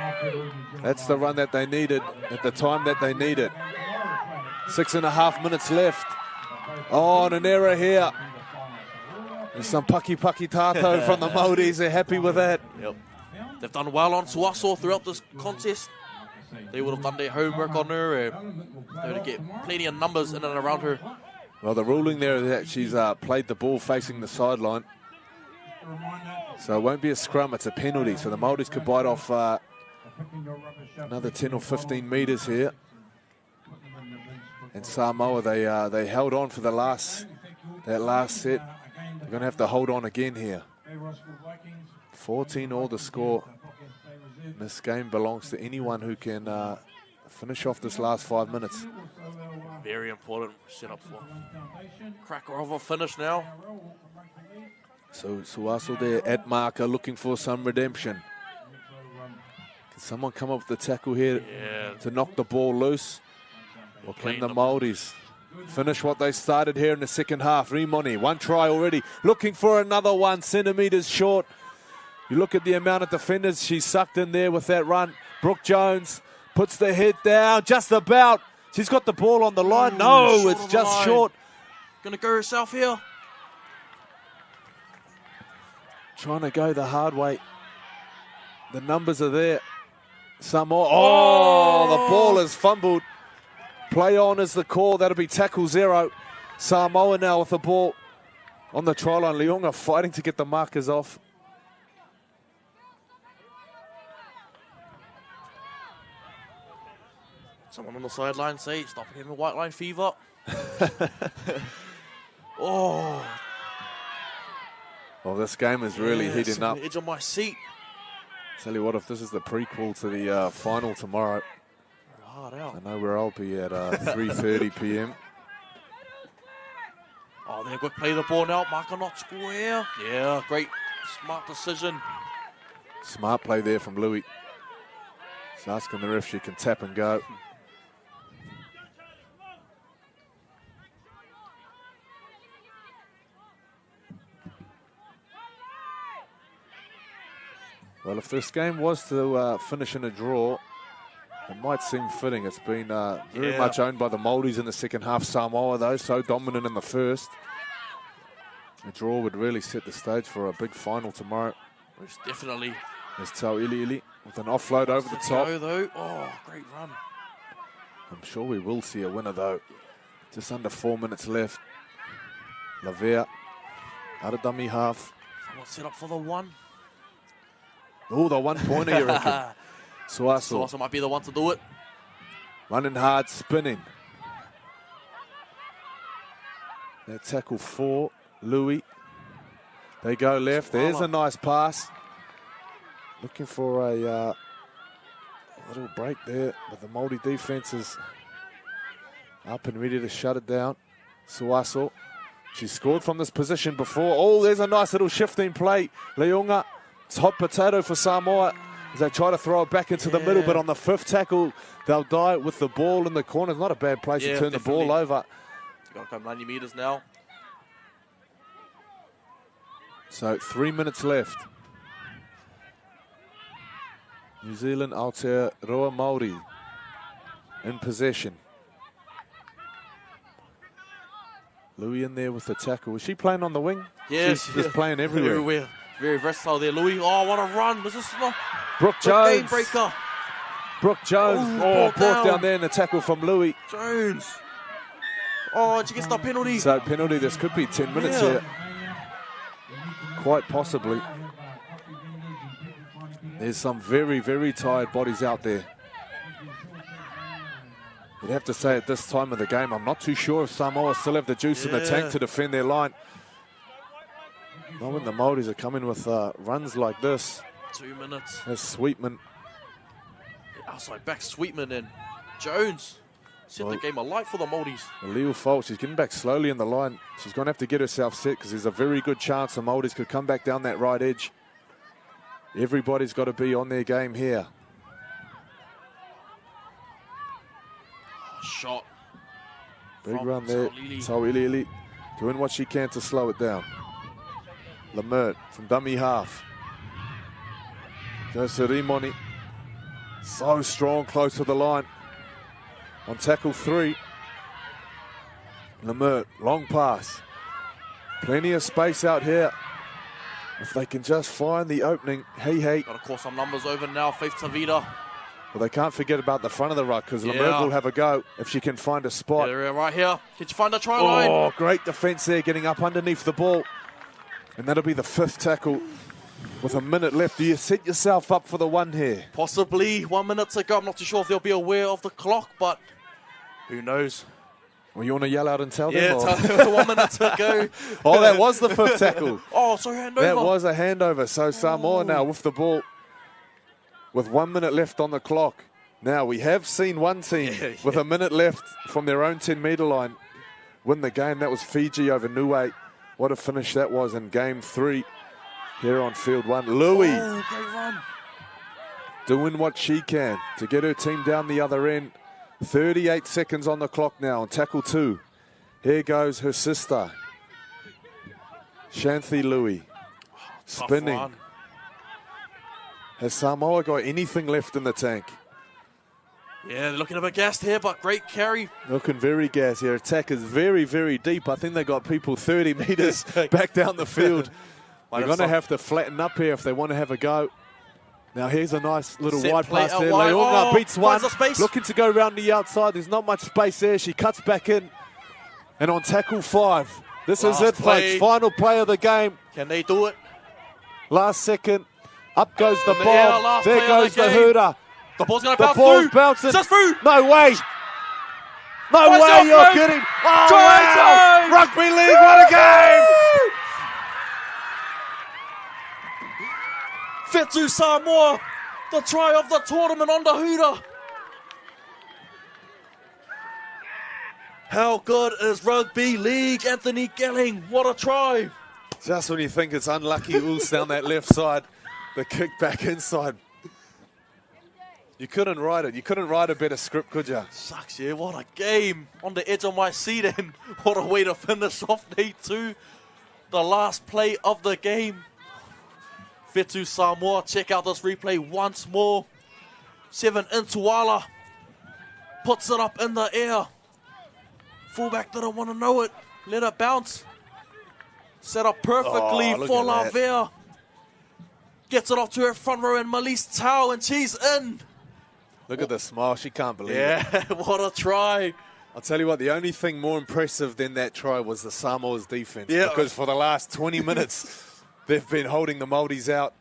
That's the run that they needed at the time that they need it. 6.5 minutes left. Oh, and an error here. There's some paki tato from the Maoris. They're happy with that. Yep. They've done well on Suaso throughout this contest. They would have done their homework on her. They would get plenty of numbers in and around her. Well, the ruling there is that she's played the ball facing the sideline. So it won't be a scrum, it's a penalty. So the Maoris could bite off another 10 or 15 metres here. And Samoa, they held on for that last set. They're going to have to hold on again here. 14 all the score. This game belongs to anyone who can finish off this last 5 minutes. Very important setup for cracker of a finish now. So Suaso there at marker looking for some redemption. Can someone come up with the tackle here to knock the ball loose? Or can the Maoris finish what they started here in the second half? Rimoni, one try already, looking for another one, centimetres short. You look at the amount of defenders she sucked in there with that run. Brooke Jones puts the head down, just about. She's got the ball on the line. No, it's just short. Gonna go herself here. Trying to go the hard way. The numbers are there. Samoa. Oh, the ball is fumbled. Play on is the call. That'll be tackle 0. Samoa now with the ball on the try line. Leonga fighting to get the markers off. Someone on the sideline say, stop having white line fever. Oh. Well, this game is really heating up. Edge on my seat. Tell you what, if this is the prequel to the final tomorrow, Hard out. I know where I'll be at 3:30 p.m. Oh, they're going to play the ball now. Marker not square. Yeah, great, smart decision. Smart play there from Louis. He's asking the ref if she can tap and go. Well, if this game was to finish in a draw, it might seem fitting. It's been very much owned by the Maoris in the second half. Samoa, though, so dominant in the first. A draw would really set the stage for a big final tomorrow. Most definitely. There's Tau Ili with an offload over the top. Though. Oh, great run. I'm sure we will see a winner, though. Just under 4 minutes left. Lavea, out of dummy half. Someone set up for the one. Oh, the 1 pointer, you reckon? Suaso. Suaso might be the one to do it. Running hard, spinning. That tackle 4, Louis. They go left. There's a nice pass. Looking for a little break there, but the Maori defense is up and ready to shut it down. Suaso. She scored from this position before. Oh, there's a nice little shifting play. Leonga. It's hot potato for Samoa as they try to throw it back into the middle, but on the 5th tackle, they'll die with the ball in the corner. It's not a bad place to turn definitely. The ball over. You've got to come 90 metres now. So 3 minutes left. New Zealand, Aotearoa Maori in possession. Louis in there with the tackle. Was she playing on the wing? Yes. She's just playing everywhere. Very versatile there, Louis. Oh, what a run. Was this not Brooke Jones. Game breaker. Brooke Jones. Brought down there in the tackle from Louis. Jones. Oh, she gets the penalty. So penalty, this could be 10 minutes here. Quite possibly. There's some very, very tired bodies out there. You'd have to say at this time of the game, I'm not too sure if Samoa still have the juice in the tank to defend their line. Not when the Maoris are coming with runs like this. 2 minutes. There's Sweetman. Outside back, Sweetman and Jones. Set the game alight for the Maoris. Leo Folt, she's getting back slowly in the line. She's going to have to get herself set because there's a very good chance the Maoris could come back down that right edge. Everybody's got to be on their game here. shot. Big from run there. Saulili. Saulili doing what she can to slow it down. Lamert from dummy half. Goes to Rimoni. So strong, close to the line. On tackle 3. Lamert, long pass. Plenty of space out here. If they can just find the opening, hey. Got to call some numbers over now. Faith Tavita. Well, they can't forget about the front of the ruck because Yeah. Lamert will have a go if she can find a spot. Yeah, right here. Can you find the try line? Oh, great defense there, getting up underneath the ball. And that'll be the 5th tackle with a minute left. Do you set yourself up for the one here? Possibly 1 minute to go. I'm not too sure if they'll be aware of the clock, but who knows? Well, you want to yell out and tell Yeah, them? 1 minute to go. Oh, that was the 5th tackle. Oh, sorry, handover. That was a handover. So Samoa now with the ball with 1 minute left on the clock. Now, we have seen one team with a minute left from their own 10-metre line win the game. That was Fiji over Niue. What a finish that was in game 3 here on field 1. Louis Oh, great run. doing what she can to get her team down the other end. 38 seconds on the clock now on tackle 2. Here goes her sister, Shanthi Louis, Tough spinning. run. Has Samoa got anything left in the tank? Yeah, they're looking a bit gassed here, but great carry. Looking very gas here. Attack is very, very deep. I think they got people 30 metres back down the field. They're going to have to flatten up here if they want to have a go. Now here's a nice little Set wide play pass out there. wide. Leonga Oh, beats one. finds the space. Looking to go around the outside. There's not much space there. She cuts back in. And on tackle 5. This Last is it, play. folks. Final play of the game. Can they do it? Last second. Up goes the In the ball. air, last There play of goes the the game. hooter. The ball's going to The bounce ball's through. bouncing. Just through. No way. No What's way up, you're mate? kidding. Oh, Try wow. time. Rugby league, what a game. Fitu Samoa, the try of the tournament on the hooter. How good is rugby league, Anthony Gelling? What a try. Just when you think it's unlucky, Ulster down that left side, the kick back inside. You couldn't write it. You couldn't write a better script, could you? Sucks, yeah. What a game. On the edge of my seat, and what a way to finish off day 2. The last play of the game. Fitu Samoa, check out this replay once more. 7 Intuala puts it up in the air. Fullback didn't want to know it. Let it bounce. Set up perfectly Oh, look for at that. Lavea. Gets it off to her front row and Malise Tau, and she's in. Look at the smile. She can't believe it. Yeah, what a try. I'll tell you what, the only thing more impressive than that try was the Samoa's defense. Yeah. Because for the last 20 minutes, they've been holding the Māoris out.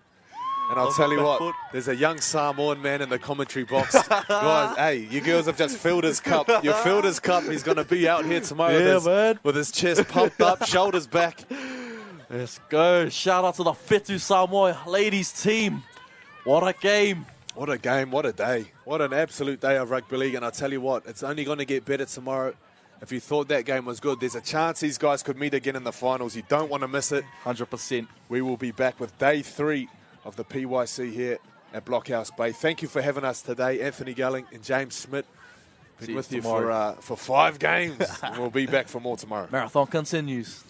And I'll Love tell the you back what, foot. there's a young Samoan man in the commentary box. Guys, hey, you girls have just filled his cup. You filled his cup. He's going to be out here tomorrow Yeah, man. with his chest pumped up, shoulders back. Let's go. Shout out to the Fitu Samoa ladies team. What a game. What a game, what a day. What an absolute day of rugby league. And I tell you what, it's only going to get better tomorrow. If you thought that game was good, there's a chance these guys could meet again in the finals. You don't want to miss it. 100%. We will be back with day 3 of the PYC here at Blockhouse Bay. Thank you for having us today, Anthony Gelling and James Smith. See Been you with you tomorrow. for 5 games. And we'll be back for more tomorrow. Marathon continues.